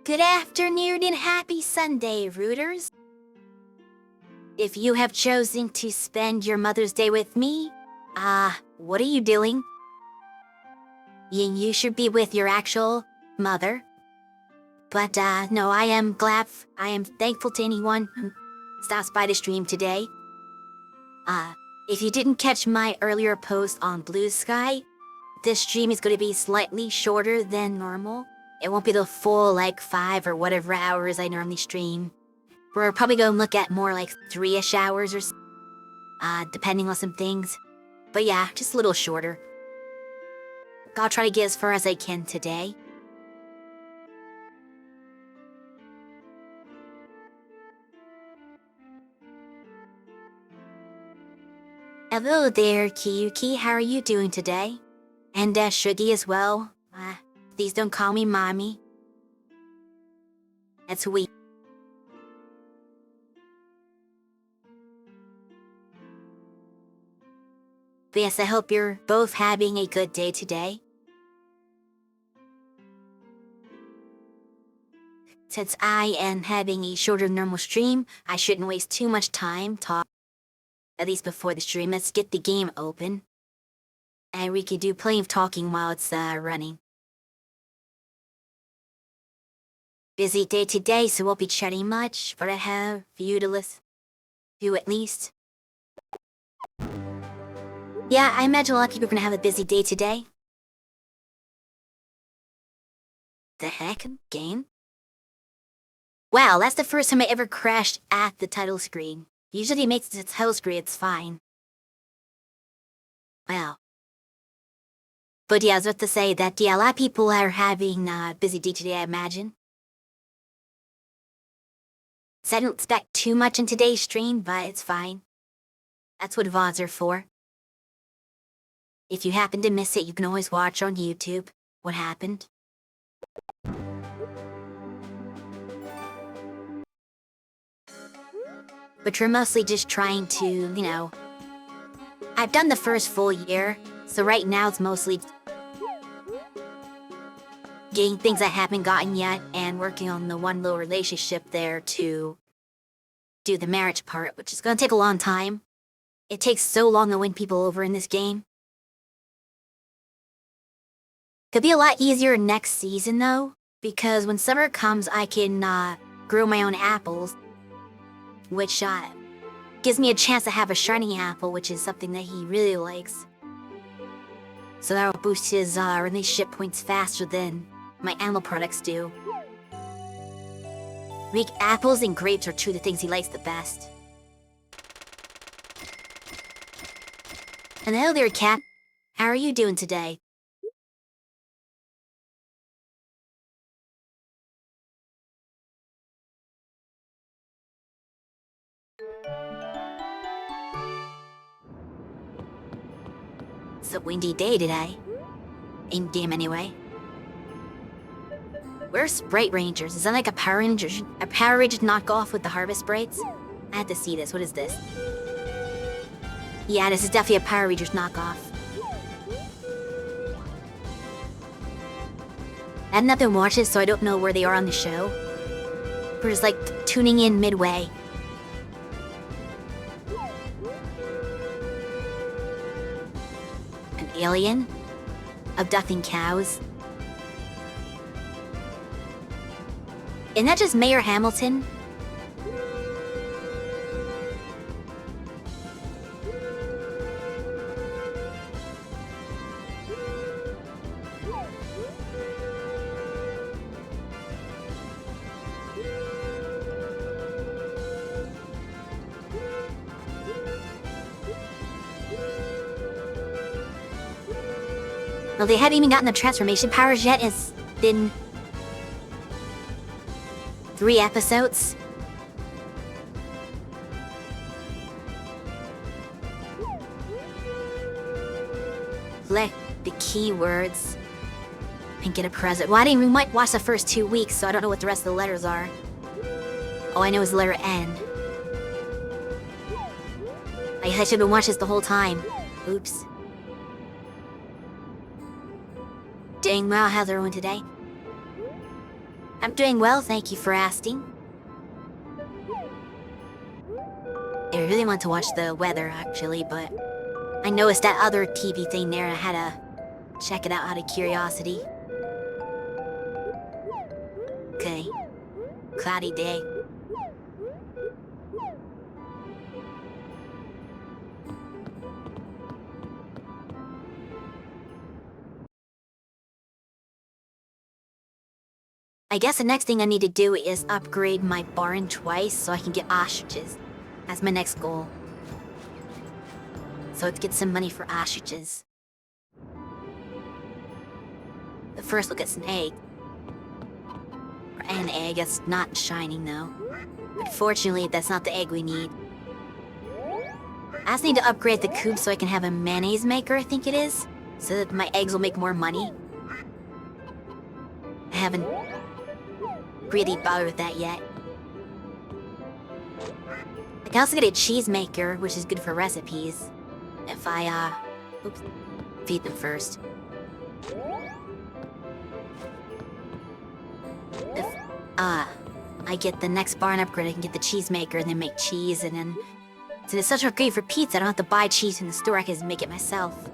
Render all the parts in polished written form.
Good afternoon and happy Sunday, rooters. If you have chosen to spend your Mother's Day with me, what are you doing? You should be with your actual mother. But, no, I am thankful to anyone who stops by the stream today. If you didn't catch my earlier post on Blue Sky, this stream is going to be slightly shorter than normal. It won't be the full, 5 or whatever hours I normally stream. We're probably going to look at more 3-ish hours or so, depending on some things. But yeah, just a little shorter. I'll try to get as far as I can today. Hello there, Kiyuki. How are you doing today? And Shuggy as well. Please don't call me mommy. That's weak. But yes, I hope you're both having a good day today. Since I am having a shorter than normal stream, I shouldn't waste too much time talking. At least before the stream, let's get the game open. And we can do plenty of talking while it's running. Busy day today, so won't be chatting much, but I have for you to listen to at least. Yeah, I imagine a lot of people are gonna have a busy day today. The heck? Game? Wow, that's the first time I ever crashed at the title screen. Usually it makes the title screen, it's fine. Wow. But yeah, I was about to say that, yeah, a lot of people are having a busy day today, I imagine. So I don't expect too much in today's stream, but it's fine. That's what VODs are for. If you happen to miss it, you can always watch on YouTube what happened. But you're mostly just trying to, I've done the first full year, so right now it's mostly getting things I haven't gotten yet and working on the one little relationship there to do the marriage part, which is gonna take a long time. It takes so long to win people over in this game. Could be a lot easier next season though, because when summer comes I can grow my own apples, which gives me a chance to have a shiny apple, which is something that he really likes. So that'll boost his relationship points faster than my animal products do. Weak apples and grapes are two of the things he likes the best. And hello there, cat. How are you doing today? It's a windy day today. In game anyway. Where's Sprite Rangers? Is that like a Power Rangers knockoff with the Harvest Sprites? I had to see this. What is this? Yeah, this is definitely a Power Rangers knockoff. I had nothing to watch it, so I don't know where they are on the show. We're just tuning in midway. An alien? Abducting cows? Isn't that just Mayor Hamilton? Well, they haven't even gotten the transformation powers yet. It's been 3 episodes. Select the keywords and get a present. Well, we might watch the first 2 weeks, so I don't know what the rest of the letters are. All I know is the letter N. I should have been watching this the whole time. Oops. Doing well, how's everyone today? I'm doing well, thank you for asking. I really want to watch the weather, actually, but I noticed that other TV thing there and I had to check it out out of curiosity. Okay. Cloudy day. I guess the next thing I need to do is upgrade my barn twice so I can get ostriches. That's my next goal. So let's get some money for ostriches. But first we'll get some egg. Or an egg that's not shining though. Unfortunately, that's not the egg we need. I just need to upgrade the coop so I can have a mayonnaise maker, I think it is. So that my eggs will make more money. I haven't really bothered with that yet. I can also get a cheese maker, which is good for recipes. If I, oops, feed them first. If, I get the next barn upgrade, I can get the cheese maker and then make cheese, and then... Since it's such a great for pizza, I don't have to buy cheese from the store, I can just make it myself.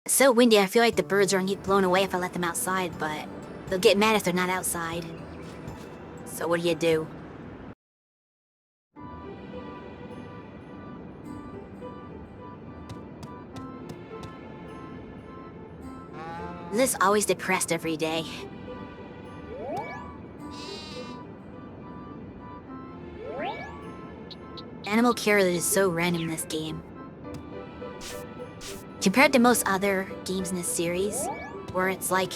It's so windy, I feel like the birds are gonna get blown away if I let them outside, but they'll get mad if they're not outside. So what do? Liz always depressed every day. Animal care is so random in this game. Compared to most other games in this series, where it's like,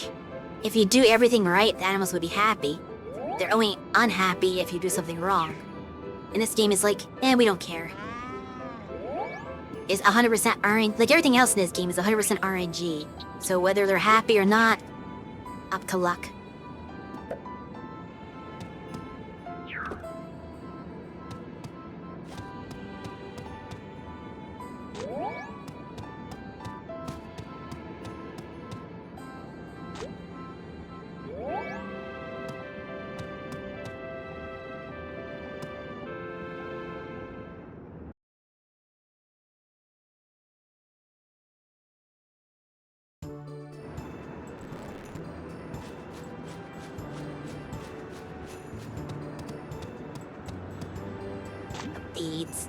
if you do everything right, the animals would be happy. They're only unhappy if you do something wrong. In this game, it's like, we don't care. It's 100% RNG. Like everything else in this game is 100% RNG. So whether they're happy or not, up to luck. Beads.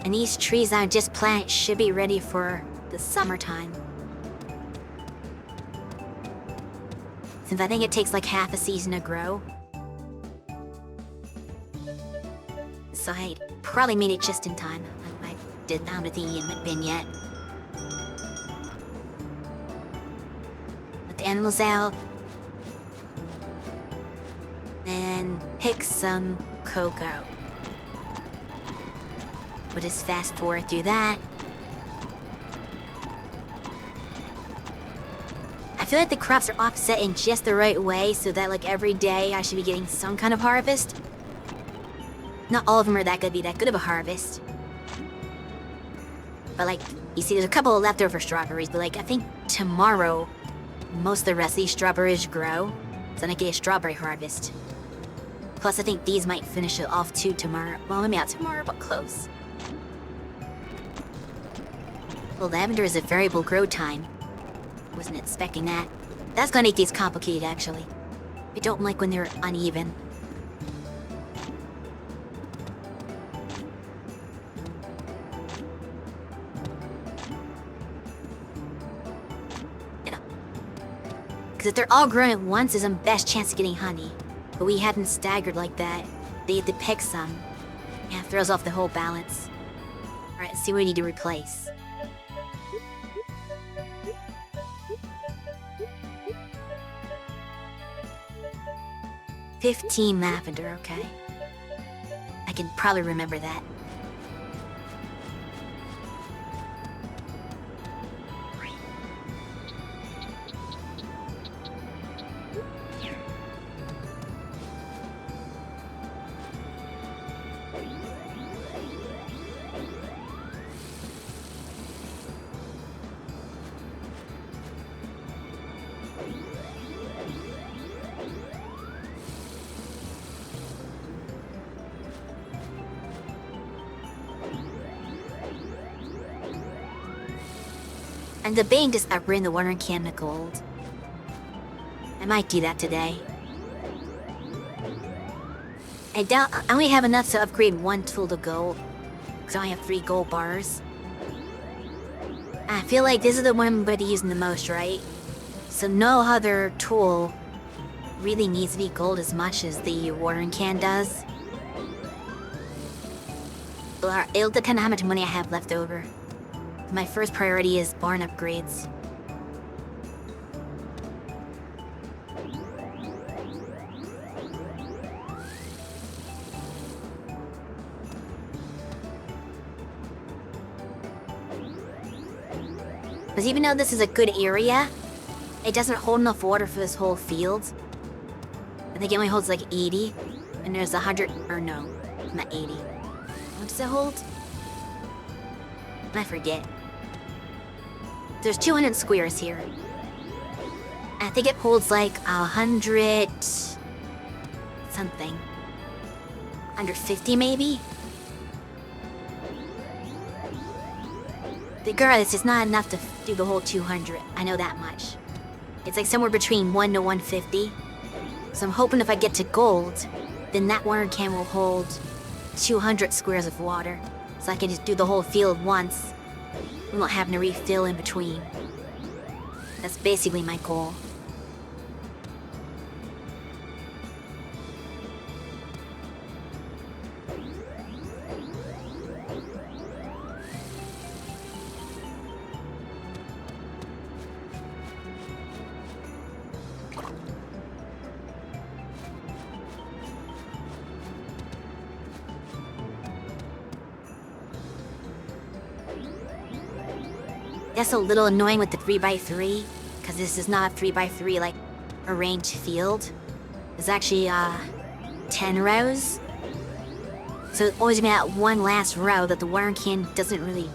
And these trees I just planted should be ready for the summertime. Since I think it takes like half a season to grow. So I probably made it just in time. I did not have the bin yet. Let the animals out. And pick some cocoa. We'll just fast forward through that. I feel like the crops are offset in just the right way so that like every day I should be getting some kind of harvest. Not all of them are that good of a harvest. But like, you see there's a couple of leftover strawberries, but like I think tomorrow most of the rest of these strawberries grow. So then I get a strawberry harvest. Plus I think these might finish it off too tomorrow. Well, maybe not tomorrow, but close. Well, lavender is a variable grow time. Wasn't expecting that. That's gonna make these complicated, actually. I don't like when they're uneven. Because if they're all growing at once, there's the best chance of getting honey. But we hadn't staggered like that. They had to pick some. Yeah, it throws off the whole balance. Alright, let's see what we need to replace. $15 lavender, okay. I can probably remember that. I'm debating just upgrading the watering can to gold. I might do that today. I doubt I only have enough to upgrade one tool to gold, because I only have 3 gold bars. I feel like this is the one I'm going to be using the most, right? So no other tool really needs to be gold as much as the watering can does. But it'll depend on how much money I have left over. My first priority is barn upgrades. Because even though this is a good area, it doesn't hold enough water for this whole field. I think it only holds like 80, and there's 100, or no, not 80. What does it hold? I forget. There's 200 squares here. I think it holds like 100... something. 150 maybe? Regardless, it's not enough to do the whole 200. I know that much. It's like somewhere between 1 to 150. So I'm hoping if I get to gold, then that water can will hold 200 squares of water. So I can just do the whole field once, without having to refill in between. That's basically my goal. That's a little annoying with the 3x3, because this is not a 3x3 like arranged field. It's actually 10 rows. So it's always gonna be that one last row that the watering can doesn't really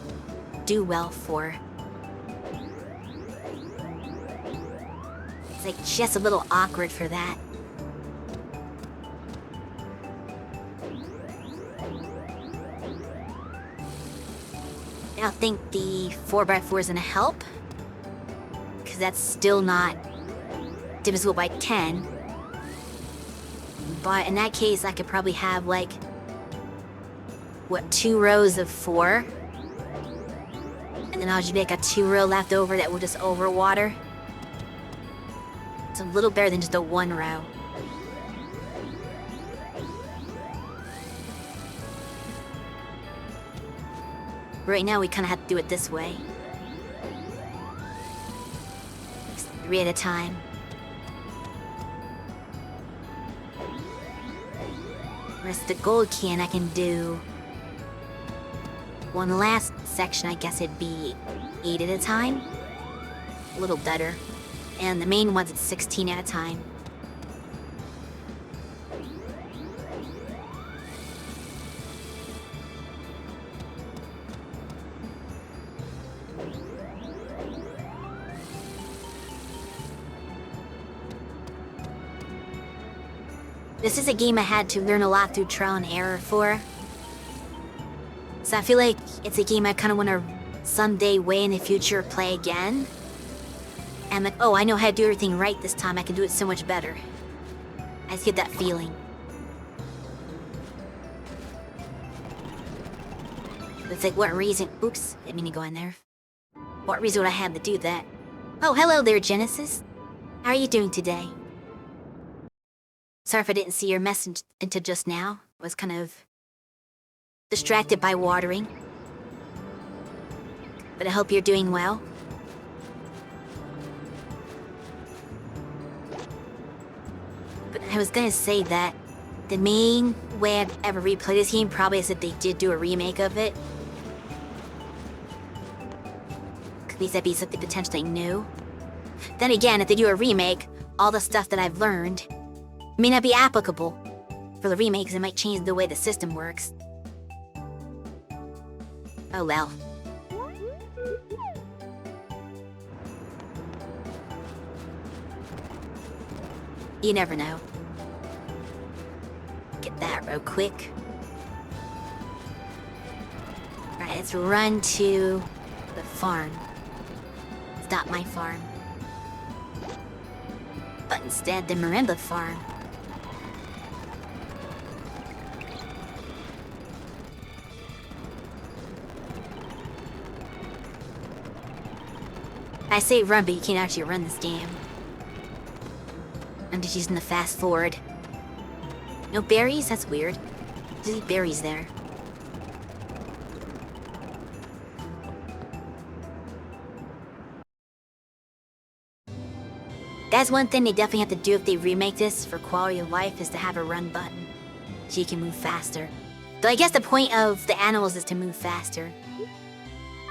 do well for. It's like just a little awkward for that. I don't think the 4x4 is gonna help, because that's still not divisible by 10. But in that case, I could probably have like, what, 2 rows of 4? And then I'll just make a 2-row left over that will just overwater. It's a little better than just a 1 row. Right now, we kind of have to do it this way. Just 3 at a time. Whereas the gold can, I can do one last section. I guess it'd be 8 at a time. A little better. And the main ones, it's 16 at a time. This is a game I had to learn a lot through trial and error for. So I feel like it's a game I kind of want to someday, way in the future, play again. And I'm like, oh, I know how to do everything right this time. I can do it so much better. I just get that feeling. It's like, what reason? Oops, didn't mean to go in there. What reason would I have to do that? Oh, hello there, Genesis. How are you doing today? Sorry if I didn't see your message until just now. I was kind of distracted by watering. But I hope you're doing well. But I was gonna say that the main way I've ever replayed this game probably is that they did do a remake of it. At least that'd be something potentially new. Then again, if they do a remake, all the stuff that I've learned may not be applicable for the remake, because it might change the way the system works. Oh well. You never know. Get that real quick. Alright, let's run to the farm. not my farm. But instead, the marimba farm. I say run, but you can't actually run this game. I'm just using the fast forward. No berries? That's weird. There's berries there. That's one thing they definitely have to do if they remake this for quality of life, is to have a run button. So you can move faster. Though I guess the point of the animals is to move faster.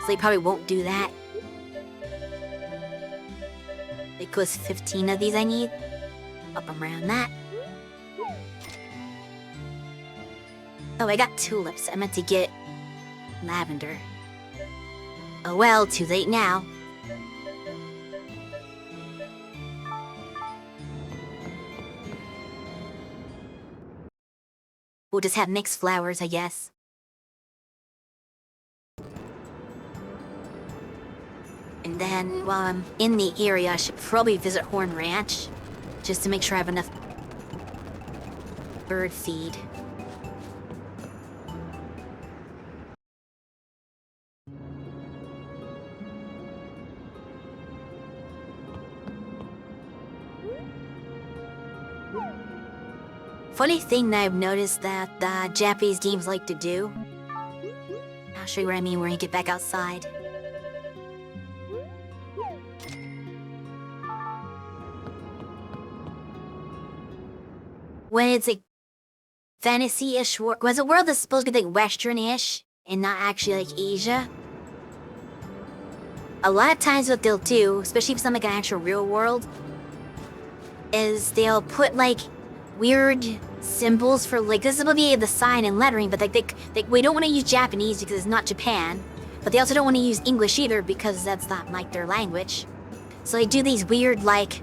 So they probably won't do that. Because 15 of these I need. Up around that. Oh, I got tulips. I meant to get lavender. Oh well, too late now. We'll just have mixed flowers, I guess. And then, while I'm in the area, I should probably visit Horn Ranch, just to make sure I have enough bird feed. Funny thing that I've noticed that the Japanese games like to do. I'll show you what I mean when you get back outside. When it's like fantasy-ish world, was a world that's supposed to be like Western-ish and not actually like Asia. A lot of times what they'll do, especially if it's not like an actual real world, is they'll put like weird symbols for like, this will be the sign and lettering, but like we don't want to use Japanese because it's not Japan, but they also don't want to use English either because that's not like their language. So they do these weird like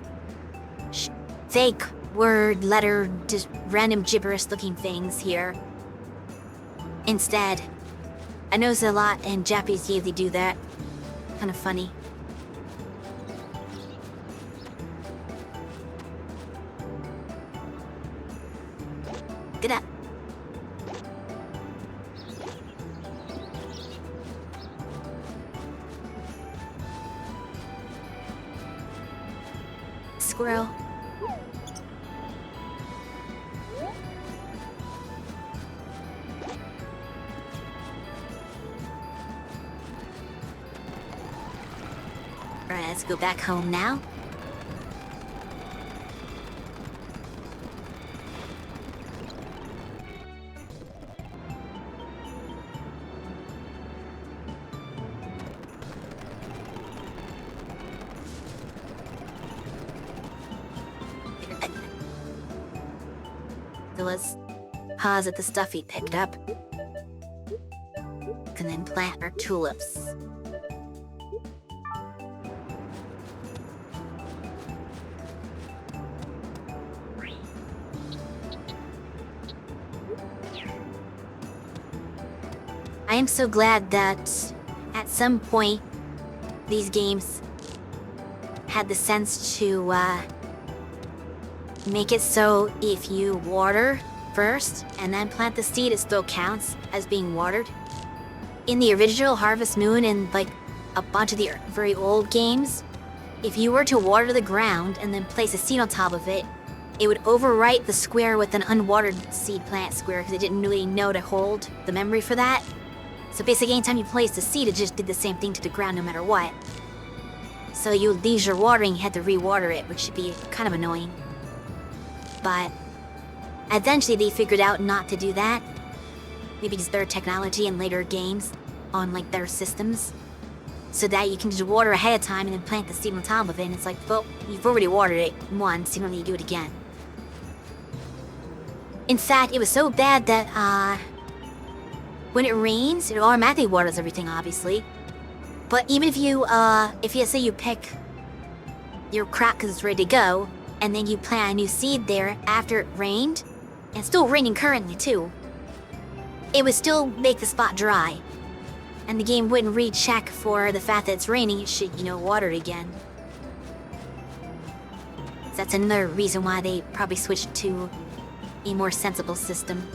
fake word, letter, just random gibberish looking things here. Instead, I notice a lot in Japanese games they do that. Kind of funny. Get up. Squirrel. Alright, let's go back home now. So let's pause at the stuff he picked up. And then plant our tulips. I am so glad that at some point these games had the sense to make it so if you water first and then plant the seed, it still counts as being watered. In the original Harvest Moon and like a bunch of the very old games, if you were to water the ground and then place a seed on top of it, it would overwrite the square with an unwatered seed plant square because it didn't really know to hold the memory for that. So basically anytime you placed a seed, it just did the same thing to the ground no matter what. So you would lose your watering, you had to re-water it, which should be kind of annoying. But eventually they figured out not to do that. Maybe it's their technology in later games on like their systems. So that you can just water ahead of time and then plant the seed on top of it. And it's like, well, you've already watered it once, you don't need to do it again. In fact, it was so bad that when it rains, it automatically waters everything, obviously. But even if you say you pick your crop because it's ready to go, and then you plant a new seed there after it rained, and it's still raining currently too, it would still make the spot dry. and the game wouldn't recheck for the fact that it's raining, it should, water it again. So that's another reason why they probably switched to a more sensible system.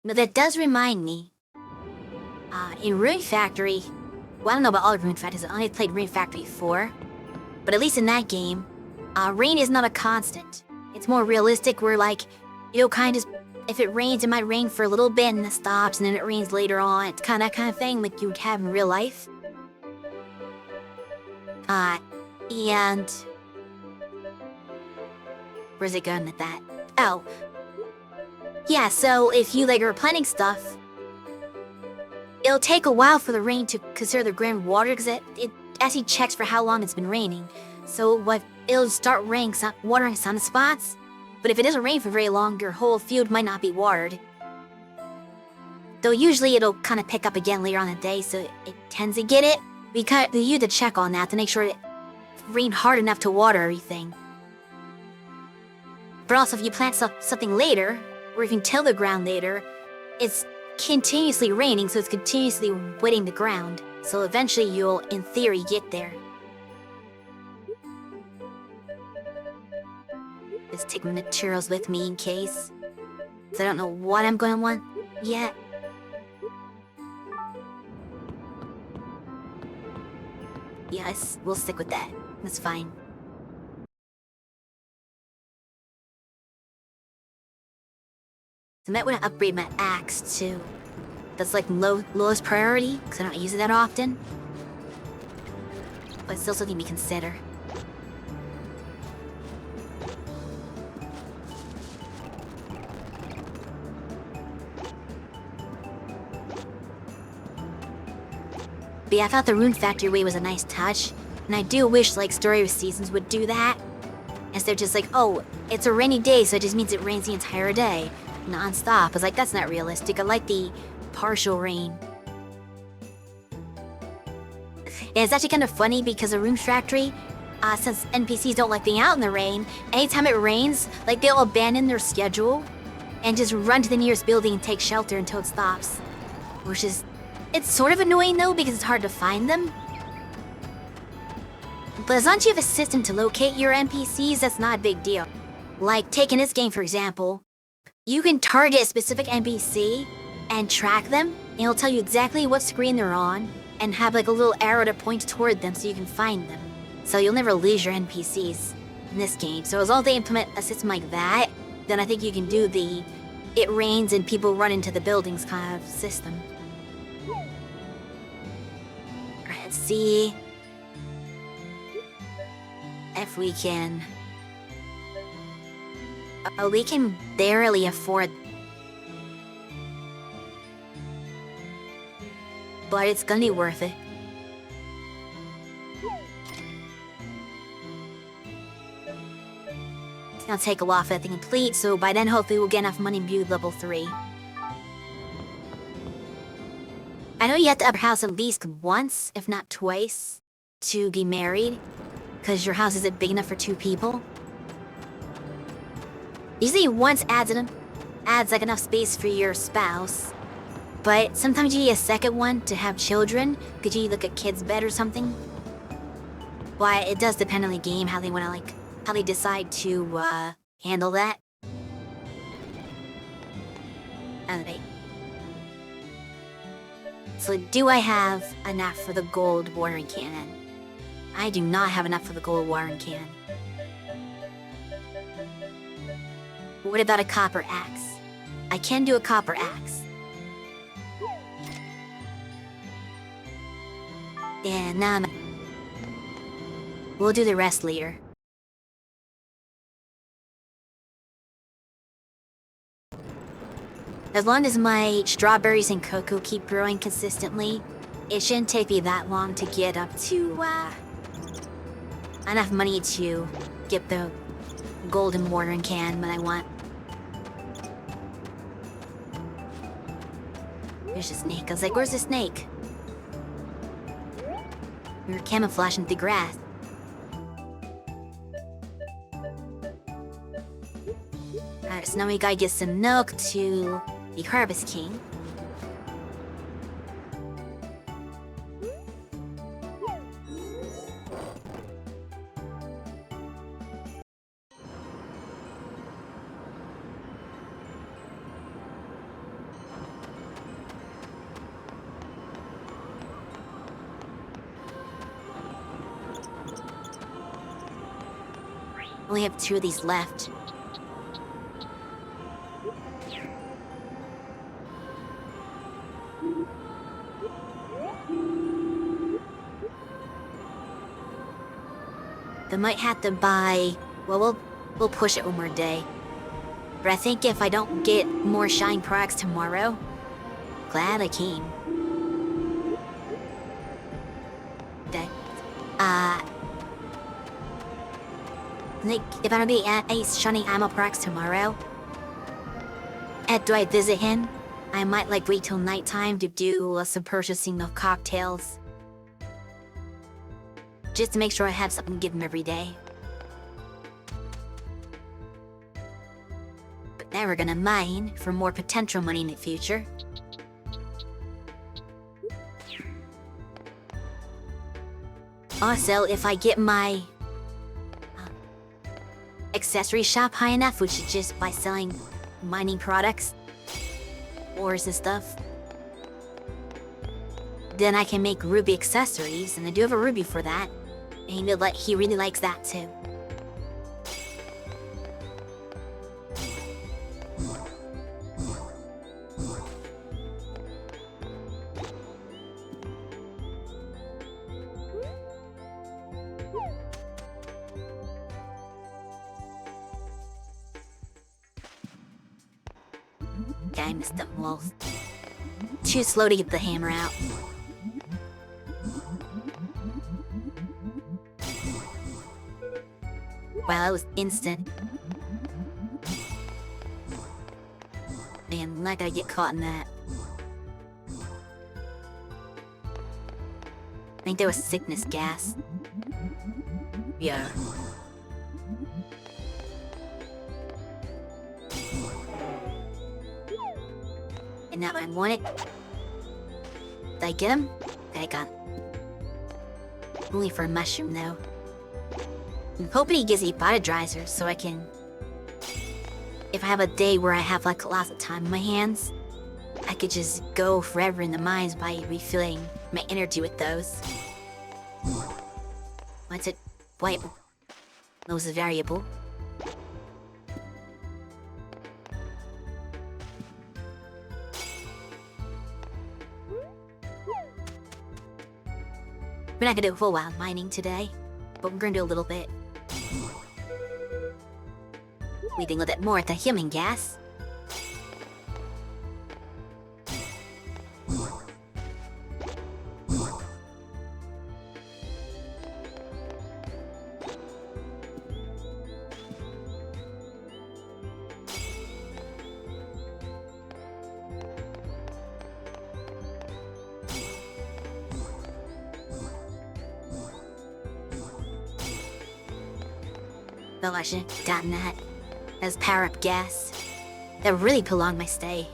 But that does remind me, in Rune Factory, well, I don't know about all Rune Factories, I only played Rune Factory 4, but at least in that game, rain is not a constant. It's more realistic where, like, kind of, if it rains, it might rain for a little bit and it stops, and then it rains later on. It's kind of that kind of thing like you would have in real life. And... where's it going with that? Oh. Yeah, so if you, like, are planting stuff, it'll take a while for the rain to consider the groundwater, because it actually checks for how long it's been raining. So it'll start watering some spots, but if it doesn't rain for very long, your whole field might not be watered. Though usually it'll kind of pick up again later on in the day, so it tends to get it. We use to check on that to make sure it rained hard enough to water everything. But also if you plant something later, or if you can till the ground later, it's continuously raining, so it's continuously wetting the ground. So eventually you'll, in theory, get there. Just take my materials with me in case. So I don't know what I'm going to want yet. Yes, we'll stick with that. That's fine. I might want to upgrade my axe too. That's like lowest priority, because I don't use it that often. But it's still something to consider. But yeah, I thought the Rune Factory way was a nice touch, and I do wish like Story of Seasons would do that. Instead of just like, oh, it's a rainy day, so it just means it rains the entire day, non-stop. I was like, that's not realistic. I like the partial rain. And it's actually kind of funny because the Rune Factory, since NPCs don't like being out in the rain, anytime it rains, like they'll abandon their schedule and just run to the nearest building and take shelter until it stops. Which is, it's sort of annoying though because it's hard to find them. But as long as you have a system to locate your NPCs, that's not a big deal. Like, take in this game for example, you can target a specific NPC and track them, and it'll tell you exactly what screen they're on, and have like a little arrow that points toward them so you can find them. So you'll never lose your NPCs in this game. So as long as they implement a system like that, then I think you can do the it rains and people run into the buildings kind of system. Let's see if we can... Oh, we can barely afford... But it's gonna be worth it. It's gonna take a while for that to complete, so by then hopefully we'll get enough money to build level 3. I know you have to upper house at least once, if not twice, to be married, because your house isn't big enough for 2 people. Usually once adds like enough space for your spouse. But sometimes you need a second one to have children, because you need like a kid's bed or something. Why, it does depend on the game, how they want to like, how they decide to handle that. Alright. So do I have enough for the gold watering cannon? I do not have enough for the gold watering cannon. What about a copper axe? I can do a copper axe. Yeah, nah, we'll do the rest later. As long as my strawberries and cocoa keep growing consistently, it shouldn't take me that long to get up to, enough money to get the golden watering can that I want. There's a snake. I was like, where's the snake? We were camouflaging the grass. Alright, so now we gotta get some milk to The Harvest King. Only have 2 of these left. They might have to buy... Well, we'll push it one more day. But I think if I don't get more shine products tomorrow, glad I came. Nick, if I'm gonna be at Ace Shining Ammo products tomorrow, do I visit him? I might wait till nighttime to do some purchasing of cocktails. Just to make sure I have something to give him every day. But now we're gonna mine for more potential money in the future. Also, if I get my accessory shop high enough, which is just by selling mining products, ores and stuff, then I can make ruby accessories, and I do have a ruby for that. And he really likes that too. Okay, I missed the walls. Too slow to get the hammer out. Wow, that was instant. Man, like I get caught in that. I think there was sickness gas. Yeah. And now I want it. Did I get him? Okay, I got him. Only for a mushroom, though. I'm hoping he gives me botodrizer so I can... If I have a day where I have lots of time in my hands, I could just go forever in the mines by refilling my energy with those. What's it? Wait. Those is variable. We're not gonna do a full wild mining today, but we're gonna do a little bit. We think a little bit more at the human gas. Though I should have gotten that as power-up gas. That would really prolong my stay.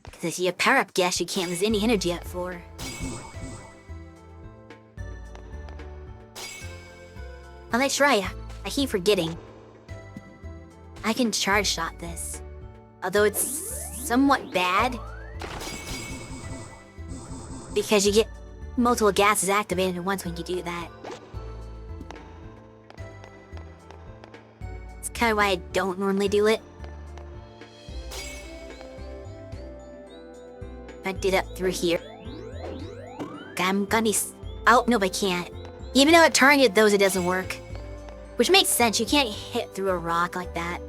Because if you have power-up gas, you can't lose any energy up for. Oh, that's right. I keep forgetting. I can charge shot this. Although it's somewhat bad. Because you get multiple gases activated at once when you do that. It's kind of why I don't normally do it. If I did it through here. I'm gonna be... Oh, no, I can't. Even though it targeted those, it doesn't work. Which makes sense, you can't hit through a rock like that.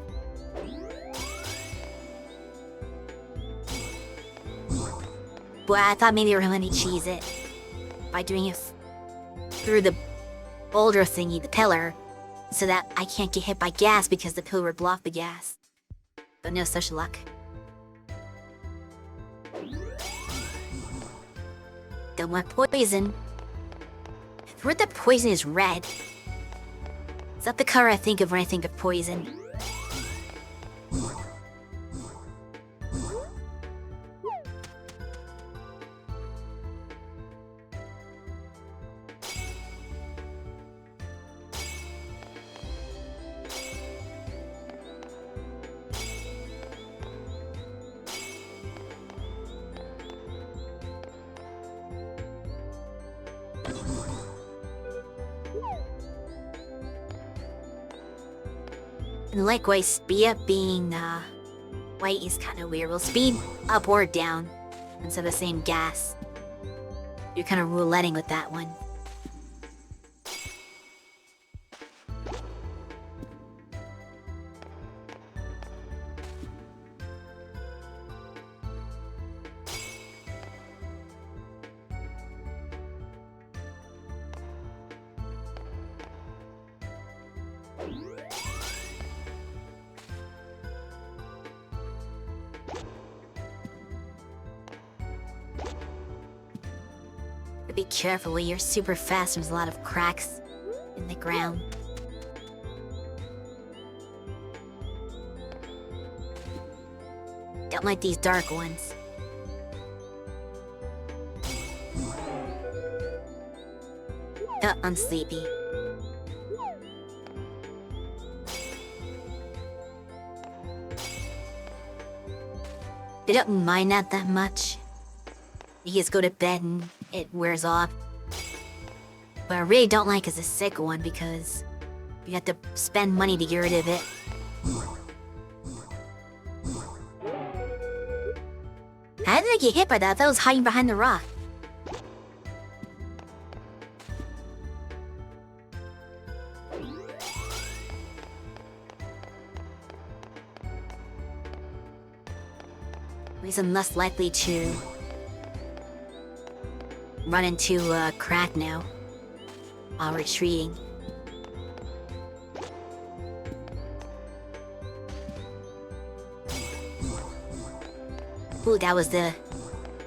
But I thought maybe we were gonna cheese it by doing it through the boulder thingy, the pillar, so that I can't get hit by gas because the pillar would block the gas. But no such luck. Don't want poison. Where the poison is red. Is that the color I think of when I think of poison? And likewise, speed up being, white is kind of weird. We'll speed up or down instead of the same gas. You're kind of rouletting with that one. But be careful, you're super fast. There's a lot of cracks in the ground. Don't like these dark ones. I'm sleepy. I don't mind that much. You just go to bed and it wears off. What I really don't like is a sick one because you have to spend money to get rid of it. How did I get hit by that? I thought I was hiding behind the rock. At least I'm less likely to run into a crack now while retreating. Ooh, that was the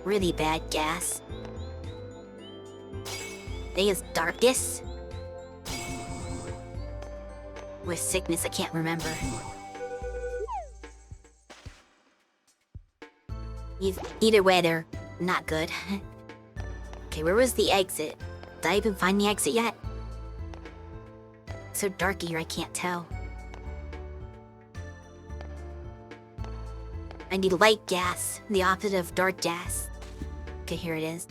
really bad gas. I think it's darkest. With sickness, I can't remember. Either way, they're not good. Okay, where was the exit? Did I even find the exit yet? It's so dark here, I can't tell. I need light gas, the opposite of dark gas. Okay, here it is.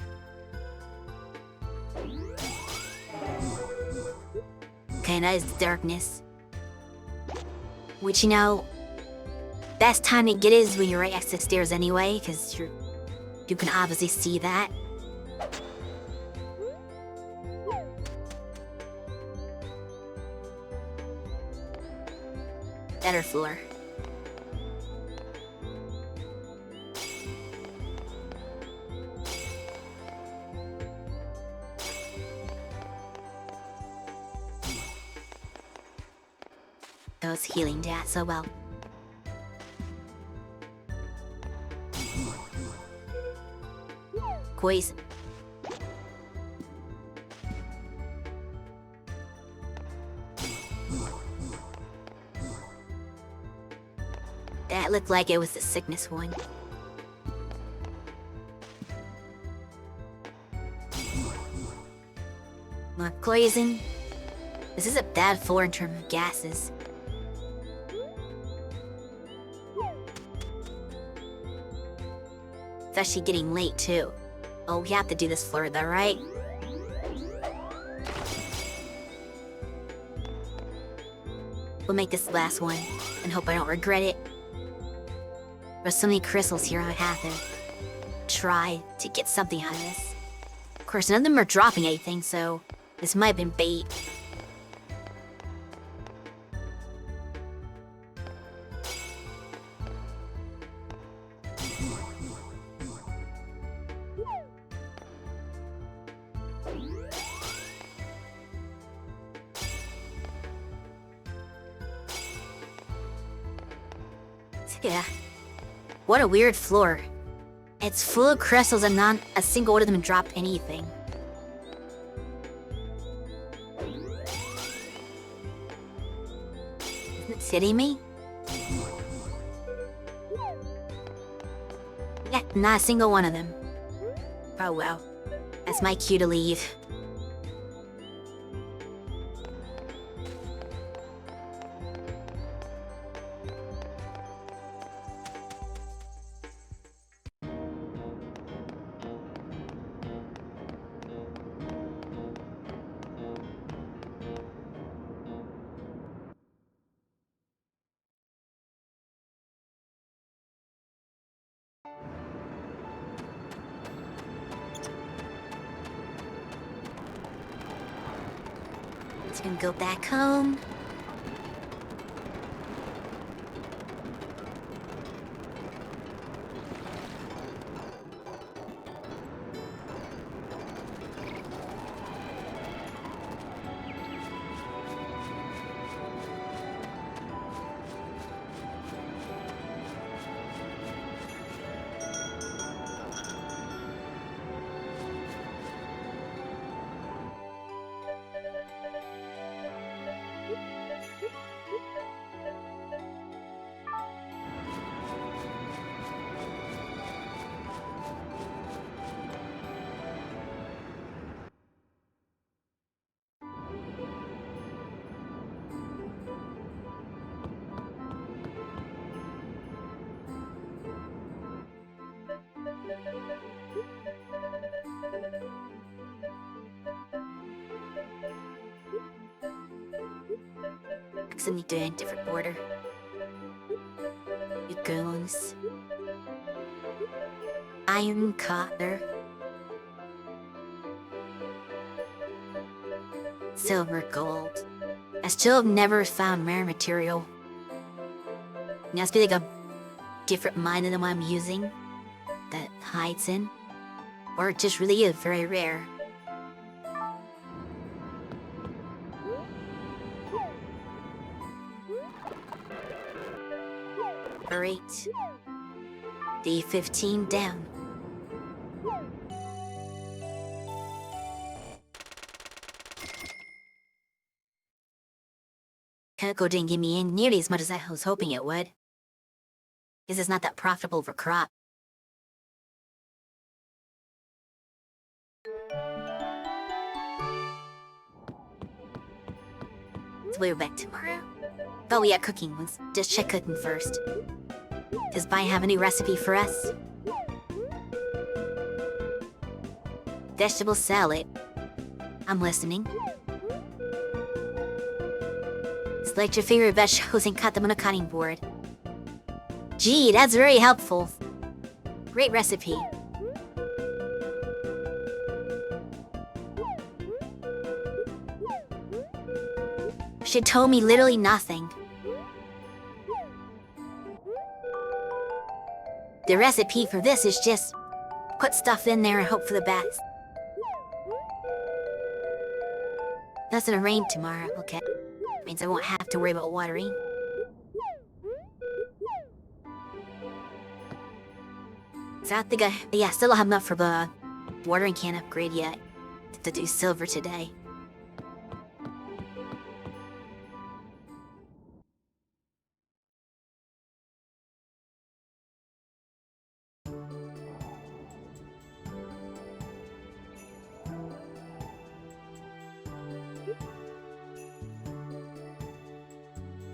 Okay, that is darkness. Which, you know, best time to get it is when you're right next to the stairs anyway, because you can obviously see that. Better floor. Those healing that so well. Poison. That looked like it was the sickness one. More poison. This is a bad floor in terms of gases. It's actually getting late too. Oh, we have to do this floor though, right? We'll make this last one and hope I don't regret it. There's so many crystals here, I have to try to get something out of this. Of course, none of them are dropping anything, so this might have been bait. Yeah. What a weird floor. It's full of crystals and not a single one of them drop anything. Isn't it kidding me? Yeah, not a single one of them. Oh well. That's my cue to leave. And go back home. Because I need to do a different border. You goons. Iron copper. Silver gold. I still have never found rare material. It must be like a different mine than the one I'm using that hides in. Or it just really is very rare. Great. D15 down. Cocoa didn't give me in nearly as much as I was hoping it would. Because it's not that profitable of a crop. So we'll be back tomorrow. Oh yeah, cooking. Let's just check cooking first. Does Bai have a new recipe for us? Vegetable salad. I'm listening. Select your favorite vegetables and cut them on a cutting board. Gee, that's very helpful. Great recipe. She told me literally nothing. The recipe for this is just put stuff in there and hope for the best. It's gonna rain tomorrow, okay? Means I won't have to worry about watering. So I think yeah, still don't have enough for the watering can upgrade yet. To do silver today.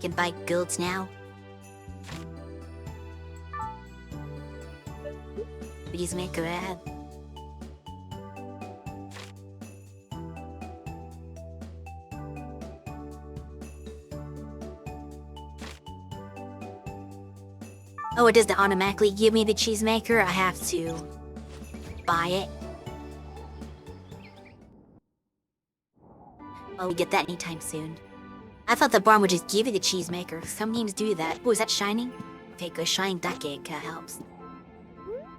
Can buy guilds now. Please make a ad. Oh, it doesn't automatically give me the cheesemaker. I have to buy it. Oh, we get that anytime soon. I thought the barn would just give you the cheesemaker. Some games do that. Oh, is that shining? Okay, good. Shining duck egg helps.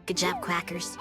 Good job, Quackers.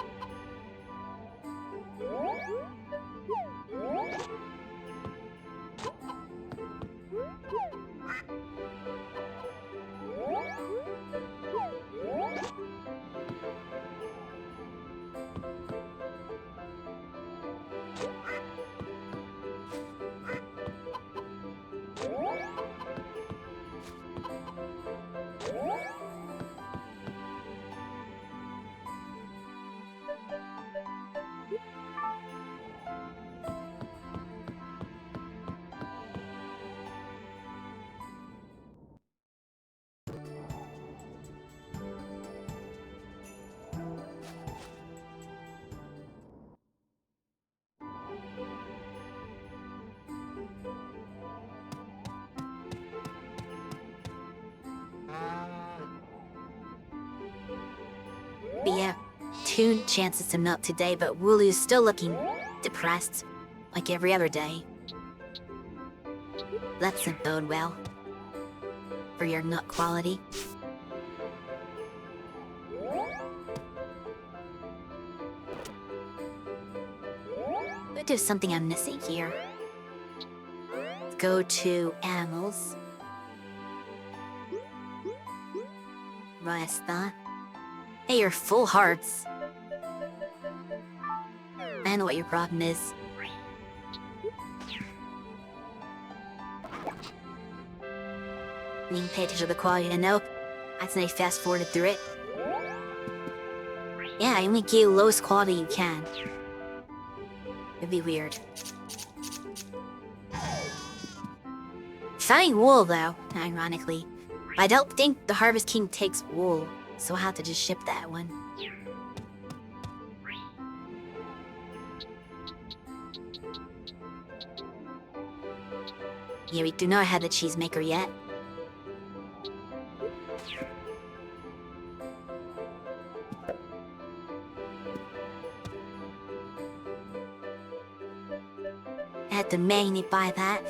But yeah, 2 chances to melt today, but Wooloo's still looking depressed, like every other day. That doesn't bode well for your nut quality. But there's something I'm missing here. Let's go to animals. Rasta. Hey, you're full hearts. I know what your problem is. You can pay attention to the quality of the note. That's when I fast forwarded through it. Yeah, I only gave the lowest quality you can. It'd be weird. Finding wool, though, ironically. I don't think the Harvest King takes wool, so I'll have to just ship that one. Yeah, we do not have the cheesemaker yet. I had to manually buy that.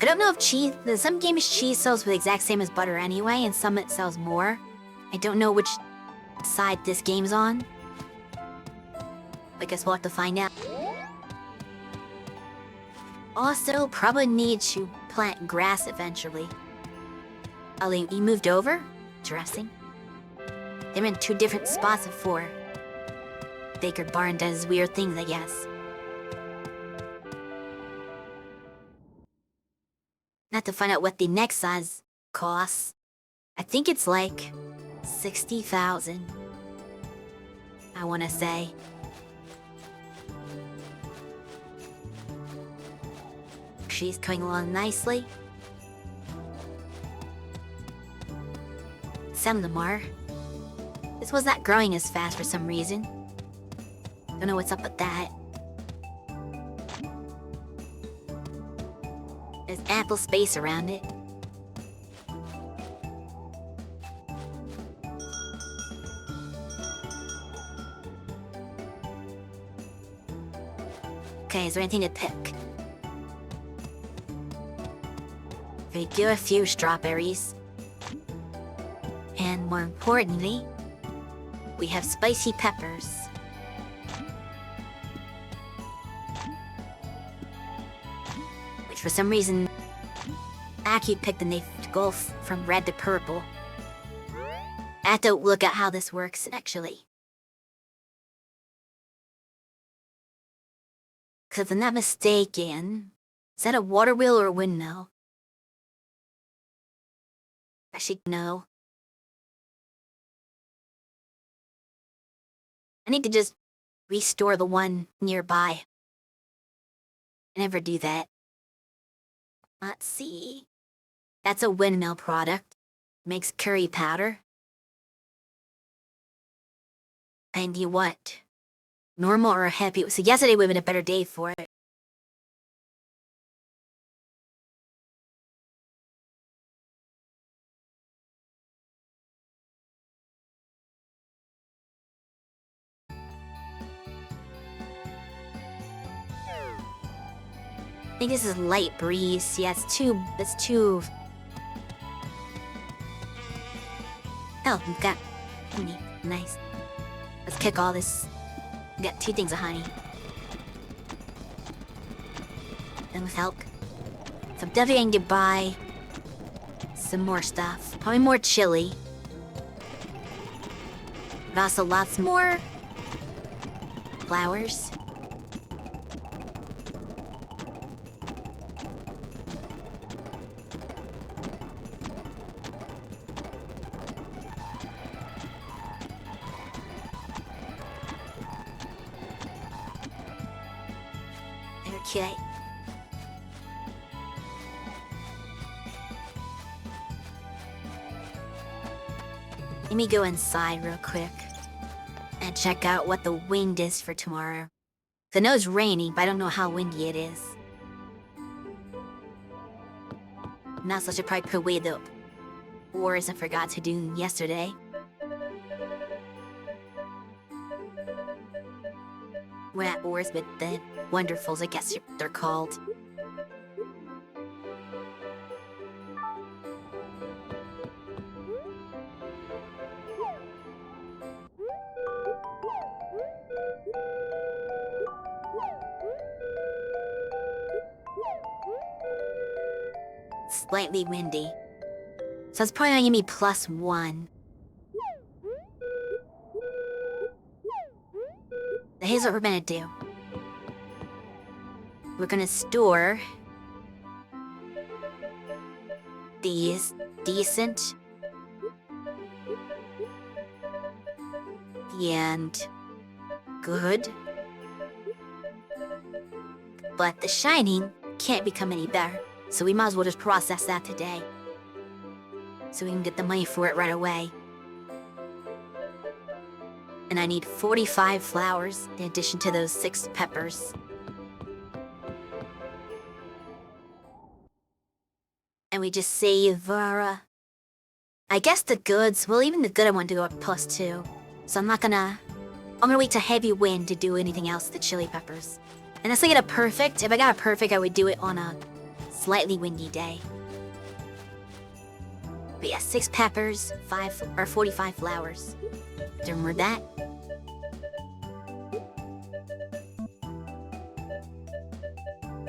I don't know if cheese... Some games cheese sells the exact same as butter anyway, and some it sells more. I don't know which side this game's on. I guess we'll have to find out. Also, probably need to plant grass eventually. Oh, you moved over? Interesting. They're in 2 different spots before. Baker Barn does weird things, I guess. Not to find out what the next size costs. I think it's like 60,000. I want to say. She's coming along nicely. Some of them are. This was not growing as fast for some reason. Don't know what's up with that. There's ample space around it. Okay, is there anything to pick? We do a few strawberries. And more importantly, we have spicy peppers. Which for some reason, Aki picked and they go from red to purple. I have to look at how this works actually. Because if I'm not mistaken, is that a water wheel or a windmill? I should know. I need to just restore the one nearby. I never do that. Let's see. That's a windmill product. Makes curry powder. And you what? Normal or happy? So yesterday would have been a better day for it. I think this is light breeze. Yeah, it's too... Oh, we've got honey. Nice. Let's kick all this. We got 2 things of honey. Then with help. So I'm definitely going to buy some more stuff. Probably more chili. But also lots more flowers. Okay. Let me go inside real quick and check out what the wind is for tomorrow. I know it's raining, but I don't know how windy it is. Now, so I should probably put away the ores I forgot to do yesterday. We're not ores, but the wonderfuls, I guess they're called. slightly windy. So it's probably gonna give me +1. Now here's what we're gonna do. We're gonna store these decent and good. But the shining can't become any better, so we might as well just process that today. So we can get the money for it right away. And I need 45 flowers in addition to those 6 peppers. And we just save I guess the goods, well even the good I want to go up +2. So I'm gonna wait till heavy wind to do anything else with the chili peppers. Unless I get a perfect, if I got a perfect I would do it on a slightly windy day. But yeah, 6 peppers, 45 flowers. Do you remember that?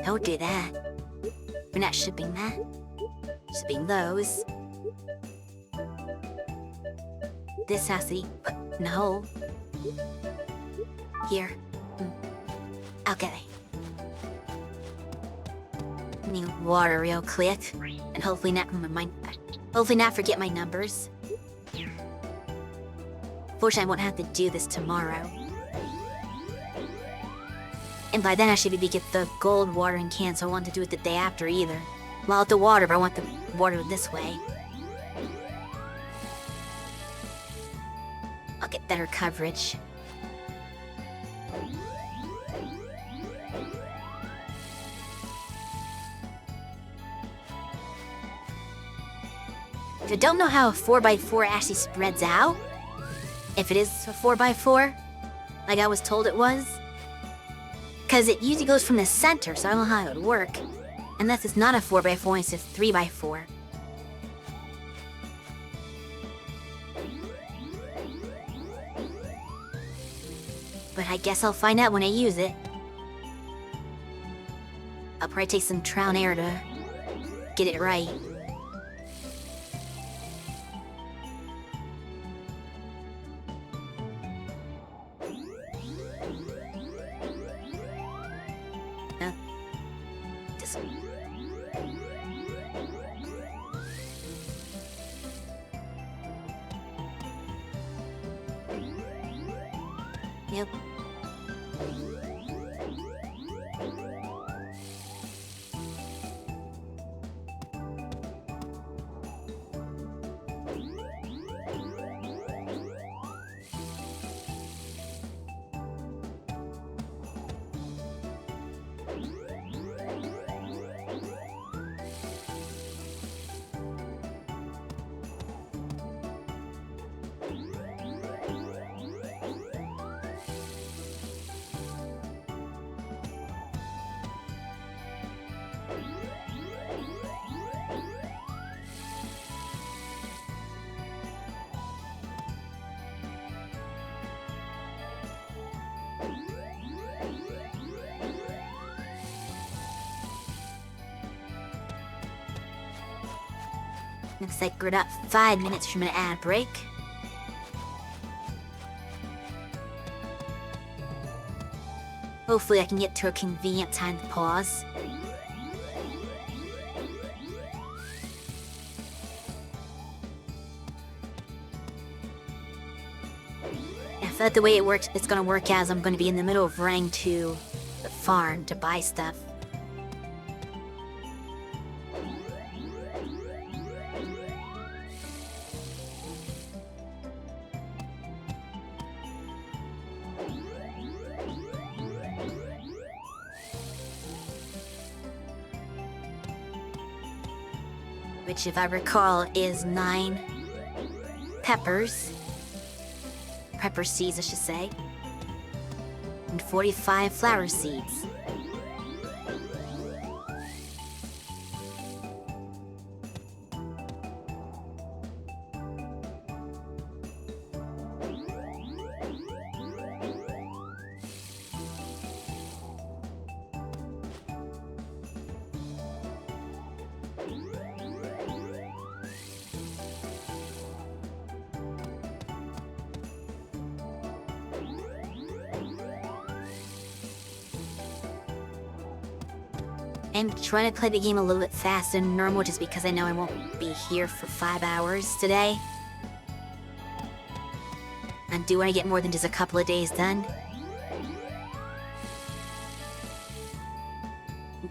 Don't do that. We're not shipping that. Shipping those. This has to be put in a hole. Here. Okay. Need water real quick. And hopefully not forget my numbers. Fortunately, I won't have to do this tomorrow. And by then I should be able to get the gold watering can, so I want to do it the day after either. Well, the water, but I want the water this way. I'll get better coverage. If you don't know how a 4x4 actually spreads out, if it is a 4x4, like I was told it was, because it usually goes from the center, so I don't know how it would work. Unless it's not a 4x4, it's a 3x4. But I guess I'll find out when I use it. I'll probably take some trial and error to get it right. This one. Yep. Looks like we're about 5 minutes from an ad break. Hopefully I can get to a convenient time to pause. If that's the way it's gonna work as I'm gonna be in the middle of running to the farm to buy stuff. Which, if I recall, is 9 peppers. Pepper seeds, I should say. And 45 flower seeds. I'm trying to play the game a little bit faster than normal just because I know I won't be here for 5 hours today. And do want to get more than just a couple of days done.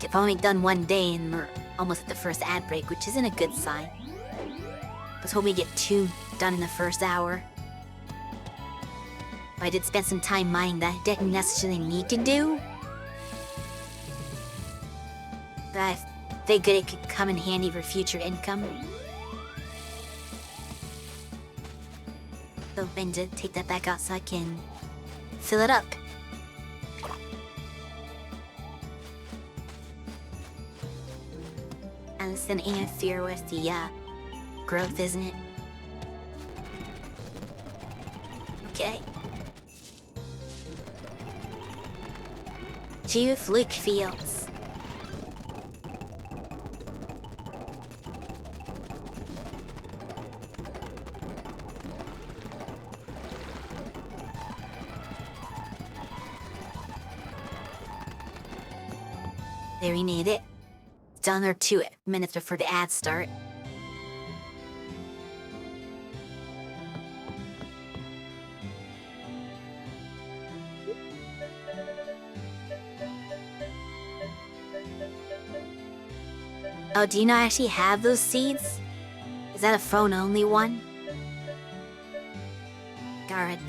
I've only done 1 day and we're almost at the first ad break, which isn't a good sign. I was hoping we get 2 done in the first hour. But I did spend some time mining that I didn't necessarily need to do. But I figured it could come in handy for future income. So I'm to take that back out so I can fill it up. And it's an interfere with the growth, isn't it? Okay. 2 fluke fields. There, we need it. It's down there 2 minutes before the ads start. Oh, do you not actually have those seeds? Is that a phone-only one? Alright.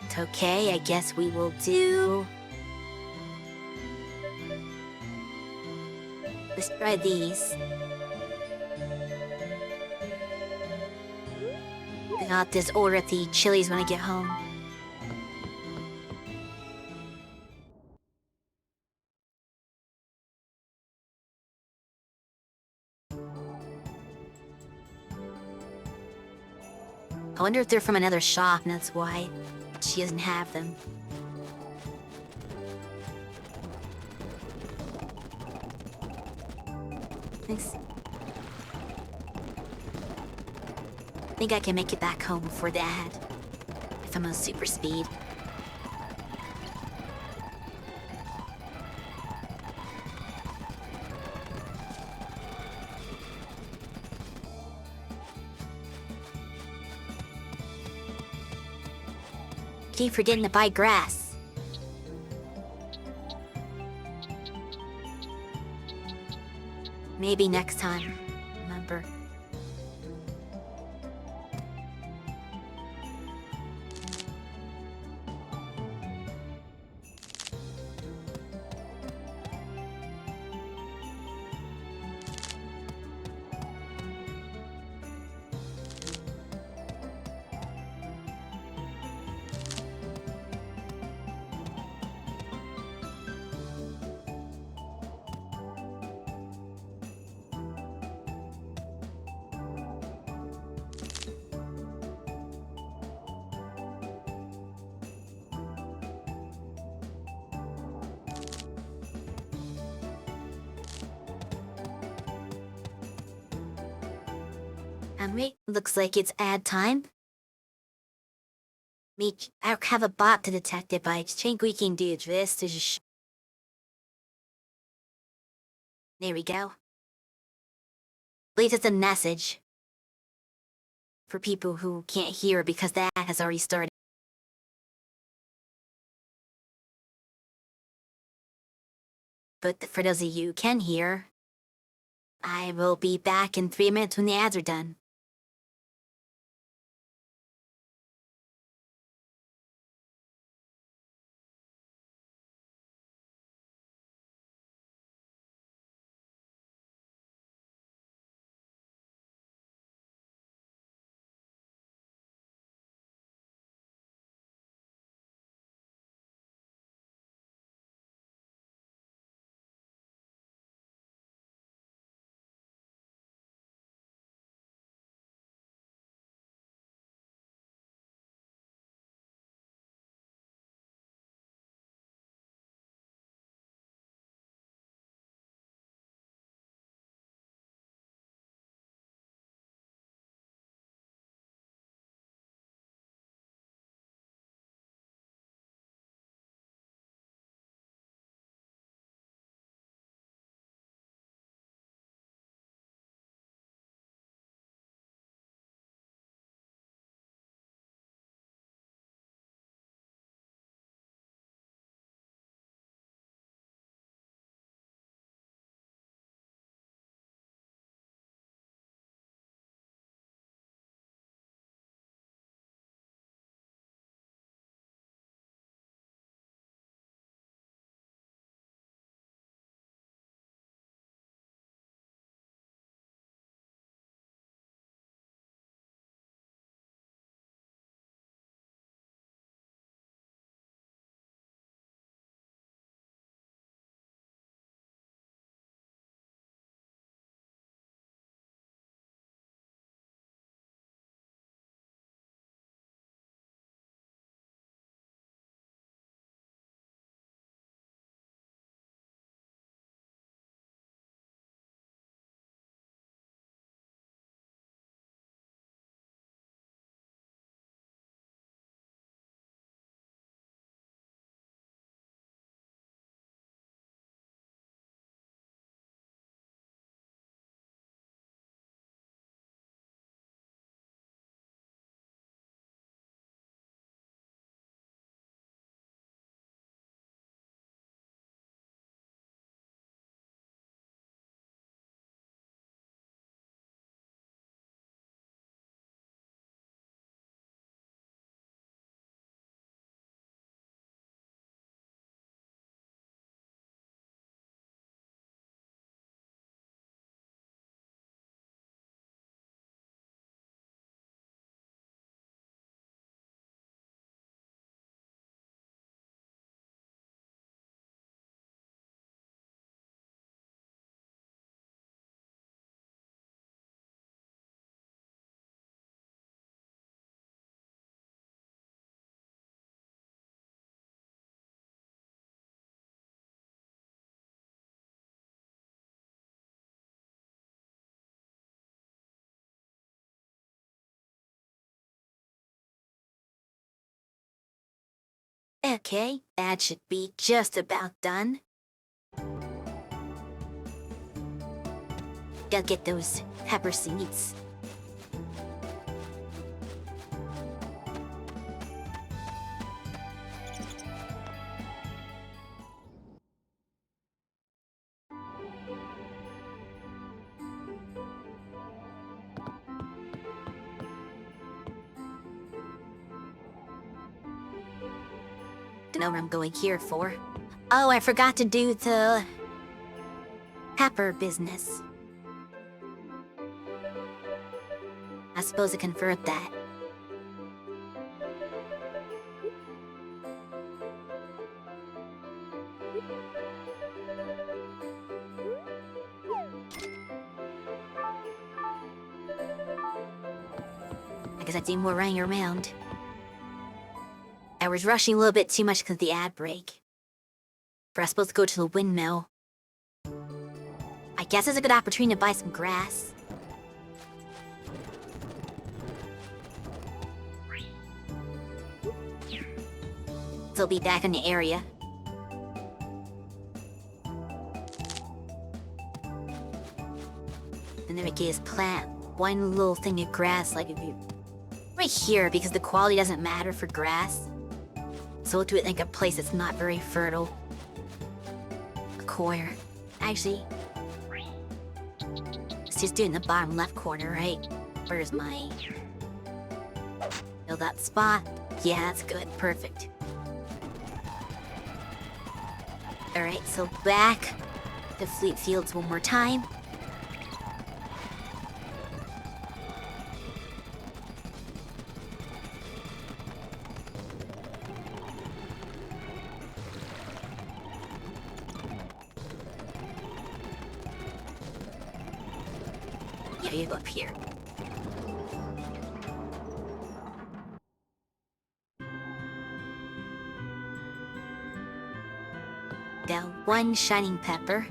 It's okay, I guess we will do... Let's try these. Then I'll just order at the Chili's when I get home. I wonder if they're from another shop and that's why she doesn't have them. Thanks. I think I can make it back home before the ad. If I'm on super speed. Keep forgetting to buy grass. Maybe next time. Remember. Looks like it's ad time. I have a bot to detect it, but I think we can do this to just... There we go. At least it's a message. For people who can't hear because the ad has already started. But for those of you who can hear, I will be back in 3 minutes when the ads are done. Okay, that should be just about done. Gotta get those pepper seeds. Don't know what I'm going here for. Oh, I forgot to do the pepper business. I suppose I convert that. I guess I do more running around. I was rushing a little bit too much because of the ad break. But I was supposed to go to the windmill. I guess it's a good opportunity to buy some grass. So I'll be back in the area. And then we can just plant one little thing of grass, like if you... right here, because the quality doesn't matter for grass. So we'll do it in like a place that's not very fertile. A corner. Actually, let's just do it in the bottom left corner, right? Where's my... Fill that spot. Yeah, that's good. Perfect. Alright, so back to Fleet Fields one more time. Yeah, you go up here. Down one shining pepper.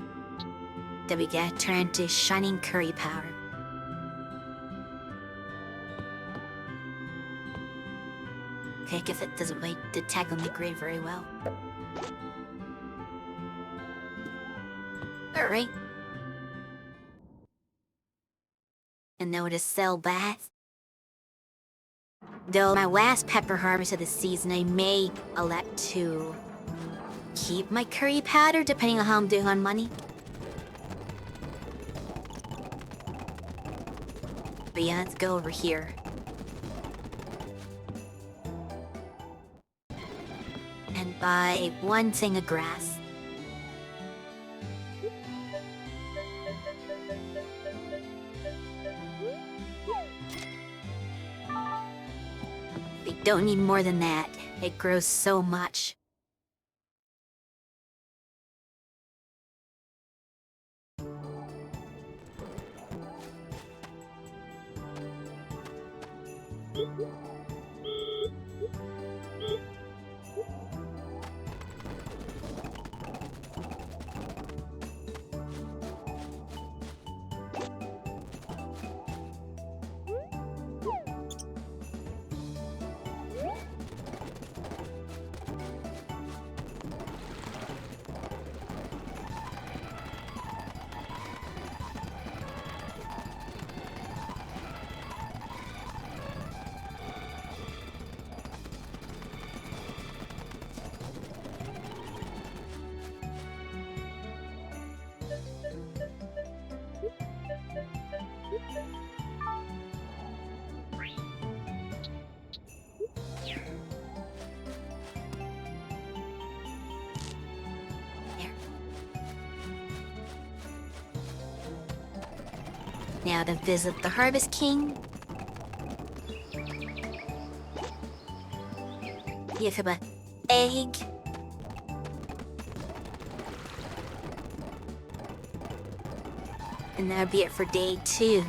Then we gotta turn to shining curry powder. Okay, I guess it doesn't really detect on the grade very well. Alright. And now to sell bath. Though my last pepper harvest of the season, I may elect to keep my curry powder, depending on how I'm doing on money. But yeah, let's go over here. And buy one thing of grass. We don't need more than that. It grows so much. Now to visit the Harvest King. Give him an egg. And that'll be it for day 2.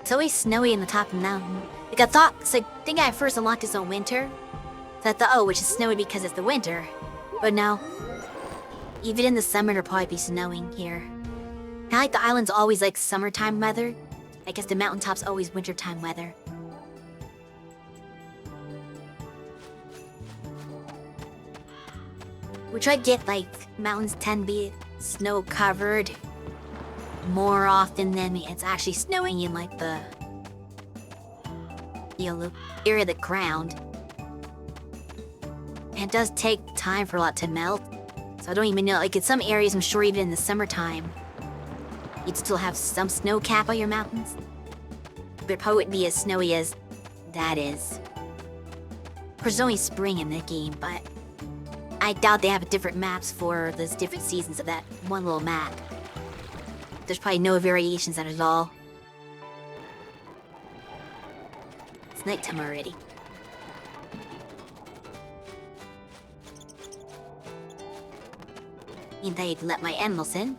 It's always snowy in the top of the mountain. Like I thought, so I think I first unlocked this on winter. So I thought, oh, which is snowy because it's the winter. But no. Even in the summer, it'll probably be snowing here. I like the island's always like summertime weather. I guess the mountaintop's always wintertime weather. Which I get, like, mountains tend to be snow-covered more often than it's actually snowing in, like, the area of the ground. And it does take time for a lot to melt. So I don't even know, like, in some areas, I'm sure even in the summertime, you'd still have some snow cap on your mountains. But it probably wouldn't be as snowy as that is. Of course, it's only spring in the game, but I doubt they have different maps for those different seasons of that one little map. There's probably no variations on it at all. It's nighttime already. And they'd let my animals in.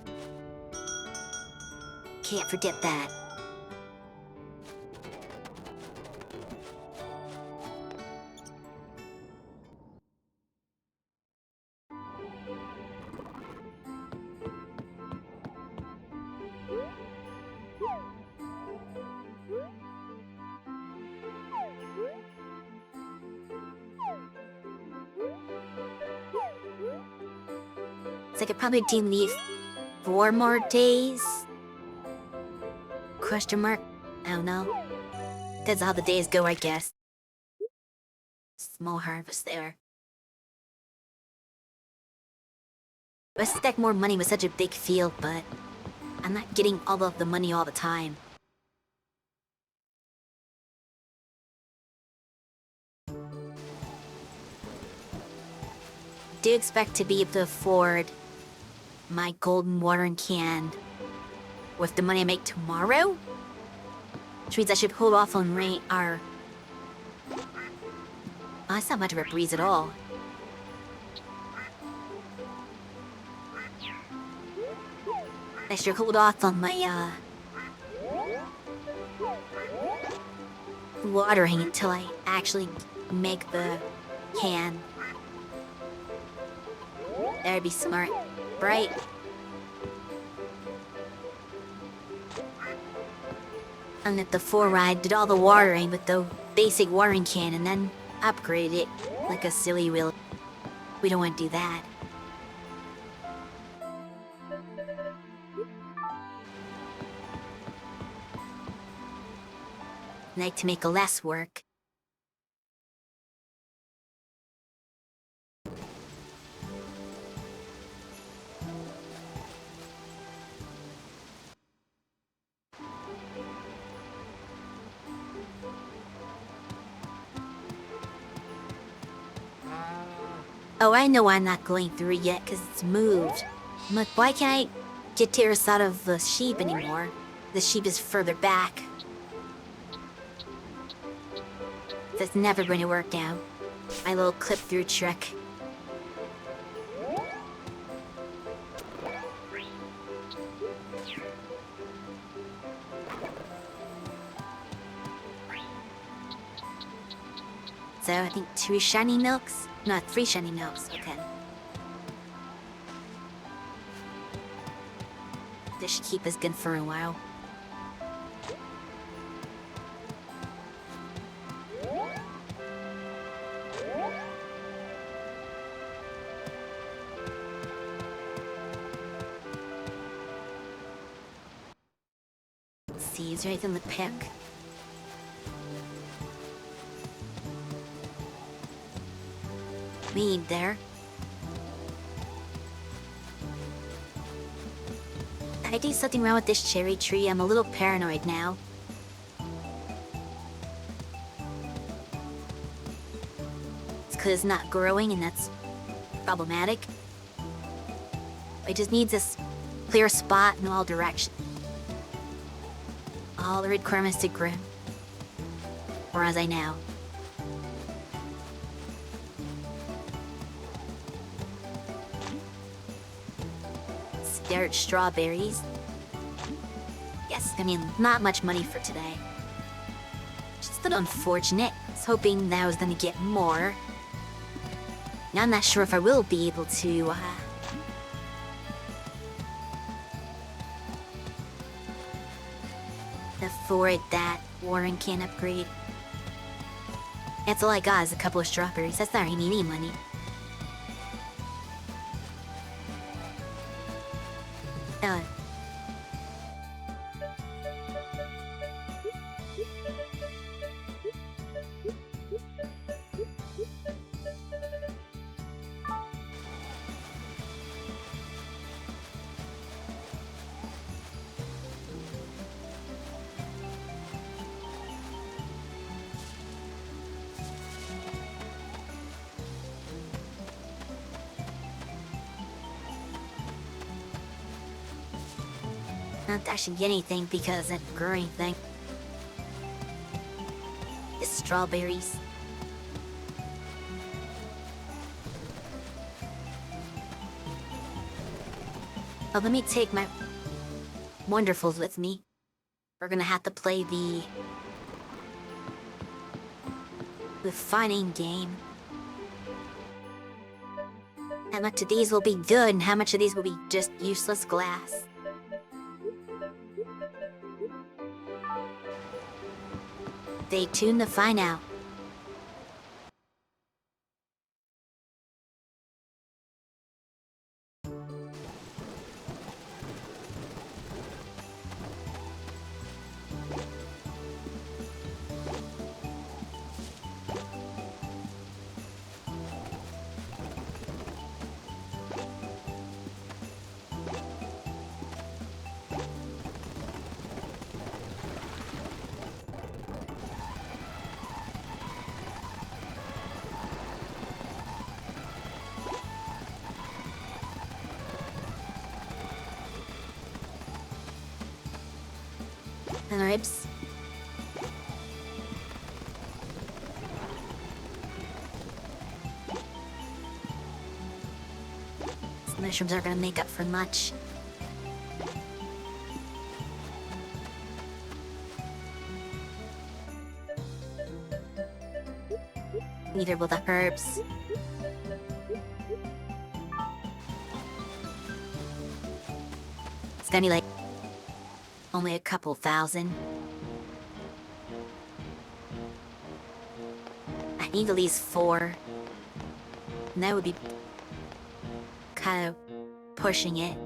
Can't forget that. I could probably do leave 4 more days? Question mark? I don't know. That's how the days go, I guess. Small harvest there. I expect more money with such a big field, but I'm not getting all of the money all the time. Do expect to be able to afford my golden watering can with the money I make tomorrow? Which means I should hold off on oh, that's not much of a breeze at all. I should hold off on my, watering until I actually make the can. That'd be smart, right? And if the 4-ride did all the watering with the basic watering can and then upgrade it like a silly wheel. We don't want to do that. Like to make less work. Oh, I know I'm not going through it yet because it's moved. I'm like, why can't I get Terrace out of the sheep anymore? The sheep is further back. That's never going to work out. My little clip-through trick. So I think 2 shiny milks? No, 3 shiny milks, okay. This should keep us good for a while. Let's see, is there anything to pick? Mean there. I think something wrong with this cherry tree. I'm a little paranoid now. It's because it's not growing and that's problematic. It just needs this clear spot in all directions. All the requirements to grow. Or as I now. Strawberries. Yes, I mean, not much money for today. bit unfortunate. I was hoping that I was gonna get more. Now I'm not sure if I will be able to, afford that Warren can upgrade. That's all I got is a couple of strawberries. That's not really any money. Not actually get anything because I didn't grow anything. It's strawberries. Oh, let me take my wonderfuls with me. We're gonna have to play the finding game. How much of these will be good and how much of these will be just useless glass? Stay tuned to find out. And ribs. These mushrooms aren't gonna make up for much. Neither will the herbs. It's gonna be like only a couple thousand. I need at least 4. And that would be kind of pushing it.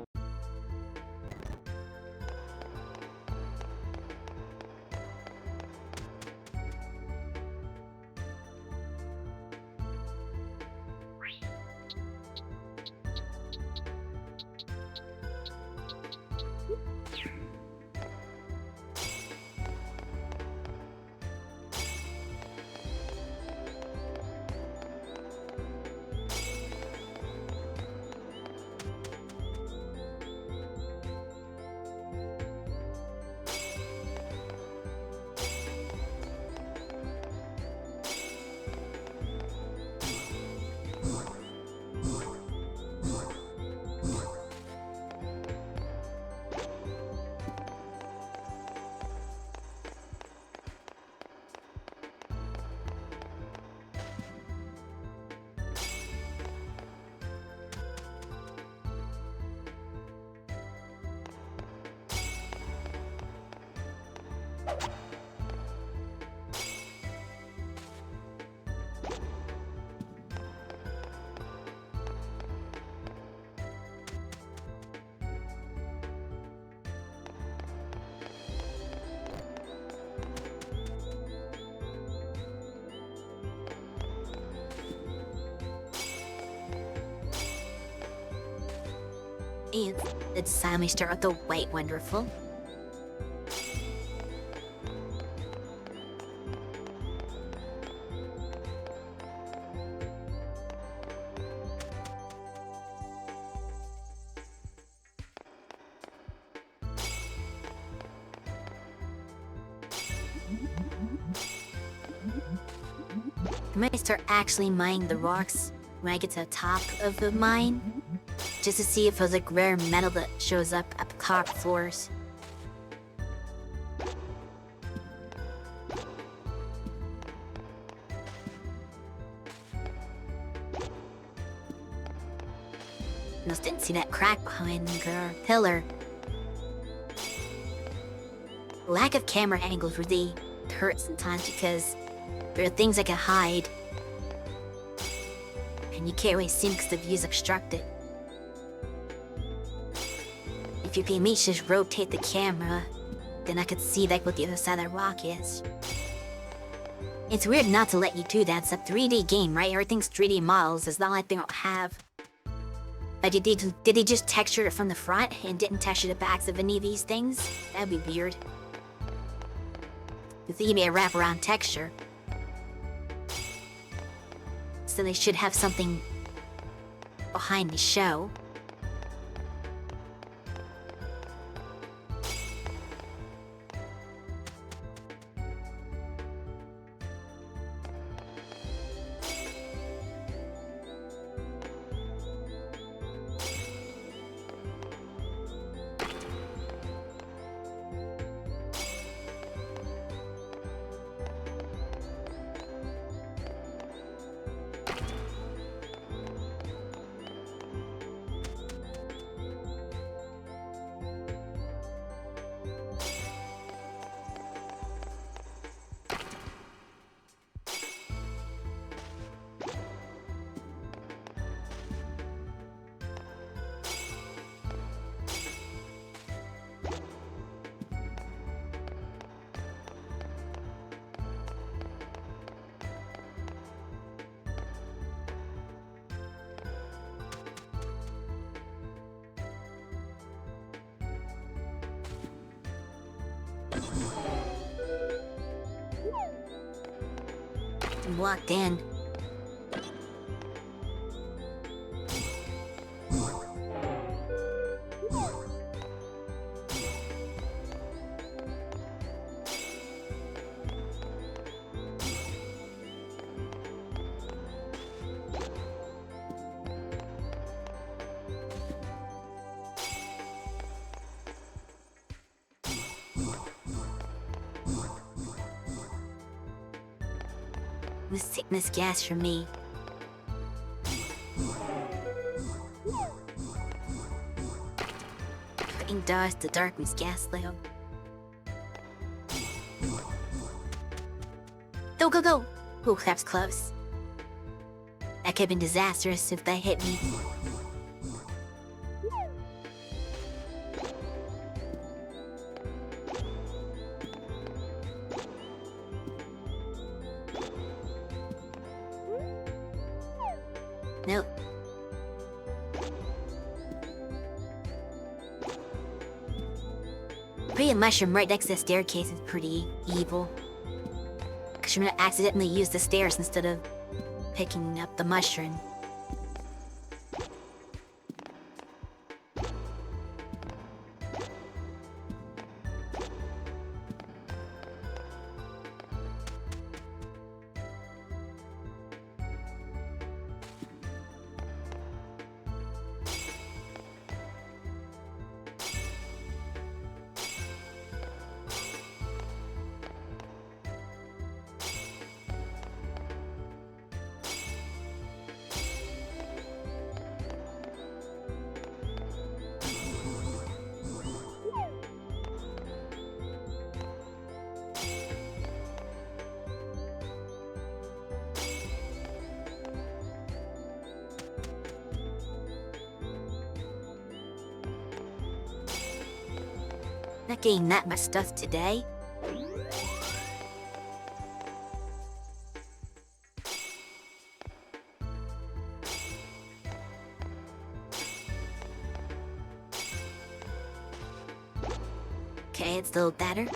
And it's time we start with the white wonderful. I might start actually mining the rocks when I get to the top of the mine, just to see if there's like rare metal that shows up at the top floors. Just didn't see that crack behind the pillar. Lack of camera angles really hurts sometimes because there are things I can hide. And you can't really see because the view's obstructed. If you pay me to just rotate the camera, then I could see like what the other side of the rock is. It's weird not to let you do that. It's a 3D game, right? Everything's 3D models. It's not like they don't have... Like, did they just texture it from the front and didn't texture the backs of any of these things? That'd be weird. You think you made a wraparound texture. So they should have something behind the show. I'm locked in. The sickness gas for me. Putting dust to darkness gas level. Go, go, go! Oh, that's close. That could have been disastrous if that hit me. Nope. Putting a mushroom right next to the staircase is pretty evil. Because you're gonna accidentally use the stairs instead of picking up the mushroom. Not getting that much stuff today. Okay, it's a little better.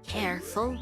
Careful.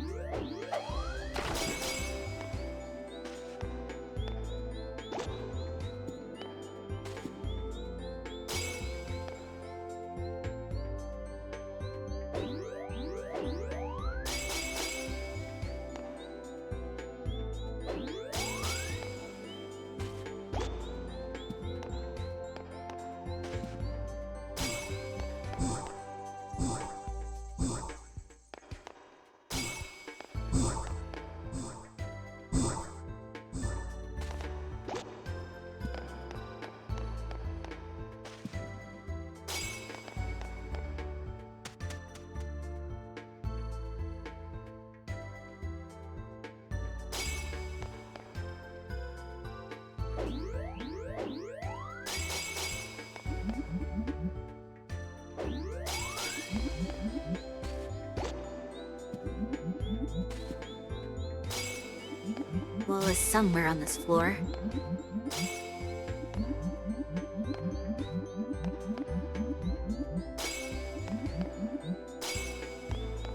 was somewhere on this floor.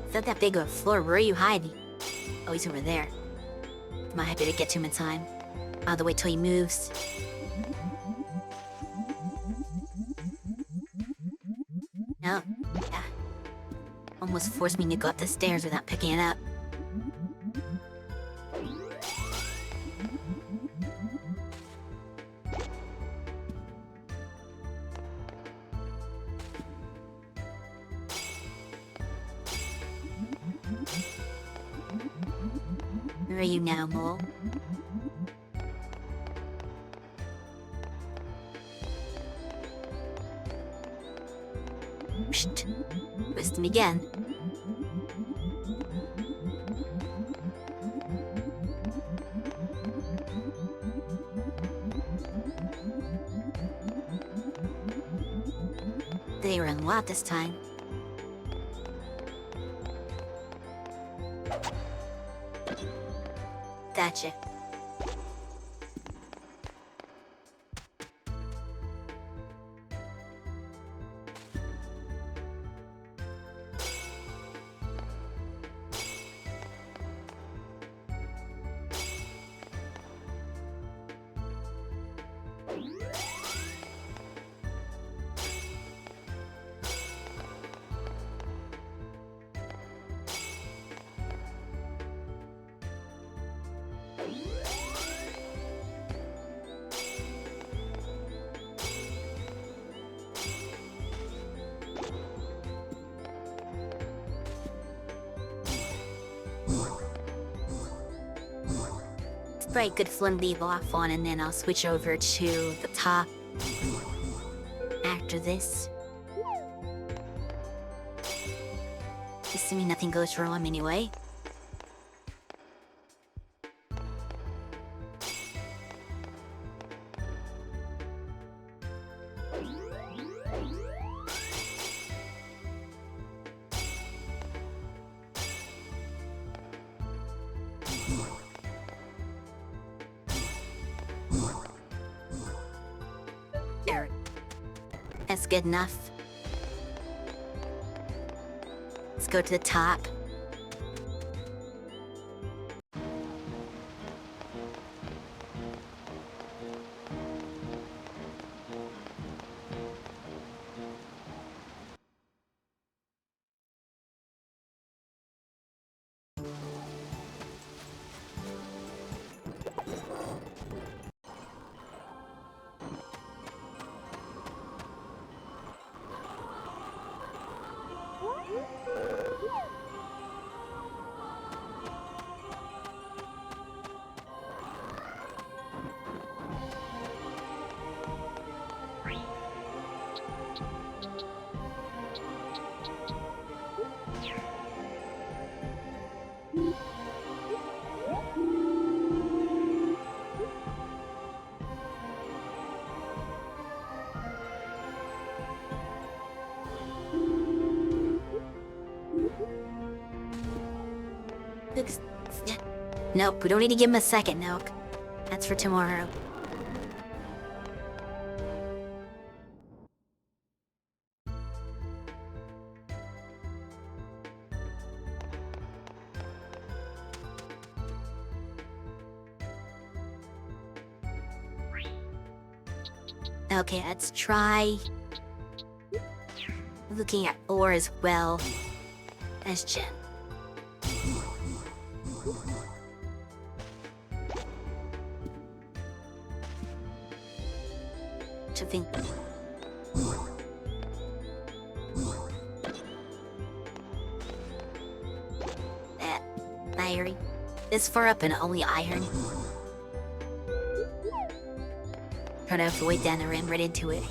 Is that big of a floor? Where are you hiding? Oh, he's over there. Am I happy to get to him in time? I'll have to wait till he moves. No. Yeah. Almost forced me to go up the stairs without picking it up. Where are you now, Mole? Psst. Twist him again. They were unlocked this time. Gotcha. Probably a good film to leave off on, and then I'll switch over to the top after this. Assuming nothing goes wrong anyway. There. That's good enough. Let's go to the top. Nope, we don't need to give him a second, Nook. That's for tomorrow. Okay, let's try looking at ore as well as Jen. To think. Iron. This far up and only iron. Try to avoid down the rim right into it.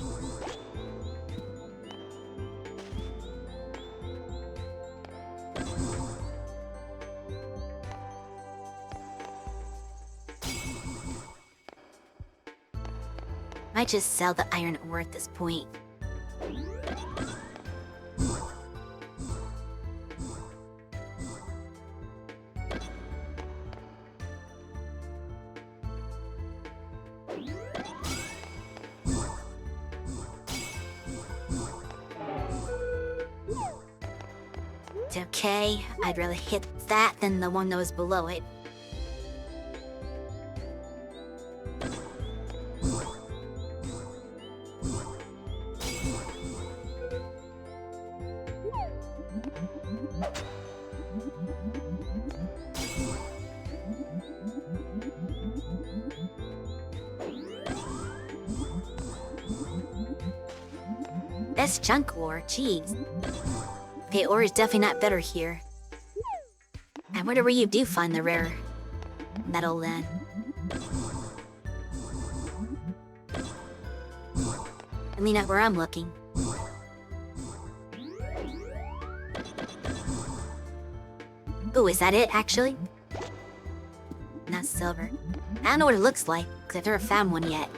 Might just sell the iron ore at this point. It's okay. I'd rather hit that than the one that was below it. That's junk ore, jeez. Okay, ore is definitely not better here. I wonder where you do find the rare metal then. I mean, not where I'm looking. Ooh, is that it, actually? Not silver. I don't know what it looks like, because I've never found one yet.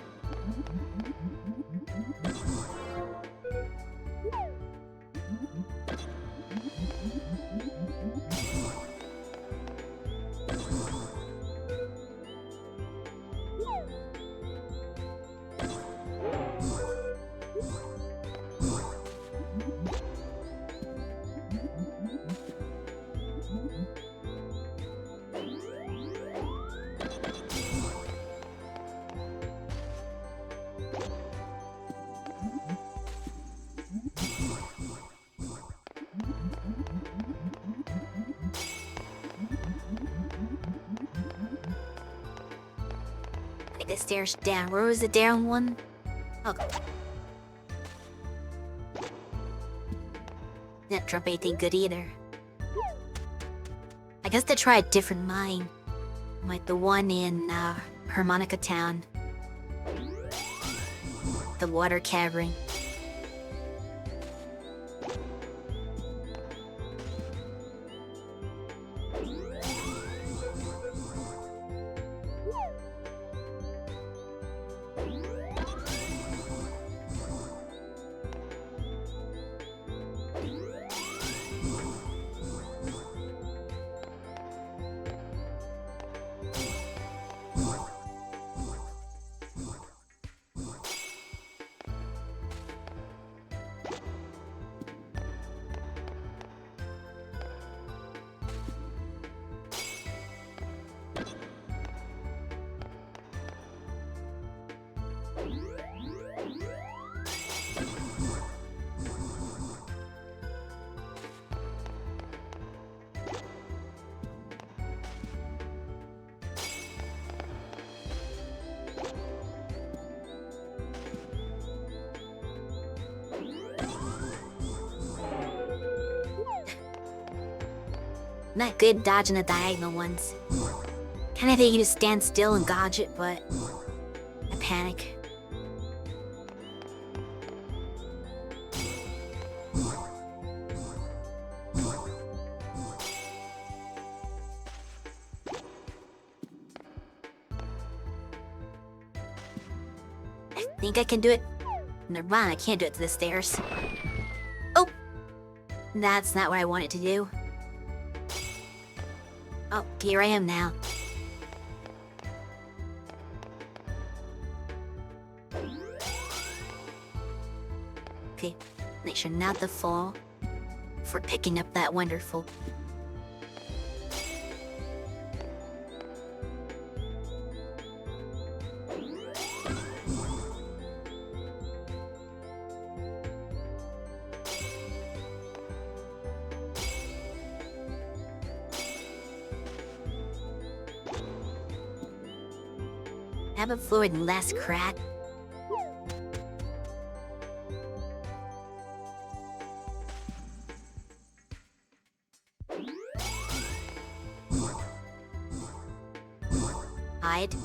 Take the stairs down. Where was the down one? Oh. Didn't drop anything good either. I guess to try a different mine. Like the one in Harmonica Town. The water cavern. Not good dodging the diagonal ones. Kinda think you just stand still and dodge it, but I panic. I think I can do it. Never mind, I can't do it to the stairs. Oh! That's not what I wanted to do. Oh, here I am now. Okay, make sure not to fall for picking up that wonderful. Have a fluid less crack. Hide.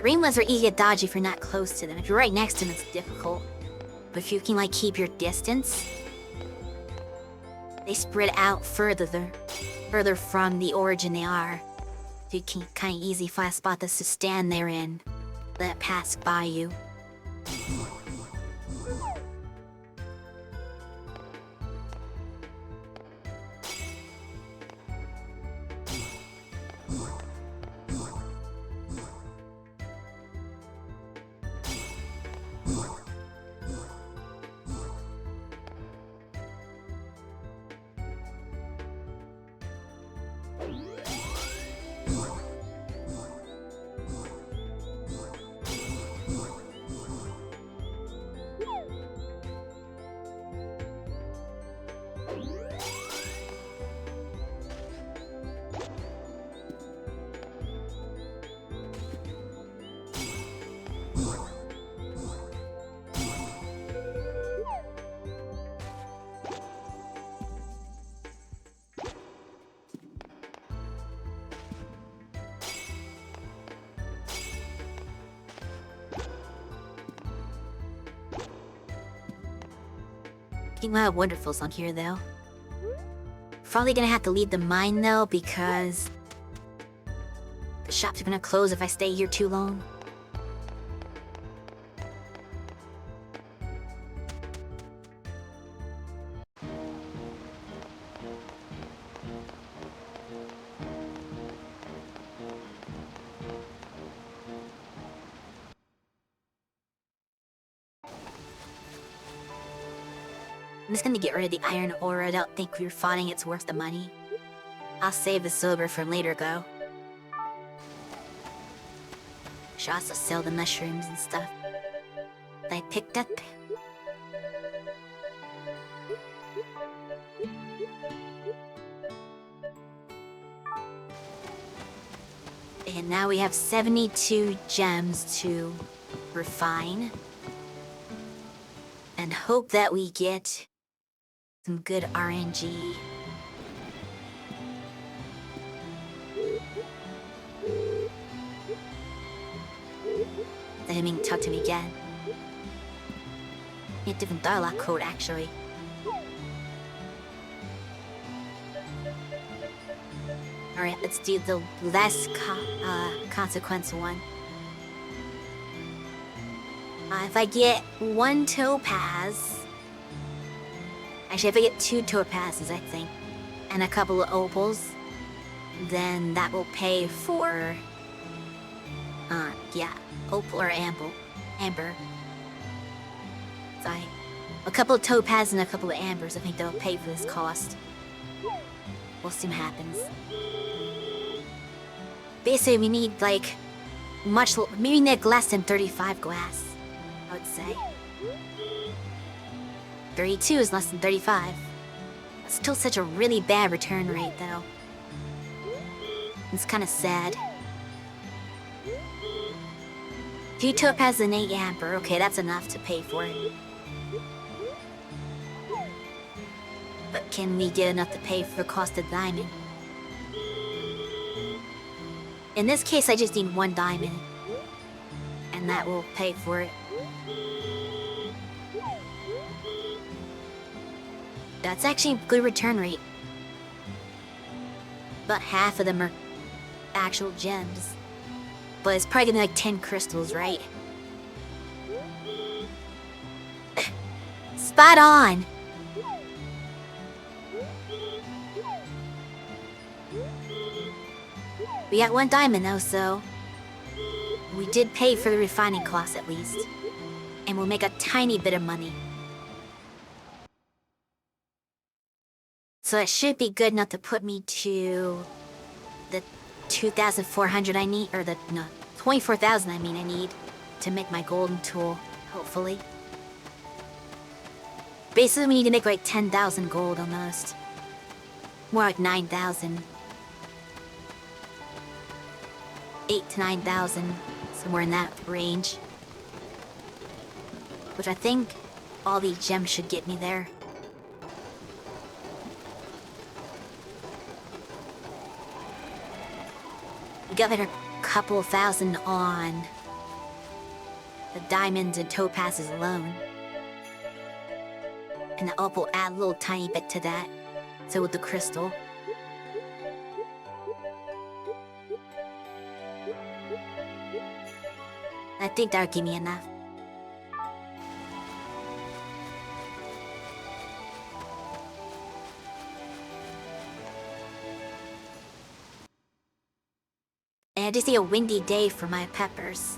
The green ones are easy to dodge if you're not close to them. If you're right next to them, it's difficult. But if you can, like, keep your distance, they spread out further from the origin they are. So you can kind of easily find a spot that's to stand there in. Let it pass by you. Getting a lot of wonderfuls on here, though. Probably gonna have to leave the mine, though, because the shops are gonna close if I stay here too long. I'm just gonna get rid of the iron ore. I don't think refining it's worth the money. I'll save the silver for later, though. Should also sell the mushrooms and stuff that I picked up. And now we have 72 gems to refine. And hope that we get some good RNG. That didn't mean to talk to me again. A different dialogue code, actually. Alright, let's do the less consequence one. If I get 1 topaz... Actually, if I get 2 topazes, I think, and a couple of opals, then that will pay for... yeah, opal or amber. Sorry. A couple of topaz and a couple of ambers, I think that'll pay for this cost. We'll see what happens. Basically, we need, like, maybe need less than 35 glass, I would say. 32 is less than 35. That's still such a really bad return rate, though. It's kind of sad. 2 topaz and 8 amber. Okay, that's enough to pay for it. But can we get enough to pay for the cost of diamond? In this case, I just need 1 diamond. And that will pay for it. That's actually a good return rate. About half of them are actual gems. But it's probably gonna be like 10 crystals, right? Spot on! We got 1 diamond though, so... we did pay for the refining costs at least. And we'll make a tiny bit of money. So it should be good enough to put me to the 2,400 I need, or no, 24,000 I mean I need to make my golden tool, hopefully. Basically we need to make like 10,000 gold almost. More like 9,000. 8 to 9,000, somewhere in that range. Which I think all these gems should get me there. We got like a couple thousand on the diamonds and topazes alone. And the opal add a little tiny bit to that. So with the crystal. I think that'll give me enough. And I just see a windy day for my peppers.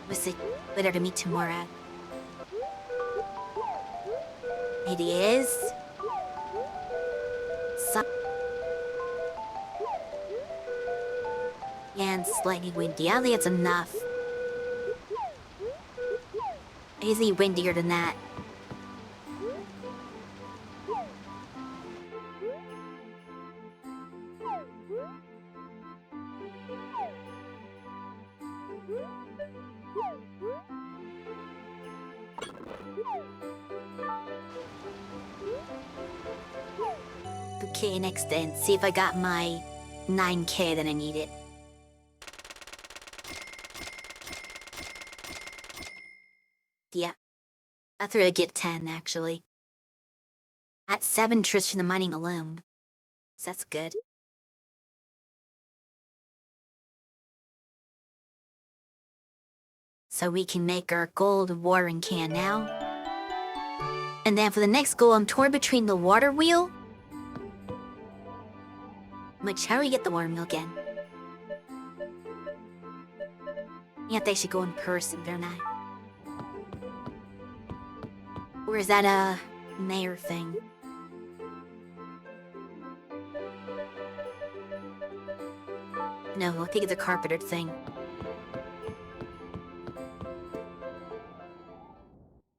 Was it better to meet tomorrow? It is. And slightly windy. I think it's enough. Easily windier than that. Okay, next then, see if I got my 9K that I needed. Yeah, I thought I'd get 10 actually. At 7 trips from the mining alone. So that's good. So we can make our gold watering can now. And then for the next goal, I'm torn between the water wheel. Which, how do we get the water wheel again? Yeah, they should go in person, don't I? Or is that a mayor thing? No, I think it's a carpenter thing.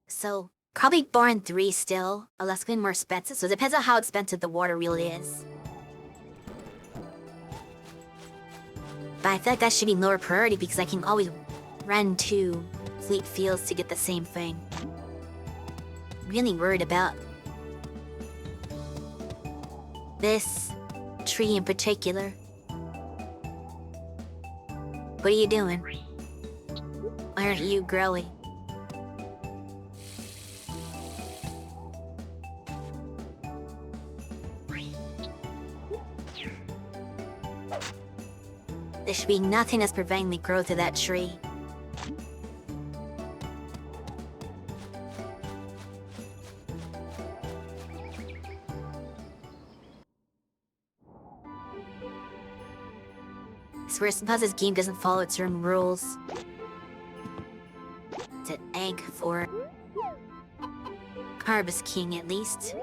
So, probably barn 3 still, unless it's been more expensive, so it depends on how expensive the water wheel is. But I feel like that should be lower priority because I can always run to Fleet Fields to get the same thing. Really worried about this tree in particular. What are you doing? Why aren't you growing? There should be nothing that's preventing the growth of that tree. I swear sometimes this game doesn't follow its own rules. It's an egg for Harvest King at least.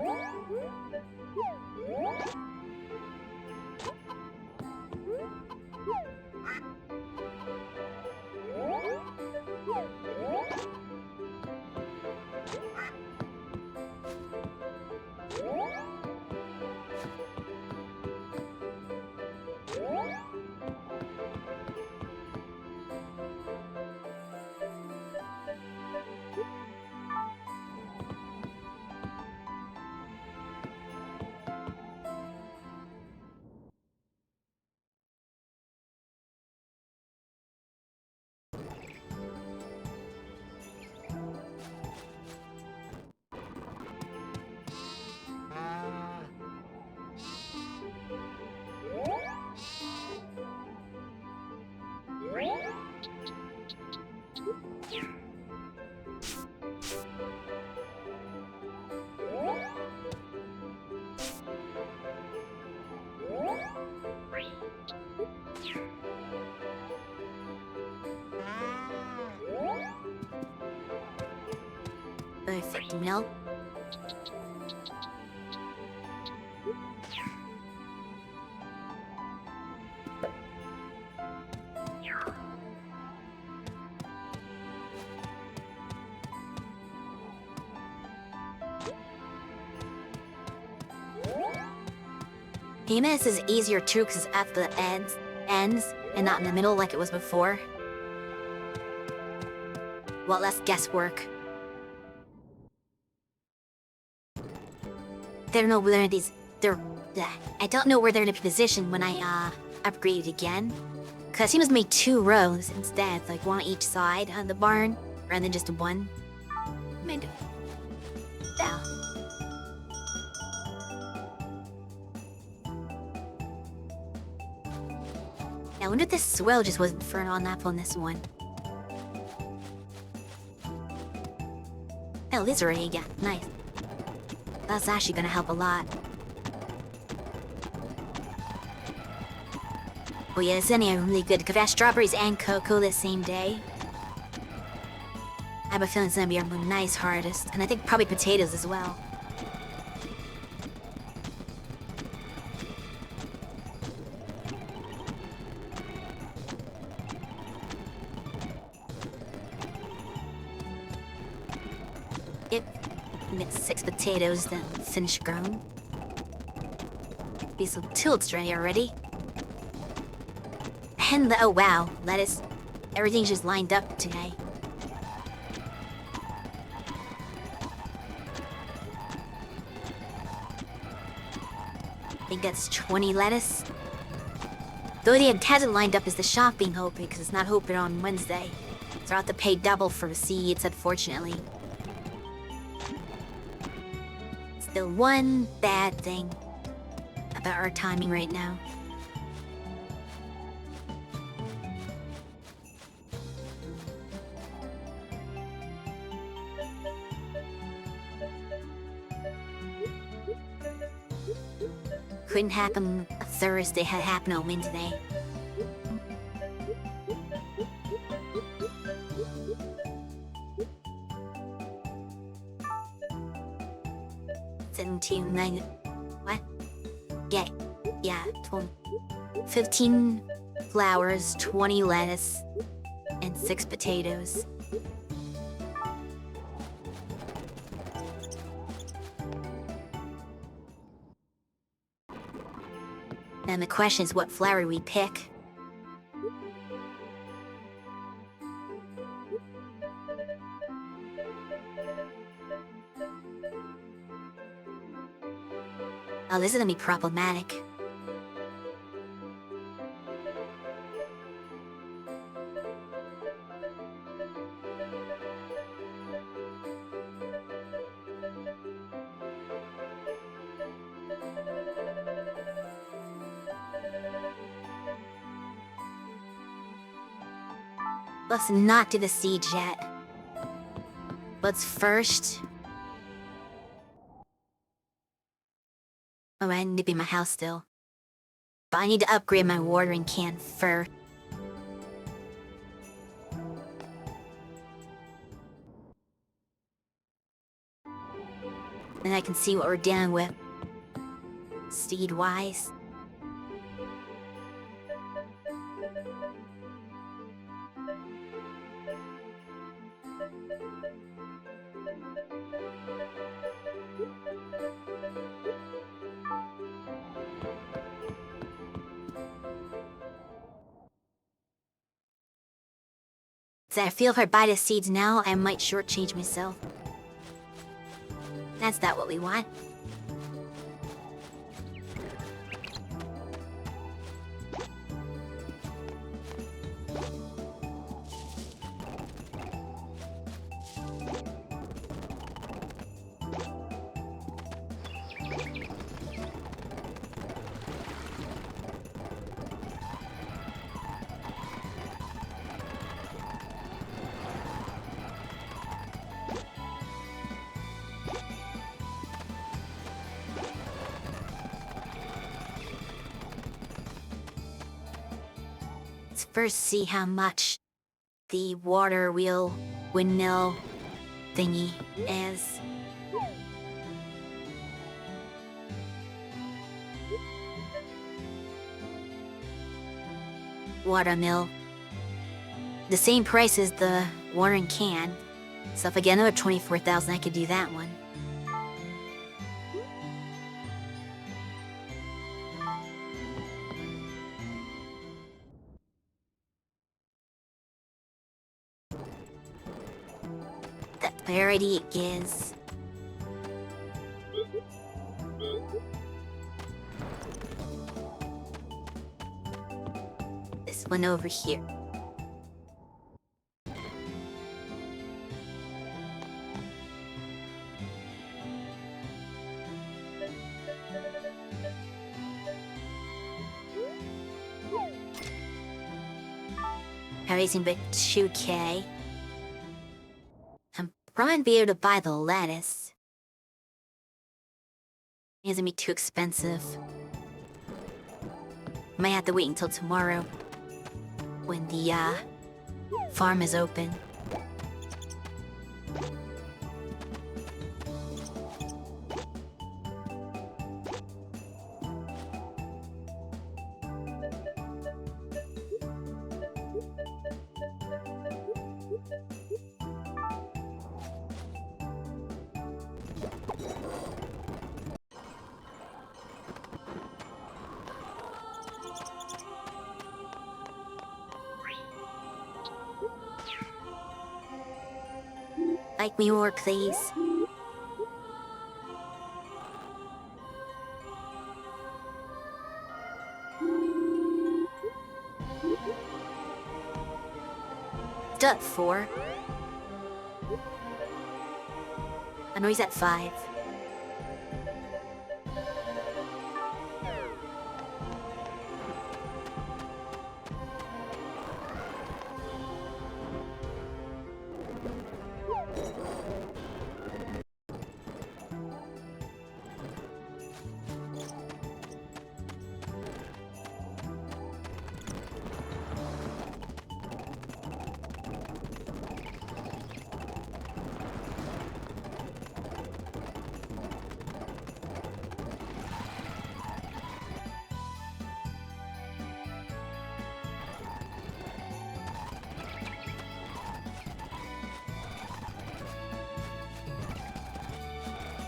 Perfect milk. PMS is easier too because it's at the ends and not in the middle like it was before. Well, less guesswork. I don't know where I don't know where they're in a position when I upgrade it again. Cause he must make 2 rows instead, like 1 on each side on the barn, rather than just 1. Now. I wonder if this swell just wasn't fern on up on this one. Oh, this already again. Nice. That's actually gonna help a lot. Oh yeah, this ending really good because I have strawberries and cocoa the same day. I have a feeling it's gonna be a nice harvest, and I think probably potatoes as well. Yep, we got 6 potatoes then finished grown. Be some tilts ready already. And oh wow, lettuce. Everything's just lined up today. I think that's 20 lettuce. Though it hasn't lined up as the shopping open because it's not open on Wednesday. So I'll have to pay double for seeds, unfortunately. Still one bad thing about our timing right now. Couldn't happen Thursday, had happened on Wednesday. What? Yeah, 15 flowers, 20 lettuce, and 6 potatoes. And the question is what flower we pick. Oh, this is gonna be problematic. Let's not do the siege yet. Let's first... Oh, I need to be in my house still. But I need to upgrade my watering can first. Then I can see what we're dealing with. Seed-wise. So I feel if I buy the seeds now, I might shortchange myself. That's not what we want. Let's first see how much the water wheel windmill thingy is. Watermill. The same price as the watering can. So if I get another 24,000, I could do that one. the clarity it gives. This one over here. Raising bit 2K. I'm probably be able to buy the lettuce. It isn't be too expensive. Might have to wait until tomorrow when the farm is open. Like me more, please. Still at 4. I know he's at 5.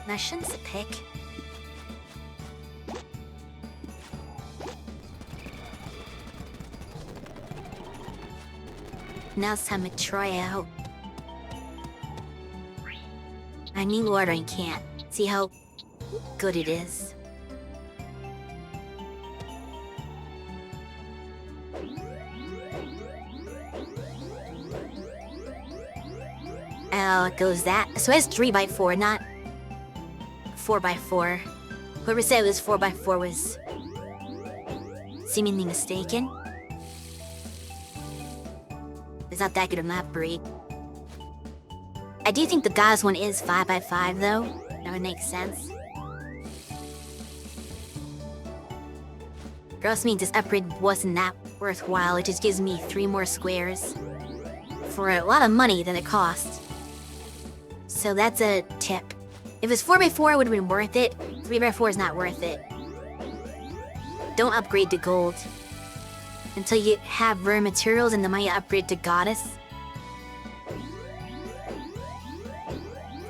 Now shouldn't it pick? Now it's time to try out. I need watering can. See how good it is. Oh, it goes that. So it's 3x4, not 4x4. Whoever said it was 4x4 was seemingly mistaken. It's not that good of a map breed. I do think the Gauss one is 5x5 though. That would make sense. Gross means this upgrade wasn't that worthwhile. It just gives me 3 more squares for a lot of money than it cost. So that's a tip. If it's 4x4, it would have been worth it. 3x4 is not worth it. Don't upgrade to gold until you have rare materials, and then might upgrade to goddess.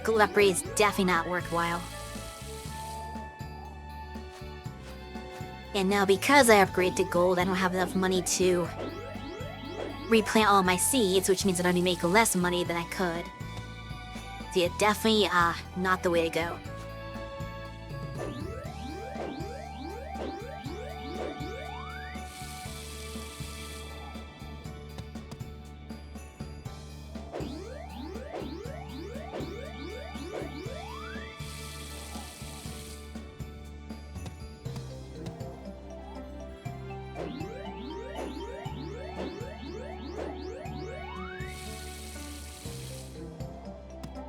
Gold upgrade is definitely not worthwhile. And now because I upgrade to gold, I don't have enough money to replant all my seeds, which means that I only make less money than I could. So yeah, definitely not the way to go.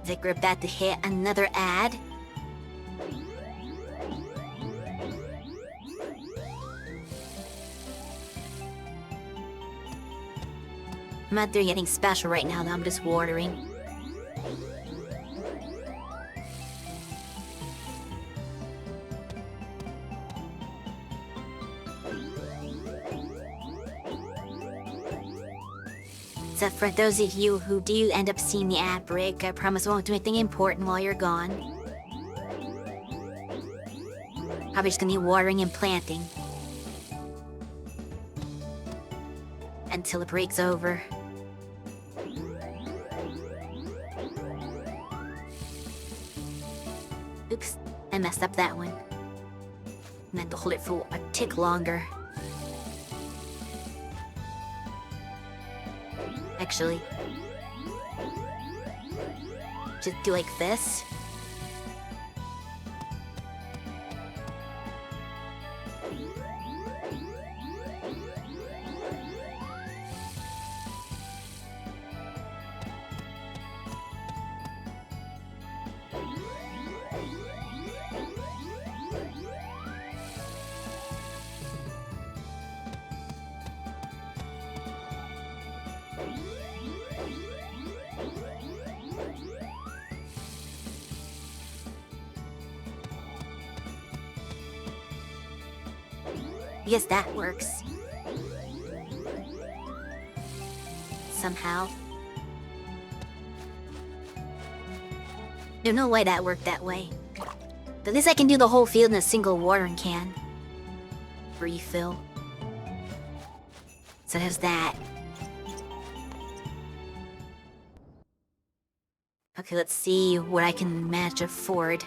Vicar about to hit another ad. I'm not doing anything special right now though, I'm just watering. Except for those of you who do end up seeing the ad break, I promise I won't do anything important while you're gone. Probably just gonna be watering and planting until it breaks over. messed up that one. Meant to hold it for a tick longer. Actually, just do like this. Yes, that works. Somehow. There's no way that worked that way. But at least I can do the whole field in a single watering can. Refill. So there's that. Okay, let's see what I can manage to afford.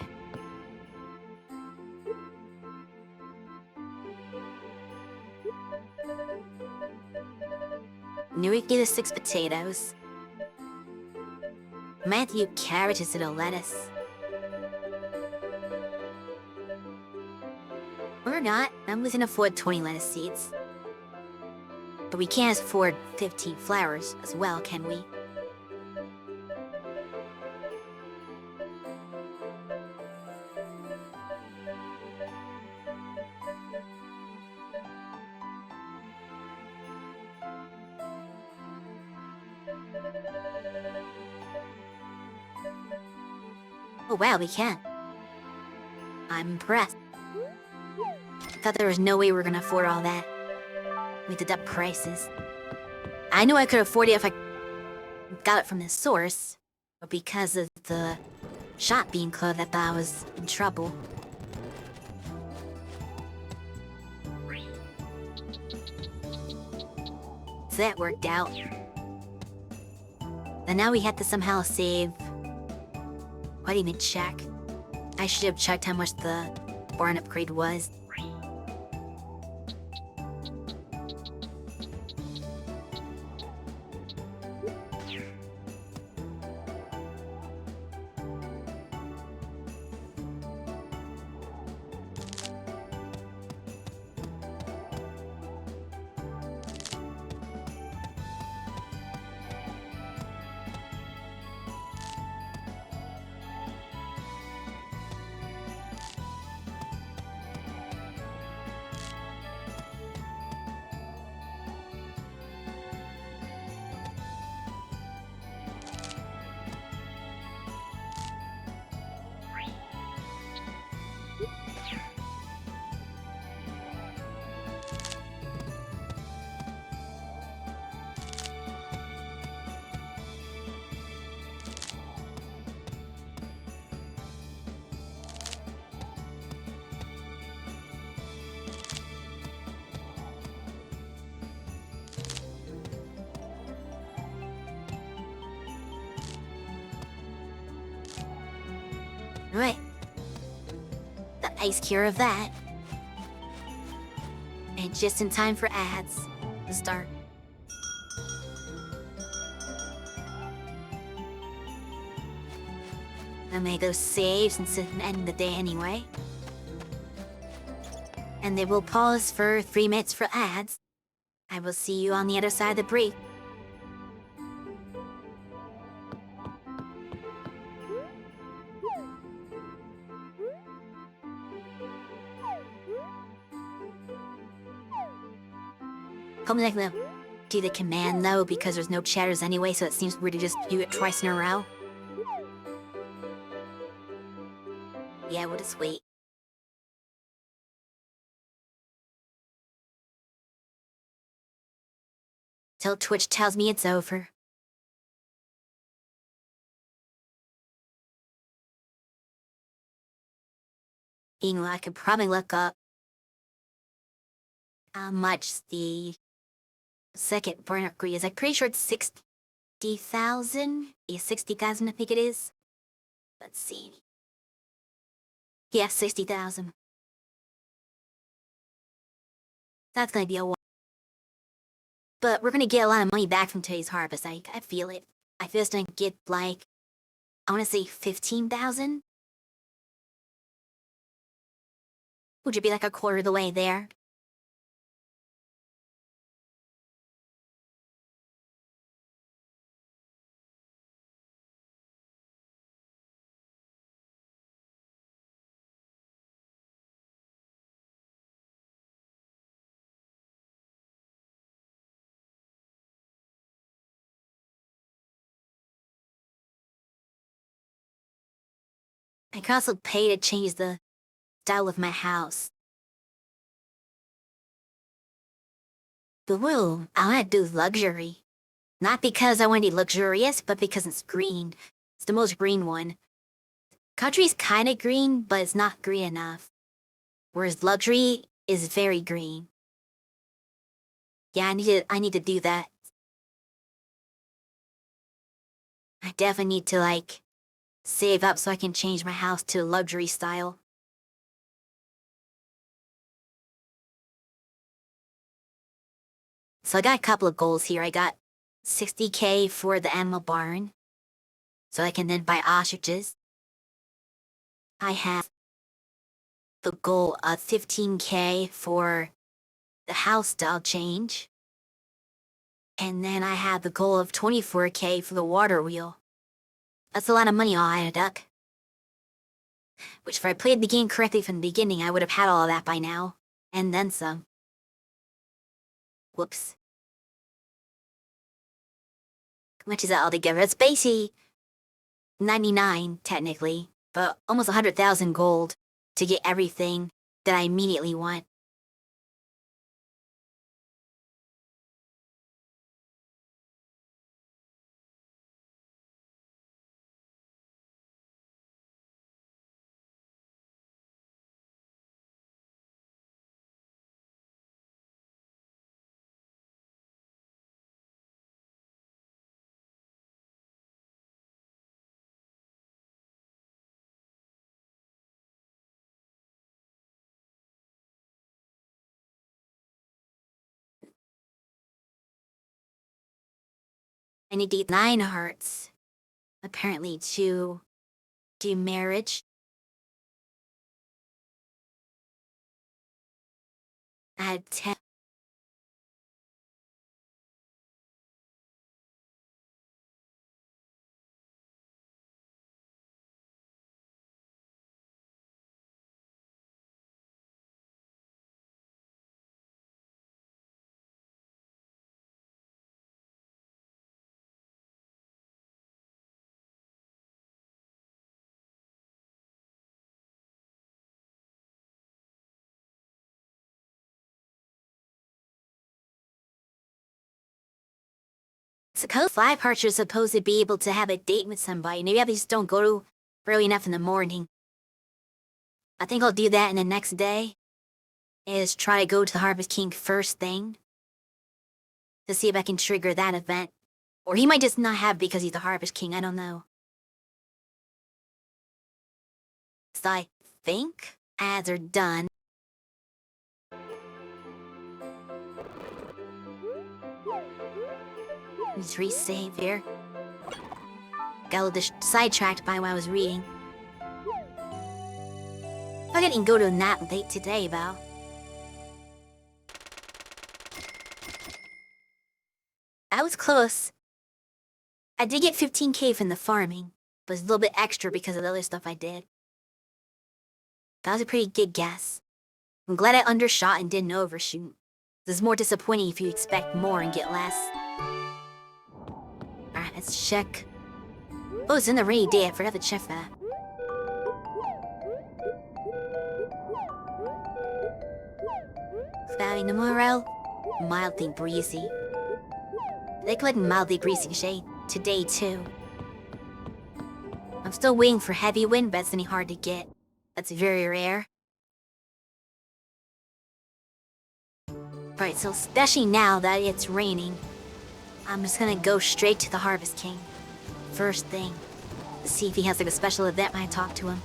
Knew we could get 6 potatoes. Matthew carrot instead of lettuce. Or not, we can afford 20 lettuce seeds. But we can't afford 15 flowers as well, can we? Oh wow, we can. I'm impressed. Thought there was no way we were gonna afford all that. With the up prices. I knew I could afford it if I got it from the source, but because of the shop being closed, I thought I was in trouble. So that worked out. And now we had to somehow save. What do you mean check? I should have checked how much the barn upgrade was. Right. The ice cure of that. And just in time for ads to start. I may go save since it's the end of the day anyway. And they will pause for 3 minutes for ads. I will see you on the other side of the break. Come like the do the command though because there's no chatters anyway, so it seems weird to just do it twice in a row. Yeah, we'll just wait. Till Twitch tells me it's over. You know, I could probably look up how much the second burn upgrade is. I'm pretty sure it's 60,000. Yeah, 60,000 I think it is. Let's see. He has 60,000. That's gonna be a while. But we're gonna get a lot of money back from today's harvest. I feel it. I feel it's gonna get like, I wanna say 15,000? Would you be like a quarter of the way there? I could also pay to change the style of my house. But whoa, I wanna do luxury. Not because I wanna be luxurious, but because it's green. It's the most green one. Country's kinda green, but it's not green enough. Whereas luxury is very green. Yeah, I need to do that. I definitely need to, like, save up so I can change my house to luxury style. So I got a couple of goals here. I got 60K for the animal barn, so I can then buy ostriches. I have the goal of 15K for the house style change. And then I have the goal of 24K for the water wheel. That's a lot of money all added up. Which if I played the game correctly from the beginning, I would have had all of that by now. And then some. Whoops. How much is that altogether? It's basically 99, technically, but almost 100,000 gold to get everything that I immediately want. I need to get 9 hearts, apparently, to do marriage. I had 10. Suppose 5 hearts are supposed to be able to have a date with somebody. Maybe I just don't go early enough in the morning. I think I'll do that in the next day. Is try to go to the Harvest King first thing. To see if I can trigger that event. Or he might just not have because he's the Harvest King, I don't know. So I think ads are done. Let's resave here. Got a little sidetracked by what I was reading. I didn't go to a nap late today, though. I was close. I did get 15K from the farming, but it's a little bit extra because of the other stuff I did. That was a pretty good guess. I'm glad I undershot and didn't overshoot. This is more disappointing if you expect more and get less. Alright, let's check. Oh, it's in the rainy day. I forgot to check that. Cloudy tomorrow. Mildly breezy. They collect mildly breezy shade today, too. I'm still waiting for heavy wind, but it's any hard to get. That's very rare. Right, so especially now that it's raining, I'm just gonna go straight to the Harvest King. First thing. See if he has like a special event when I talk to him.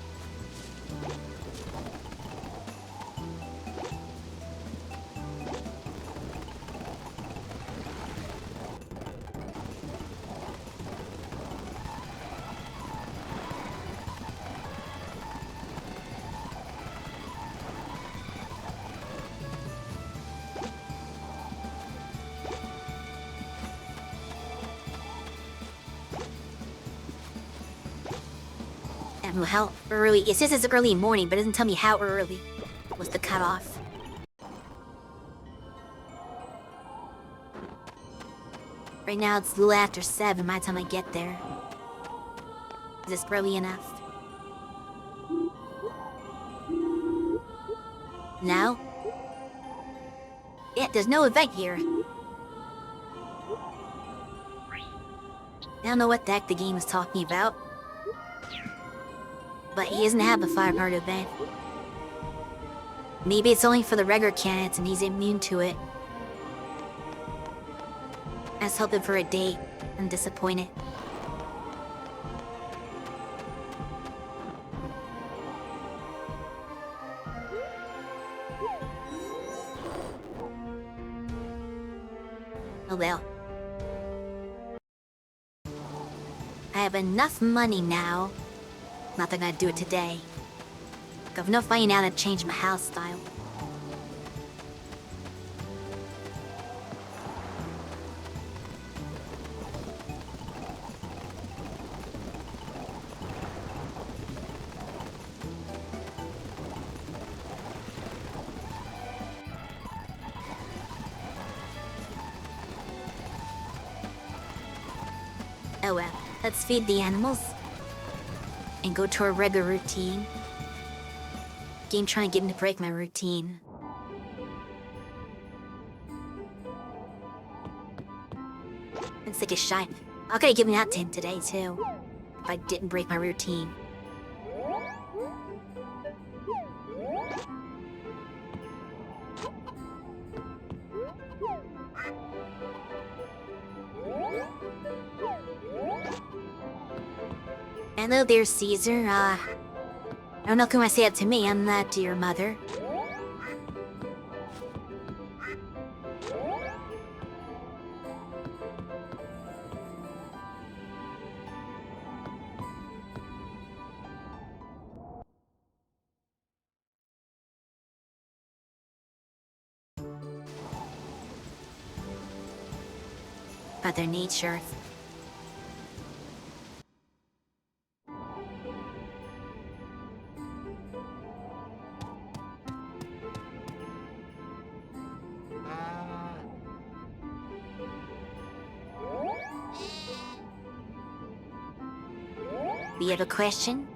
And how early? It says it's early morning, but it doesn't tell me how early was the cutoff. Right now it's a little after 7 by the time I get there. Is this early enough? No? Yeah, there's no event here. I don't know what the heck the game is talking about. But he doesn't have a 5-part event. Maybe it's only for the regular candidates and he's immune to it. I was hoping for a date. I'm disappointed. Oh well. I have enough money now. Not that I'm gonna do it today. I've enough money now to change my house style. Oh well, let's feed the animals. And go to our regular routine. Game trying to get me to break my routine. Let's take a shot. I could give me that 10 today too. If I didn't break my routine. Hello there, Caesar. I don't know if you want to say it to me. I'm not your mother. Mother Nature. Do you have a question?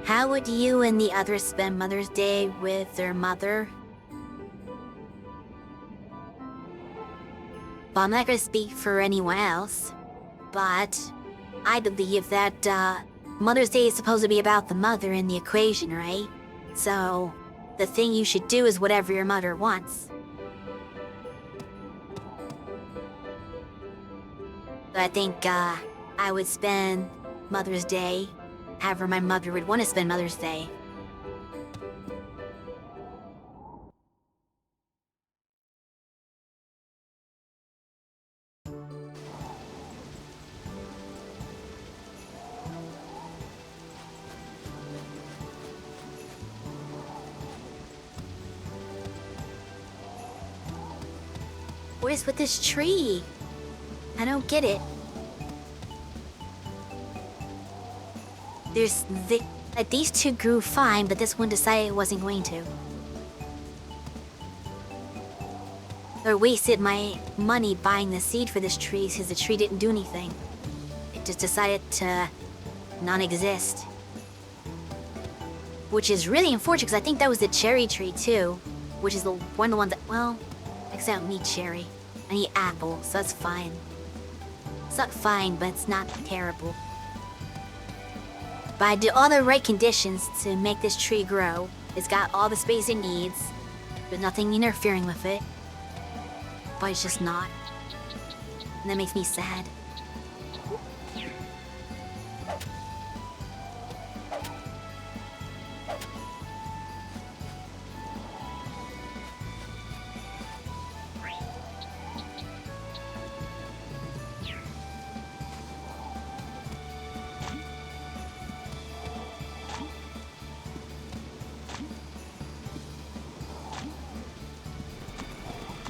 How would you and the others spend Mother's Day with their mother? Well, I'm not gonna speak for anyone else, but I believe that Mother's Day is supposed to be about the mother in the equation, right? So, the thing you should do is whatever your mother wants. So I think I would spend Mother's Day however my mother would want to spend Mother's Day. What is with this tree? I don't get it. These two grew fine, but this one decided it wasn't going to. I wasted my money buying the seed for this tree because the tree didn't do anything. It just decided to non-exist. Which is really unfortunate because I think that was the cherry tree too. Which is the one of the ones that, well, except I don't need cherry. I need apple, so that's fine. It's not fine, but it's not terrible. But I did all the right conditions to make this tree grow. It's got all the space it needs, but nothing interfering with it. But it's just not. And that makes me sad.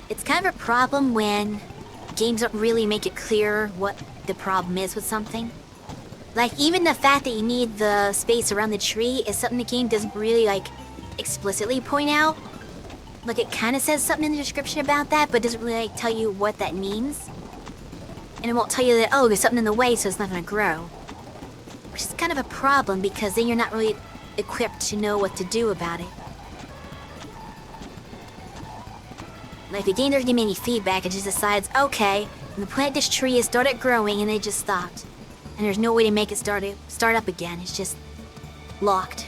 It's kind of a problem when games don't really make it clear what the problem is with something. Like, even the fact that you need the space around the tree is something the game doesn't really, like, explicitly point out. Like, it kind of says something in the description about that, but doesn't really, like, tell you what that means. And it won't tell you that, oh, there's something in the way, so it's not gonna grow. Which is kind of a problem, because then you're not really equipped to know what to do about it. Like, the game doesn't give me any feedback, it just decides, okay, I'm gonna plant this tree, it started growing, and it just stopped. And there's no way to make it start up again, it's just locked.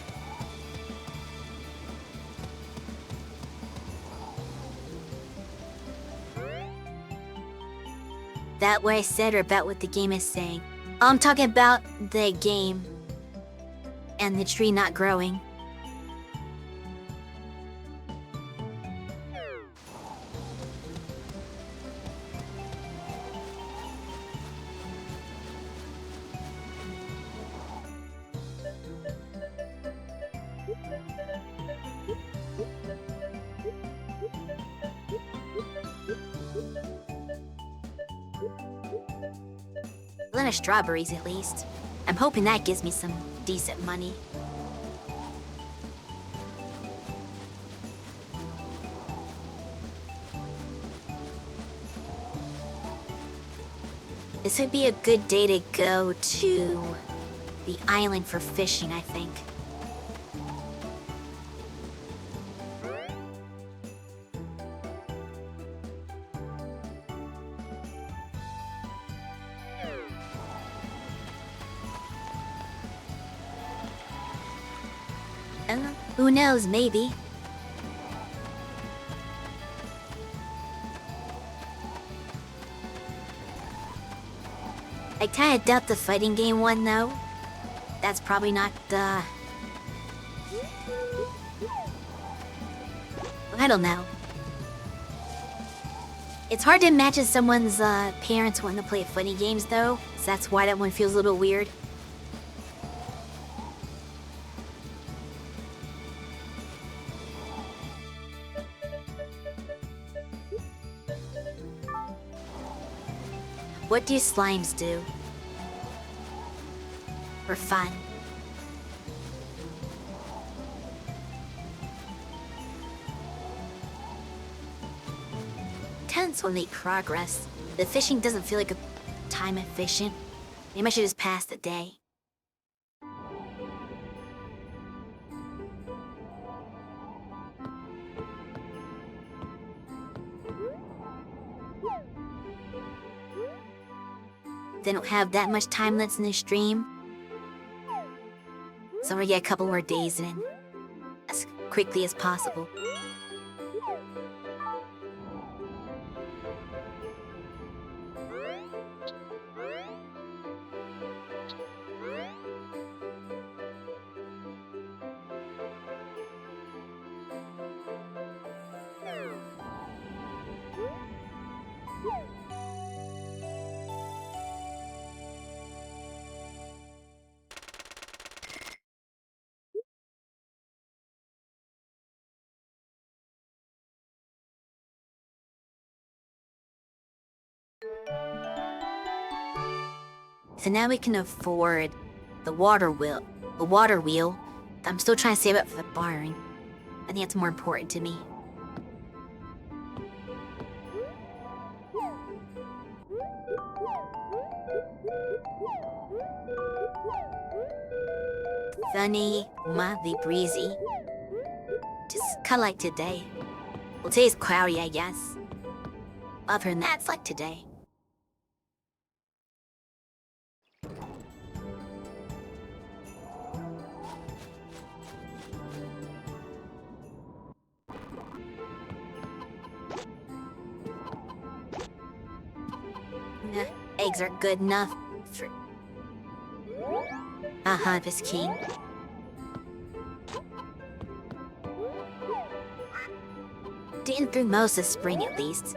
That what I said, or about what the game is saying? I'm talking about the game and the tree not growing. Plenty of strawberries, at least. I'm hoping that gives me some decent money. This would be a good day to go to the island for fishing, I think. Who knows, maybe. I kinda doubt the fighting game one, though. That's probably not, I don't know. It's hard to imagine someone's, parents wanting to play fighting games, though, so that's why that one feels a little weird. What do slimes do? For fun. Tents will make progress. The fishing doesn't feel like a time efficient. Maybe I should just pass the day. They don't have that much time left in the stream, so I'm gonna get a couple more days in as quickly as possible. So now we can afford the water wheel. I'm still trying to save up for the barn. I think that's more important to me. Sunny, mildly breezy. Just kinda like today. Well, today's cloudy, I guess. Other than that, it's like today. Nah, eggs are good enough for a harvest king. Getting through most of spring at least.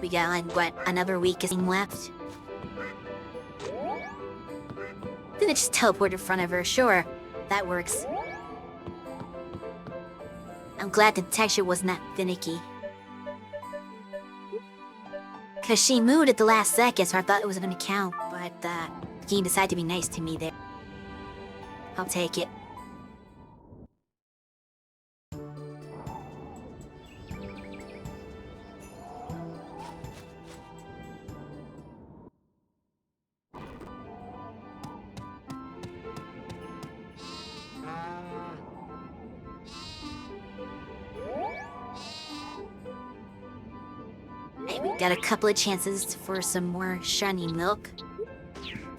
We got like, what, another week is left? Then it just teleport in front of her, sure. That works. I'm glad the texture wasn't that finicky. Cause she moved at the last second, so I thought it was gonna count, but the game decided to be nice to me there. I'll take it. Hey, we got a couple of chances for some more shiny milk.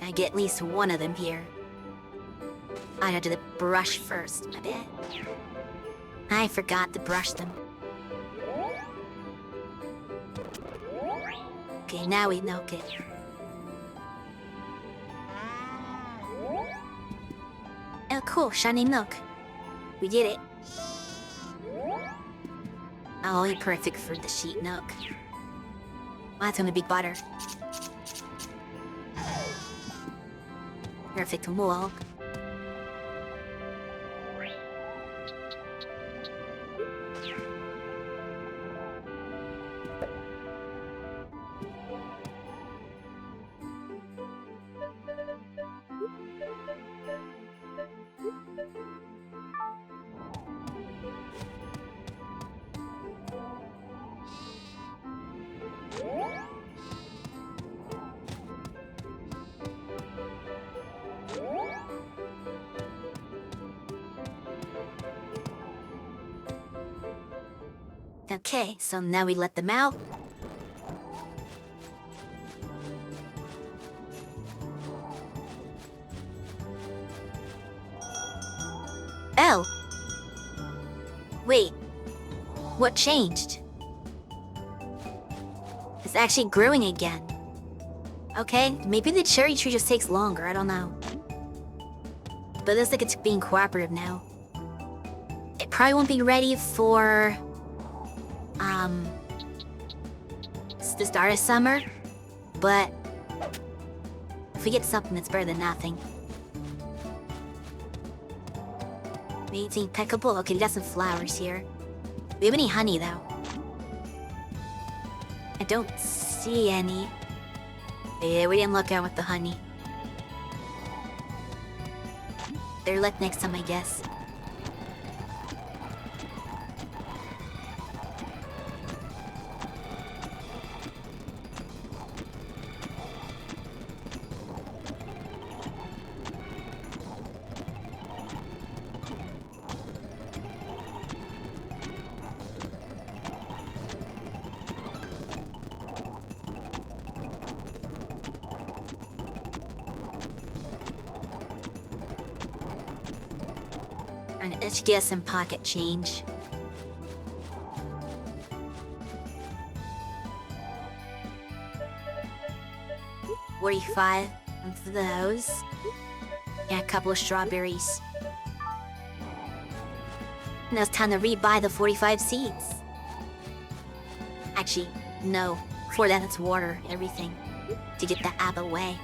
I get at least one of them here. I gotta do the brush first, my bad. I forgot to brush them. Okay, now we milk it. Oh cool, shiny milk. We did it. Oh, perfect for the sheep milk. That's gonna be butter. Perfect milk. Okay, so now we let them out. Oh! Wait. What changed? It's actually growing again. Okay, maybe the cherry tree just takes longer, I don't know. But it looks like it's being cooperative now. It probably won't be ready for... it's the start of summer, but if we get something that's better than nothing. Amazing, impeccable. Okay, we got some flowers here. Do we have any honey, though? I don't see any. Yeah, we didn't look out with the honey. Better luck next time, I guess. And let's get some pocket change. $45 of those. And a couple of strawberries. Now it's time to rebuy the 45 seeds. Actually, no. For that, it's water, everything. To get the app away.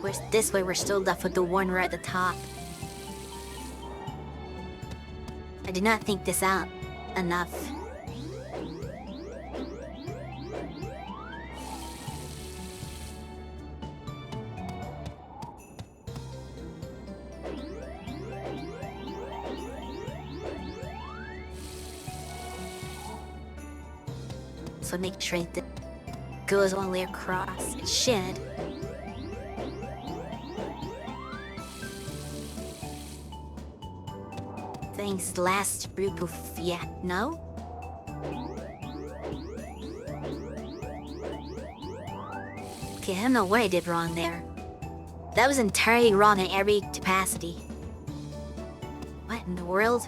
Whereas this way we're still left with the one right at the top. I did not think this out enough. So make sure that goes all the way across. It should. Thanks, last group of... yeah, no? Okay, I don't know what I did wrong there. That was entirely wrong in every capacity. What in the world?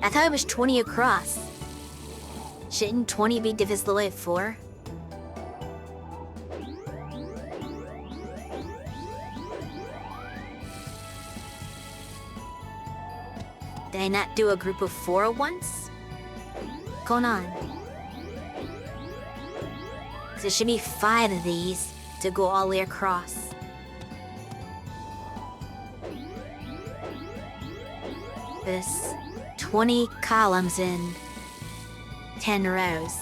I thought it was 20 across. Shouldn't 20 be divisible by 4? Did I not do a group of 4 once? What's going on? There should be 5 of these to go all the way across. This 20 columns in 10 rows.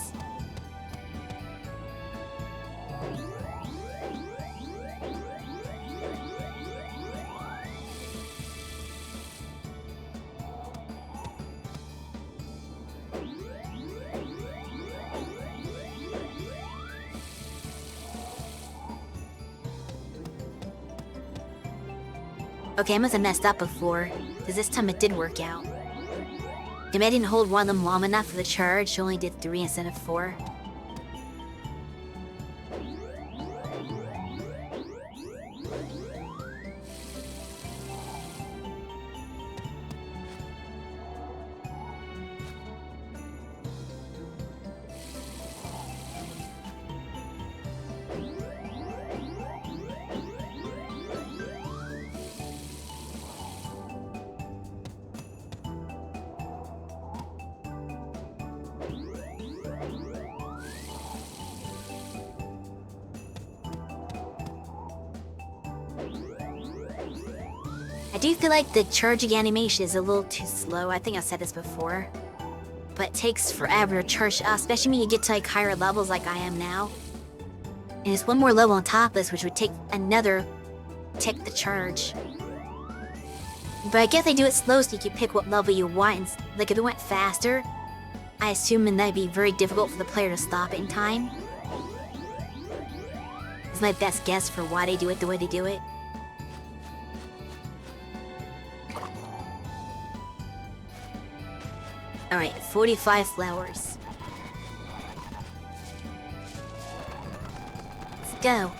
Okay, I must have messed up before, because this time it did work out. Maybe I didn't hold one of them long enough for the charge, so only did 3 instead of 4. I do feel like the charging animation is a little too slow. I think I've said this before. But it takes forever to charge up, especially when you get to like higher levels like I am now. And it's one more level on top of this, which would take another tick to charge. But I guess they do it slow so you can pick what level you want. Like if it went faster, I assume that'd be very difficult for the player to stop it in time. It's my best guess for why they do it the way they do it. Alright, 45 flowers. Let's go.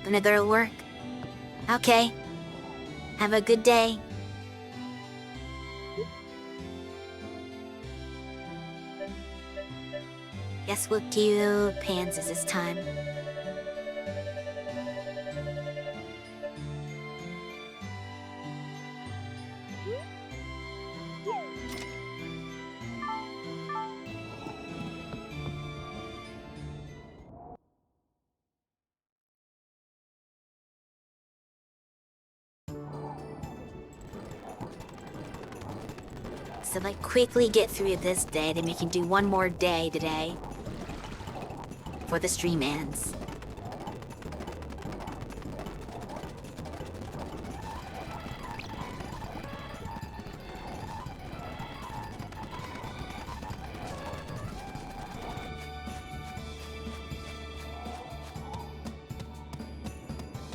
Another work? Okay. Have a good day. Guess we'll do pansies this time. So if I quickly get through this day, then we can do one more day today. Before the stream ends.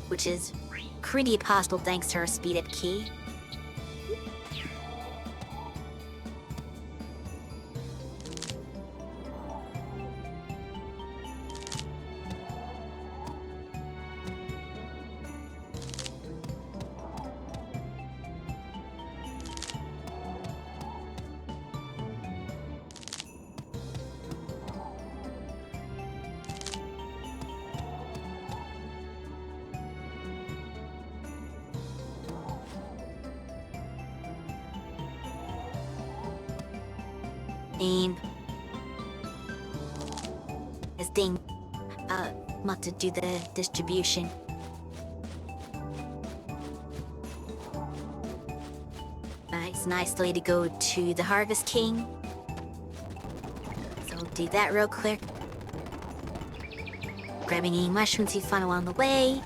Which is pretty possible thanks to her speed up key. This thing, want to do the distribution. It's a nice way to go to the Harvest King. We'll do that real quick. Grabbing any mushrooms you find along the way.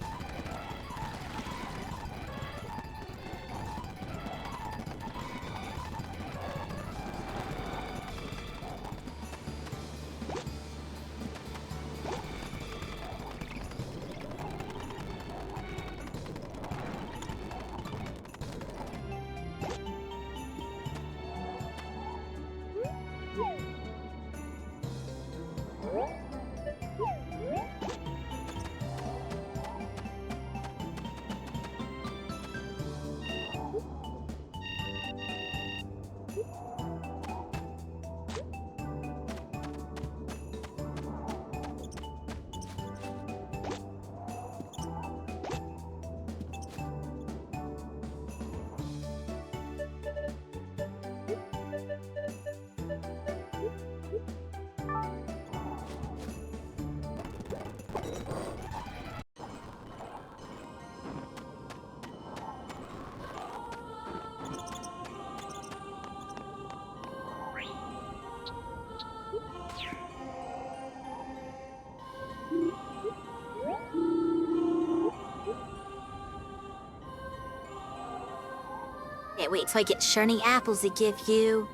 Can't wait till I get shiny apples to give you.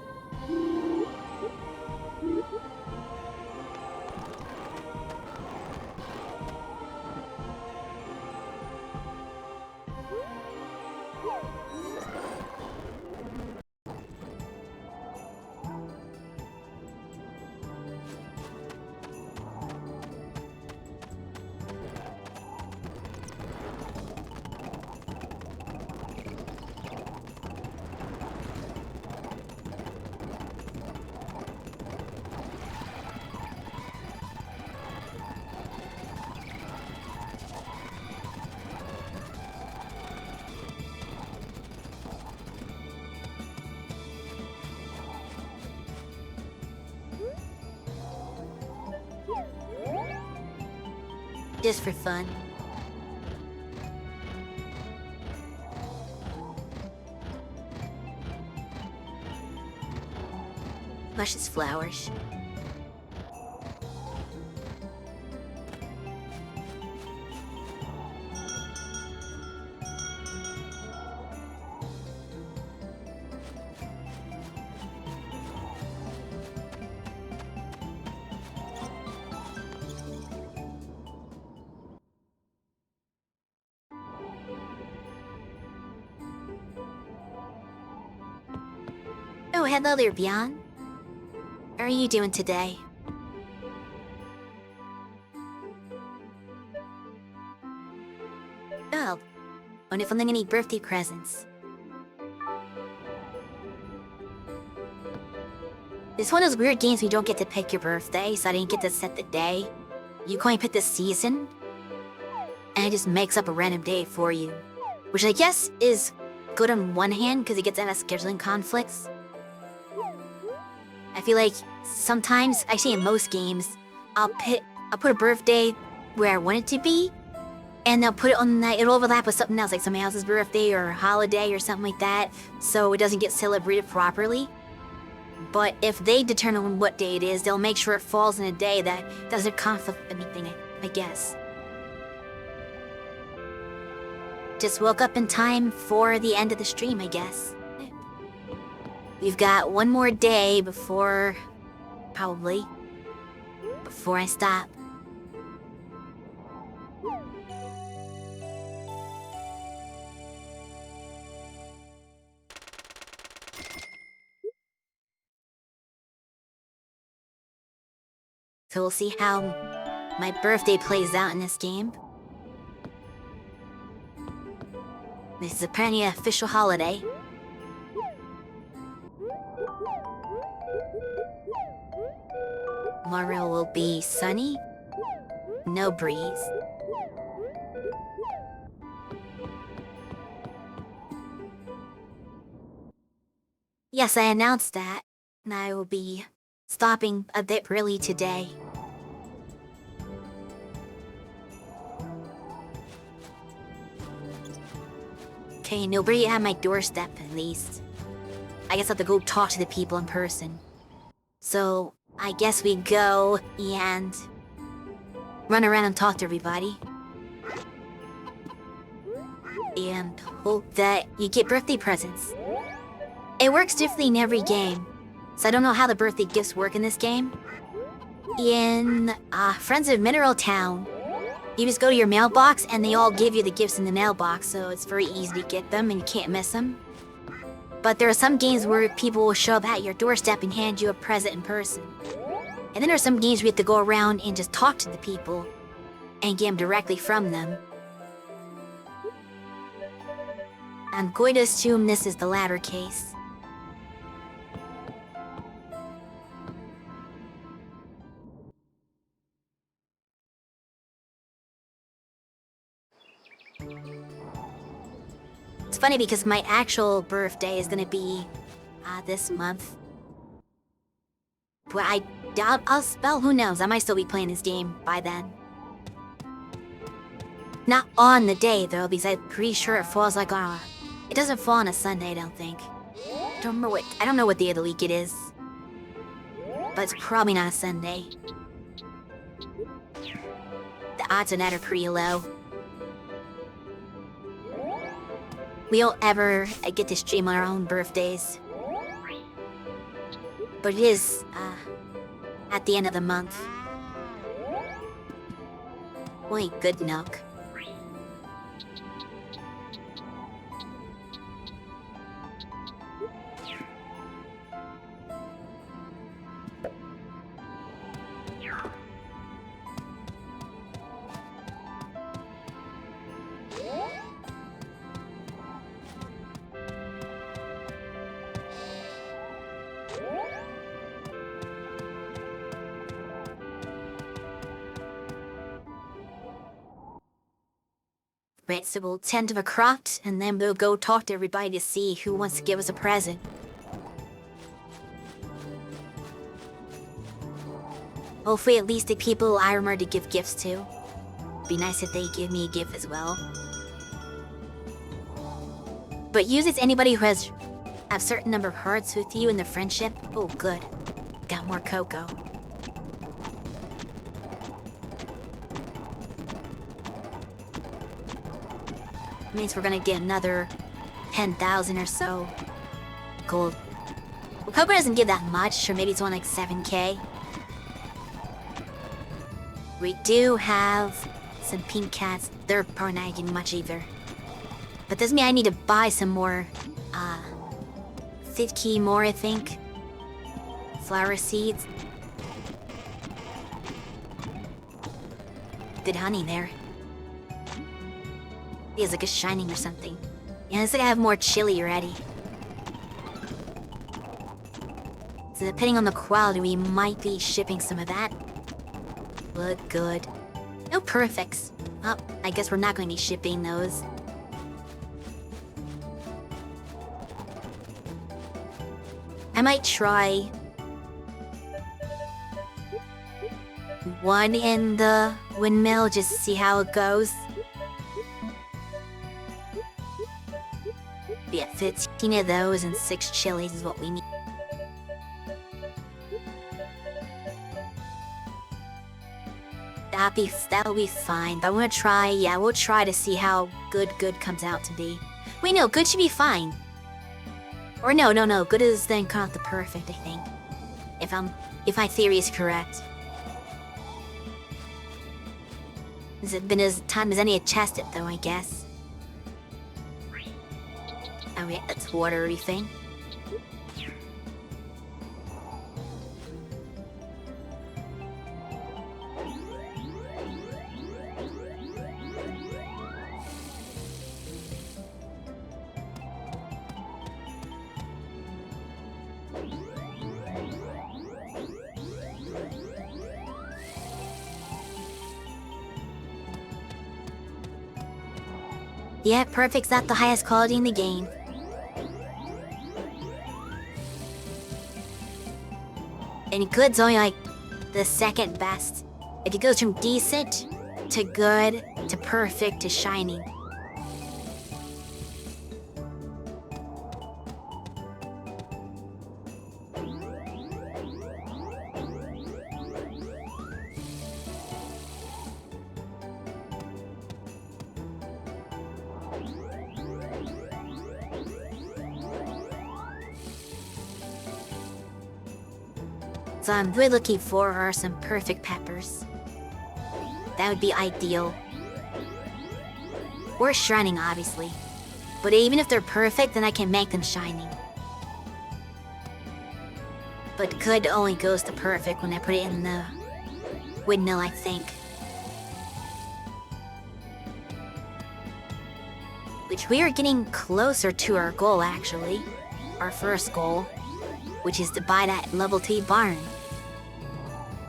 Just for fun. Luscious flowers. Oh, hello there, Beyond. How are you doing today? Oh, wonder if I'm getting any birthday presents. It's one of those weird games where you don't get to pick your birthday, so I didn't get to set the day. You can only pick the season, and it just makes up a random day for you. Which I guess is good on one hand, because it gets out of scheduling conflicts. I feel like sometimes, actually in most games, I'll put a birthday where I want it to be, and they'll put it on the night, it'll overlap with something else, like somebody else's birthday or holiday or something like that, so it doesn't get celebrated properly. But if they determine what day it is, they'll make sure it falls in a day that doesn't conflict with anything, I guess. Just woke up in time for the end of the stream, I guess. We've got one more day before I stop. So we'll see how my birthday plays out in this game. This is apparently an official holiday. Tomorrow will be sunny, no breeze. Yes, I announced that, and I will be stopping a bit early today. Okay, nobody at my doorstep, at least. I guess I have to go talk to the people in person. So, I guess we go and run around and talk to everybody. And hope that you get birthday presents. It works differently in every game, so I don't know how the birthday gifts work in this game. In Friends of Mineral Town, you just go to your mailbox and they all give you the gifts in the mailbox, so it's very easy to get them and you can't miss them. But there are some games where people will show up at your doorstep and hand you a present in person. And then there are some games where you have to go around and just talk to the people and get them directly from them. I'm going to assume this is the latter case. It's funny because my actual birthday is gonna be this month. But I doubt who knows, I might still be playing this game by then. Not on the day though, because I'm pretty sure it falls like on it doesn't fall on a Sunday, I don't think. I don't know what day of the week it is. But it's probably not a Sunday. The odds on that are pretty low. We don't ever get to stream on our own birthdays. But it is, at the end of the month. Boy, good milk. Right, so we'll tend to the croft, and then we'll go talk to everybody to see who wants to give us a present. Hopefully at least the people I remember to give gifts to. Be nice if they give me a gift as well. But use it's anybody who has a certain number of hearts with you in the friendship. Oh, good. Got more cocoa. Means we're gonna get another 10,000 or so gold. Well, cocoa doesn't give that much, or maybe it's only like 7k. We do have some pink cats. They're probably not getting much either. But doesn't mean I need to buy some more, 50 more, I think. Flower seeds. Good honey there. Feels like it's shining or something. Yeah, it's like I have more chili already. So depending on the quality, we might be shipping some of that. Look good. No perfects. Oh, I guess we're not going to be shipping those. I might try one in the windmill just to see how it goes. Yeah, 15 of those and 6 chilies is what we need. That'll be fine, but I'm gonna try, yeah, we'll try to see how good comes out to be. Wait, no, good should be fine. Or no, good is then kind of the perfect, I think. If my theory is correct. Has it been as time as any to test it though, I guess. Oh yeah, that's watery thing. Yeah, perfect's not the highest quality in the game. And good's only like the second best. It goes from decent to good to perfect to shining. what I'm really looking for are some perfect peppers. That would be ideal. Or shining, obviously. But even if they're perfect, then I can make them shining. But good only goes to perfect when I put it in the windmill, I think. Which we are getting closer to our goal, actually. Our first goal. Which is to buy that level 3 barn.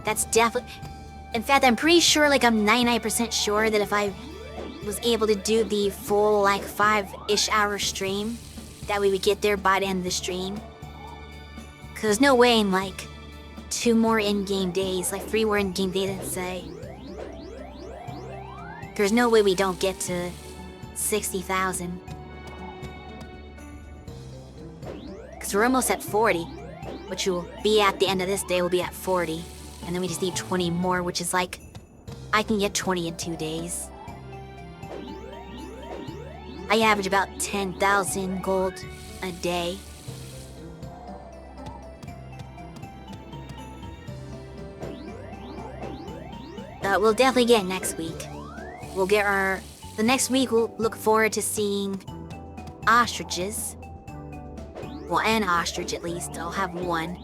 That's definitely... In fact, I'm pretty sure, like I'm 99% sure that if I was able to do the full, like, 5-ish hour stream, that we would get there by the end of the stream. Cause there's no way in, like, 2 more in-game days, like 3 more in-game days, let's say. There's no way we don't get to 60,000. Cause we're almost at 40, which will be at the end of this day, we'll be at 40. And then we just need 20 more, which is like, I can get 20 in 2 days. I average about 10,000 gold a day. We'll definitely get it next week. We'll get our... The next week we'll look forward to seeing ostriches. Well, an ostrich at least. I'll have one.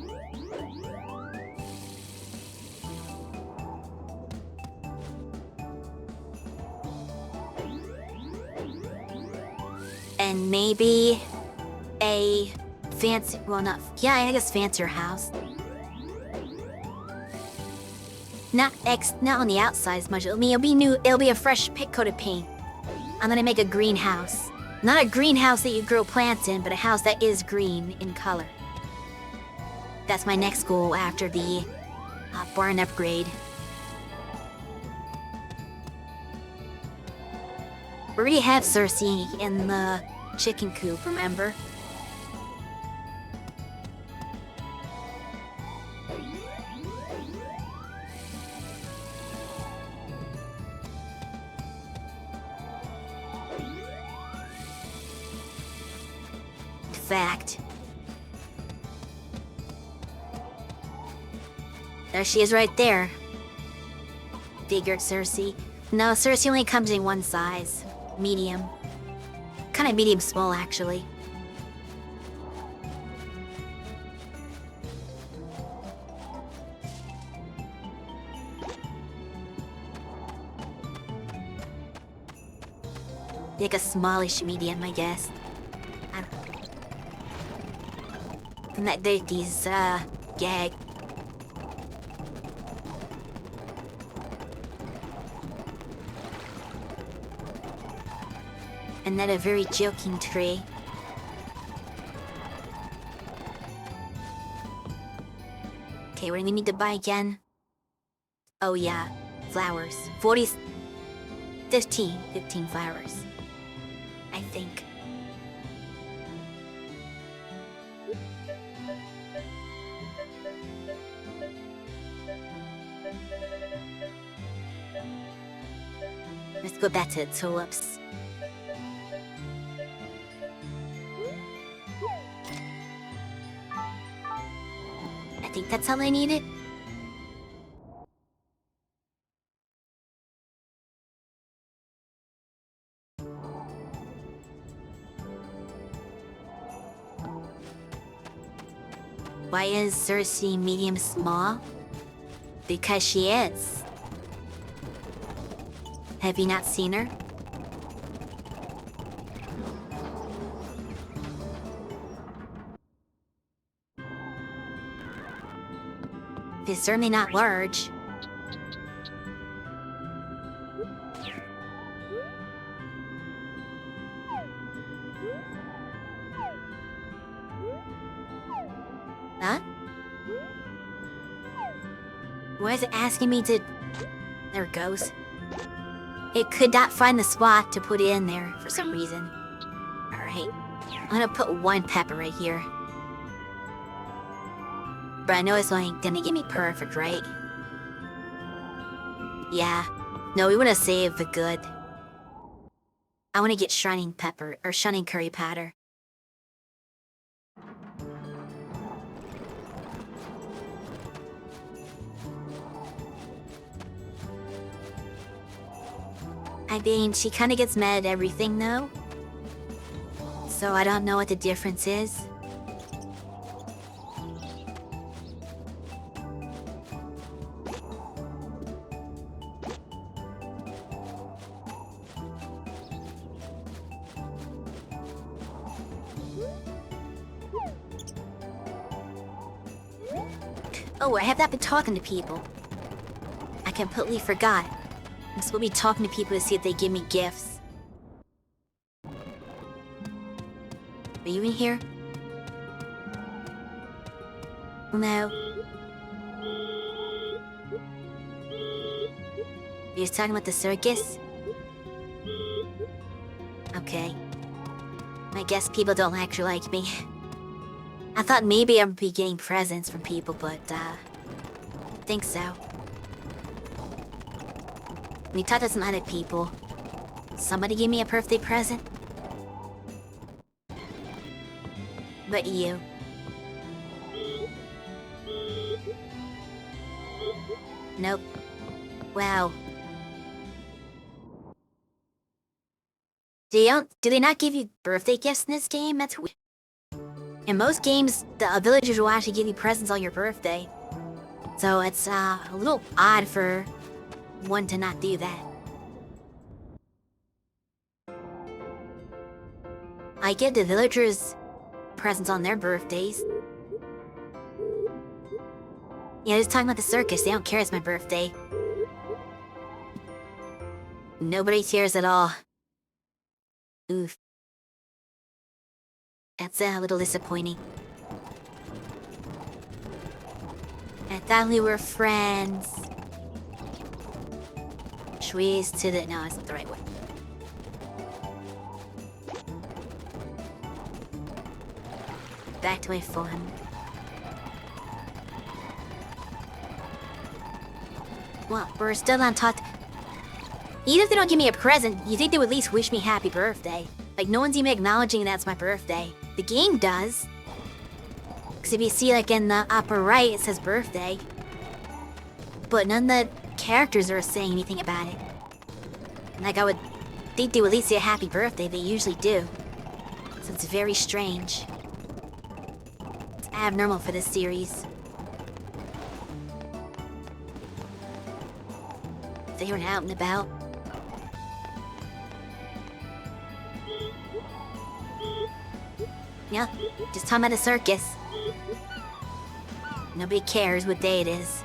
And maybe a fancy... Well, not... Yeah, I guess fancier house. Not on the outside as much. It'll be new. It'll be a fresh coat of paint. I'm gonna make a greenhouse. Not a greenhouse that you grow plants in, but a house that is green in color. That's my next goal after the barn upgrade. We already have Cersei in the chicken coop, remember? Fact. There she is right there. Figured Cersei. No, Cersei only comes in one size. Medium. Kind of medium small, actually. Like a smallish medium, I guess. And that these, gag. And then a very joking tree. Okay, what do we need to buy again? Oh yeah, flowers. 15 flowers. I think. Let's go back to the tulips. I think that's all I needed. Why is Cersei medium small? Because she is. Have you not seen her? It's certainly not large. Huh? Why is it asking me to... There it goes. It could not find the spot to put it in there for some reason. Alright. I'm gonna put 1 pepper right here. But I know it's only gonna give me perfect, right? Yeah. No, we wanna save the good. I wanna get shining pepper, or shining curry powder. I mean, she kinda gets mad at everything, though. So I don't know what the difference is. Oh, I have not been talking to people. I completely forgot. I'm supposed to be talking to people to see if they give me gifts. Are you in here? No. You're talking about the circus? Okay. I guess people don't actually like me. I thought maybe I'd be getting presents from people, but, I think so. When you talk to some other people, somebody give me a birthday present? But you. Nope. Wow. Do they not give you birthday gifts in this game? That's weird. In most games, the villagers will actually give you presents on your birthday. So it's a little odd for one to not do that. I give the villagers presents on their birthdays. Yeah, just talking about the circus, they don't care it's my birthday. Nobody cares at all. Oof. That's a little disappointing. I thought we were friends. Squeeze to the... No, that's not the right way. Back to my phone. Well, we're still on top. Even if they don't give me a present, you think they would at least wish me happy birthday. Like, no one's even acknowledging that's my birthday. The game does. Because if you see, like, in the upper right, it says birthday. But none of the characters are saying anything about it. Like, I would think they would at least say a happy birthday. They usually do. So it's very strange. It's abnormal for this series. They were out and about. Yeah, just talking about a circus. Nobody cares what day it is.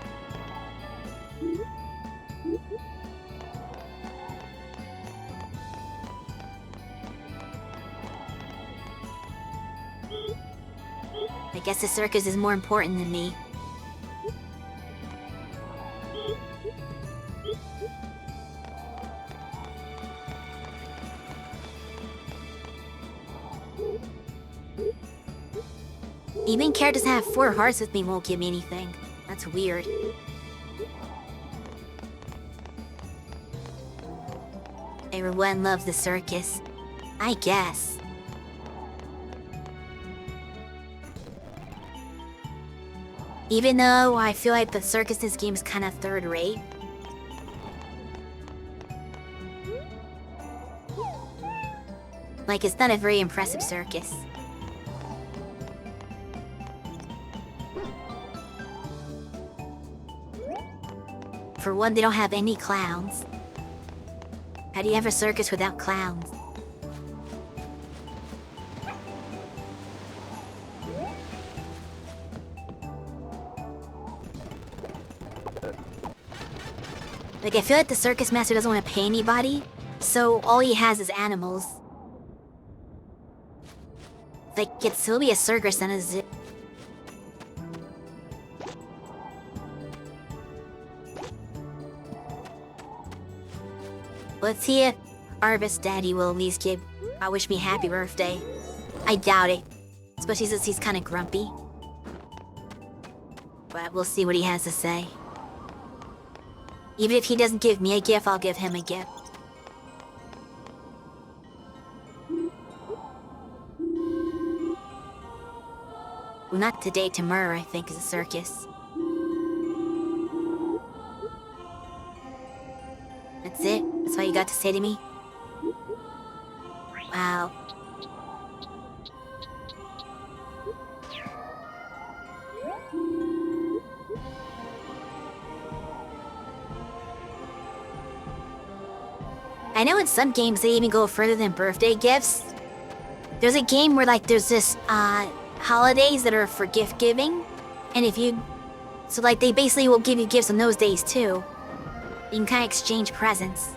I guess the circus is more important than me. Even characters that have 4 hearts with me won't give me anything. That's weird. Everyone loves the circus. I guess. Even though I feel like the circus in this game is kind of third-rate. Like, it's not a very impressive circus. For one, they don't have any clowns. How do you have a circus without clowns? Like, I feel like the circus master doesn't want to pay anybody, so all he has is animals. Like, it'd still be a circus and a zoo. Let's see if Arbus Daddy will at least wish me happy birthday. I doubt it. Especially since he's kind of grumpy. But we'll see what he has to say. Even if he doesn't give me a gift, I'll give him a gift. Well, not today, tomorrow, I think, is a circus. That's it. That's all you got to say to me? Wow. I know in some games they even go further than birthday gifts. There's a game where like there's this holidays that are for gift giving, and if you so like they basically will give you gifts on those days too. You can kind of exchange presents,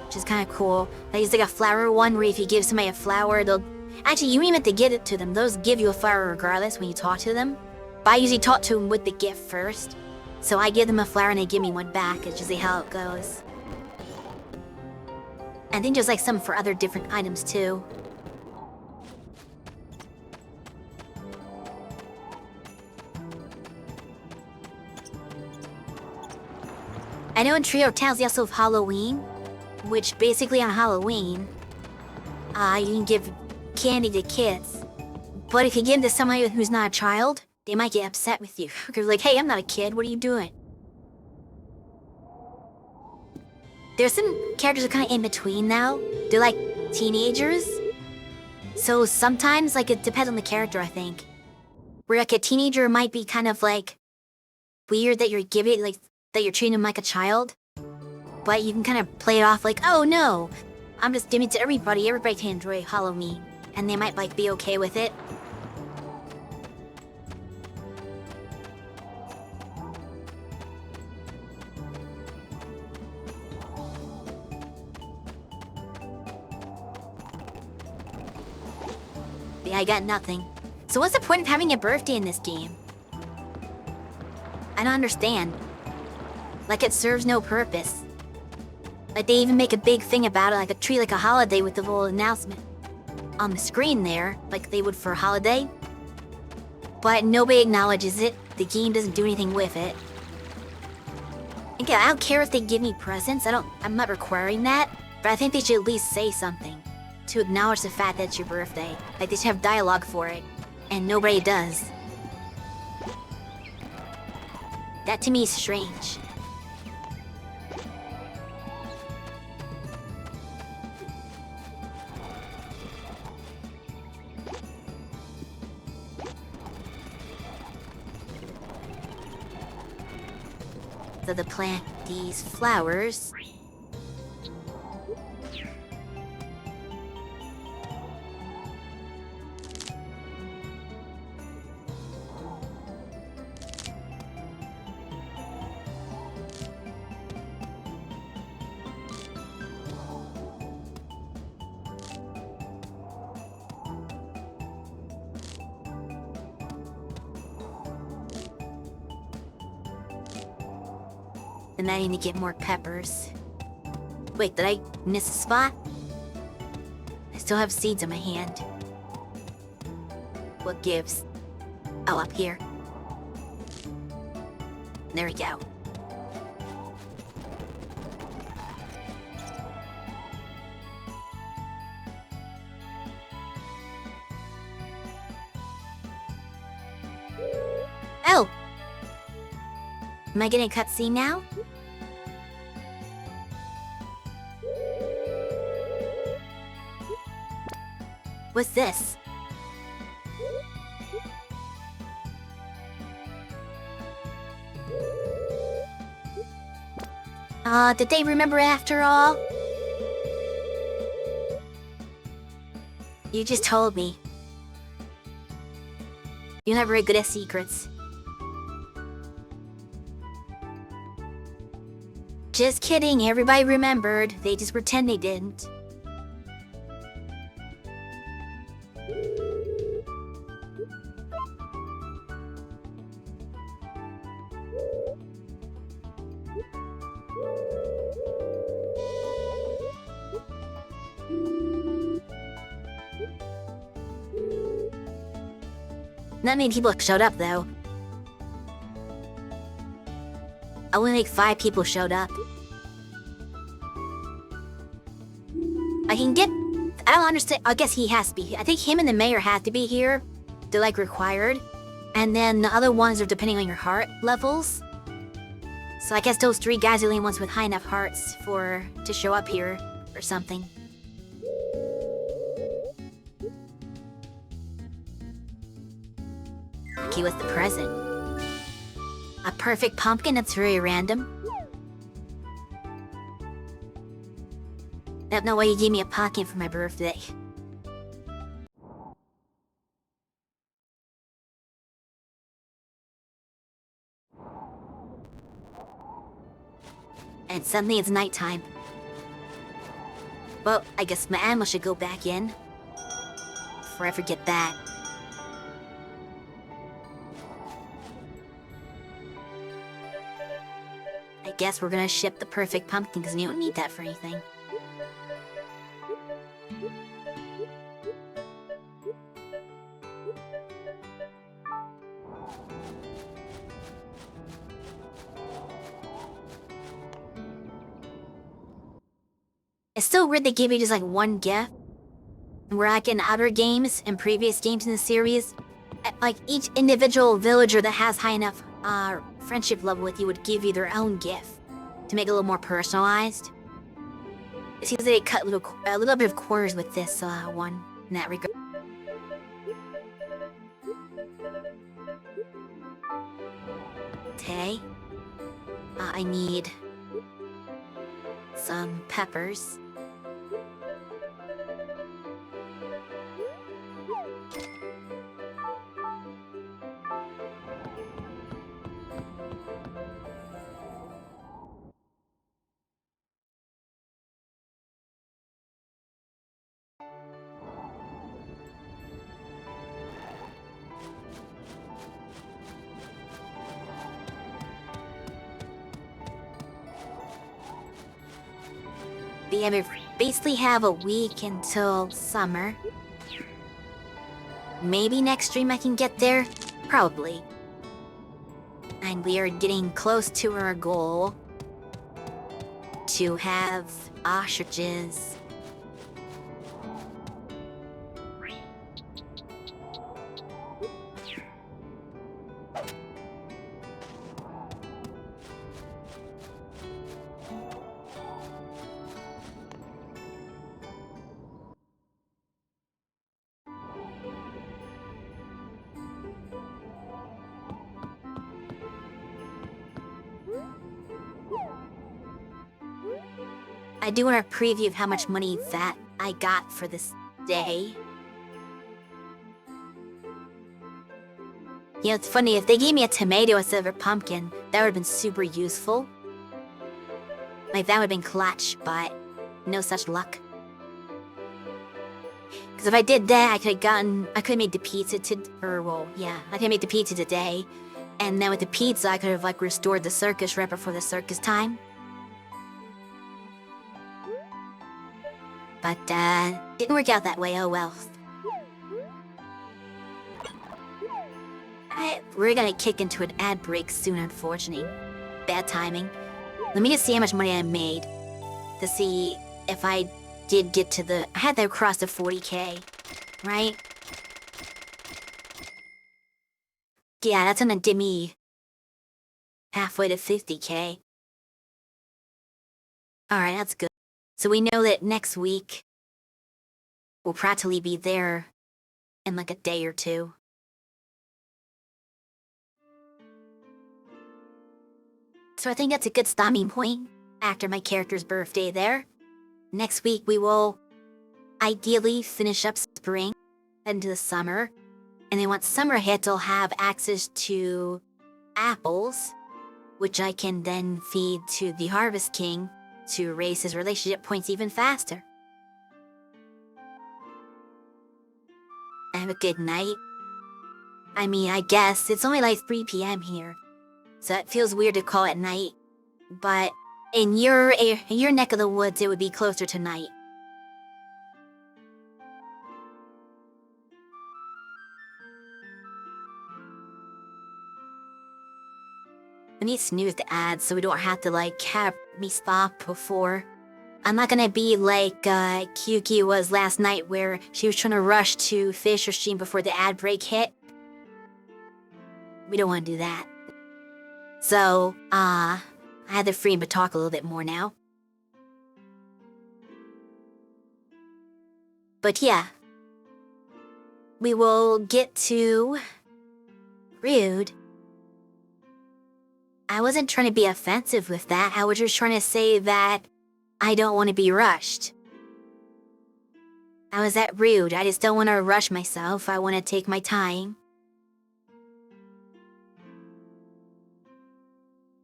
which is kind of cool. Like it's like a flower one where if you give somebody a flower, they'll actually you don't even have to give it to them. They'll just give you a flower regardless when you talk to them. But I usually talk to them with the gift first, so I give them a flower and they give me one back. It's just how it goes. I think there's like some for other different items too. I know in Trio Towns they also have Halloween, which basically on Halloween, you can give candy to kids. But if you give them to somebody who's not a child, they might get upset with you. Because like, hey, I'm not a kid, what are you doing? There's some characters that are kind of in between now. They're like teenagers. So sometimes, like, it depends on the character, I think. Where like a teenager might be kind of like weird that you're giving, like, that you're treating them like a child. But you can kind of play it off like, oh no, I'm just giving it to everybody. Everybody can enjoy Halloween. And they might like be okay with it. I got nothing. So what's the point of having a birthday in this game? I don't understand. Like it serves no purpose. Like they even make a big thing about it, like a treat like a holiday with the little announcement on the screen there, like they would for a holiday. But nobody acknowledges it. The game doesn't do anything with it. Again, I don't care if they give me presents. I'm not requiring that, but I think they should at least say something to acknowledge the fact that it's your birthday. Like, they should have dialogue for it. And nobody does. That to me is strange. So to plant these flowers. And I need to get more peppers. Wait, did I miss a spot? I still have seeds in my hand. What gives? Oh, up here. There we go. Oh! Am I getting a cutscene now? What's this? Did they remember after all? You just told me. You're not very good at secrets. Just kidding, everybody remembered. They just pretend they didn't. Not many people showed up, though. Only like 5 people showed up. I can get... I don't understand. I guess he has to be. I think him and the mayor have to be here. They're like required. And then the other ones are depending on your heart levels. So I guess those 3 guys are the only ones with high enough hearts to show up here or something. Okay, what's the present? A perfect pumpkin that's very random. I don't know why you gave me a pumpkin for my birthday. And suddenly it's nighttime. Well, I guess my animal should go back in. Before I forget that. I guess we're gonna ship the perfect pumpkin because you don't need that for anything. It's still weird they gave me just like one gift. Where like in other games and previous games in the series, like each individual villager that has high enough friendship level with you would give you their own gift to make it a little more personalized. It seems they cut a little bit of corners with this one in that regard. Okay. I need some peppers. We basically have a week until summer. Maybe next stream I can get there? Probably. And we are getting close to our goal to have ostriches. I do want a preview of how much money that I got for this day. You know, it's funny, if they gave me a tomato instead of a pumpkin, that would have been super useful. Like, that would have been clutch, but no such luck. Because if I did that, I could have made the pizza I could have made the pizza today. And then with the pizza, I could have, like, restored the circus right before the circus time. But, didn't work out that way, oh well. We're gonna kick into an ad break soon, unfortunately. Bad timing. Let me just see how much money I made. To see if I did get to I had to cross the 40K, right? Yeah, that's gonna dim me halfway to 50K. Alright, that's good. So we know that next week, we'll practically be there in like a day or two. So I think that's a good stopping point after my character's birthday there. Next week we will ideally finish up spring, head into the summer, and then once summer hits I'll have access to apples, which I can then feed to the Harvest King to raise his relationship points even faster. Have a good night. I mean, I guess it's only like 3 PM here, so it feels weird to call it night. But in your neck of the woods, it would be closer to night. I need to snooze the ads so we don't have to like have me stop before. I'm not gonna be like QQ was last night where she was trying to rush to finish her stream before the ad break hit. We don't want to do that. So, I have the freedom to talk a little bit more now. But yeah. We will get to... rude. I wasn't trying to be offensive with that. I was just trying to say that I don't want to be rushed. How is that rude? I just don't want to rush myself. I want to take my time.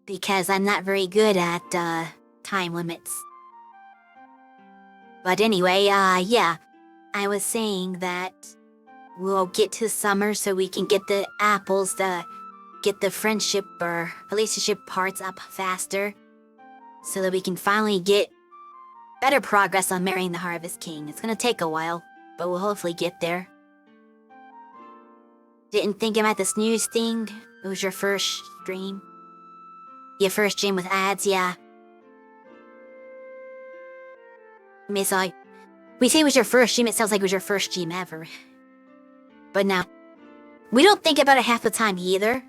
Because I'm not very good at, time limits. But anyway, yeah. I was saying that we'll get to summer so we can get the apples to get the friendship or relationship parts up faster. So that we can finally get better progress on marrying the Harvest King. It's gonna take a while, but we'll hopefully get there. Didn't think about the snooze thing? It was your first stream? Your first stream with ads, yeah. Miss, we say it was your first stream, it sounds like it was your first stream ever. But now, we don't think about it half the time either.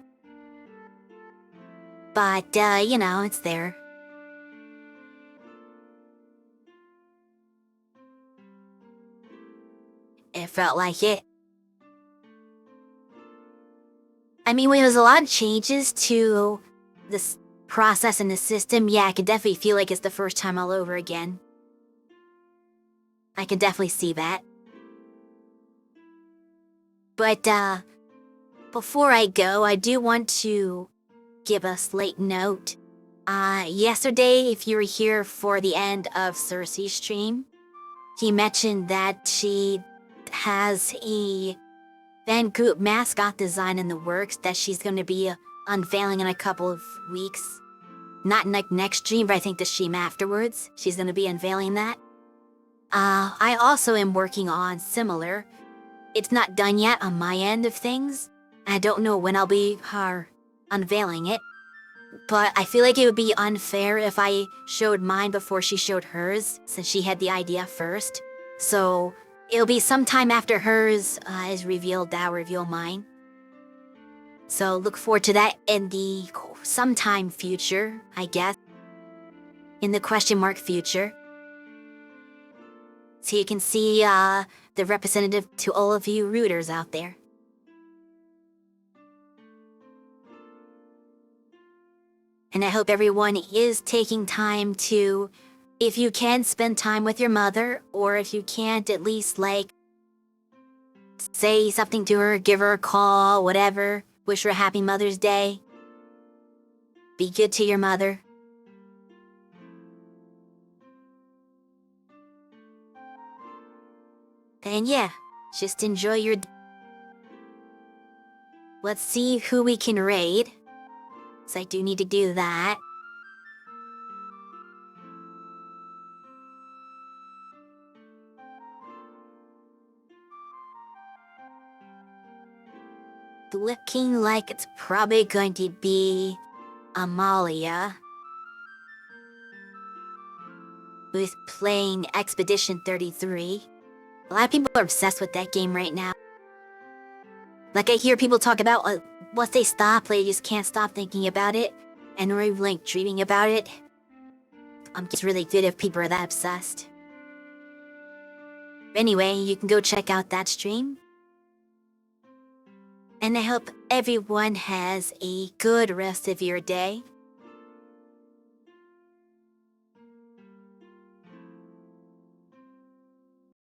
But, you know, it's there. It felt like it. I mean, when there was a lot of changes to this process and the system, yeah, I could definitely feel like it's the first time all over again. I can definitely see that. But, before I go, I do want to give a slight note. Yesterday, if you were here for the end of Cersei's stream, he mentioned that she has a fan group mascot design in the works that she's going to be unveiling in a couple of weeks. Not like next stream, but I think the stream afterwards. She's going to be unveiling that. I also am working on similar. It's not done yet on my end of things. I don't know when I'll be unveiling it. But I feel like it would be unfair if I showed mine before she showed hers, since she had the idea first. So it'll be sometime after hers is revealed that I'll reveal mine. So look forward to that in the sometime future, I guess. In the question mark future. So you can see the representative to all of you rooters out there. And I hope everyone is taking time to, if you can, spend time with your mother, or if you can't, at least, like, say something to her, give her a call, whatever. Wish her a happy Mother's Day. Be good to your mother. And yeah, just enjoy your... Let's see who we can raid. So I do need to do that. Looking like it's probably going to be Amalia, who's playing Expedition 33. A lot of people are obsessed with that game right now. Like, I hear people talk about, once they stop, they just can't stop thinking about it, and or even, like, dreaming about it. It's really good if people are that obsessed. Anyway, you can go check out that stream. And I hope everyone has a good rest of your day.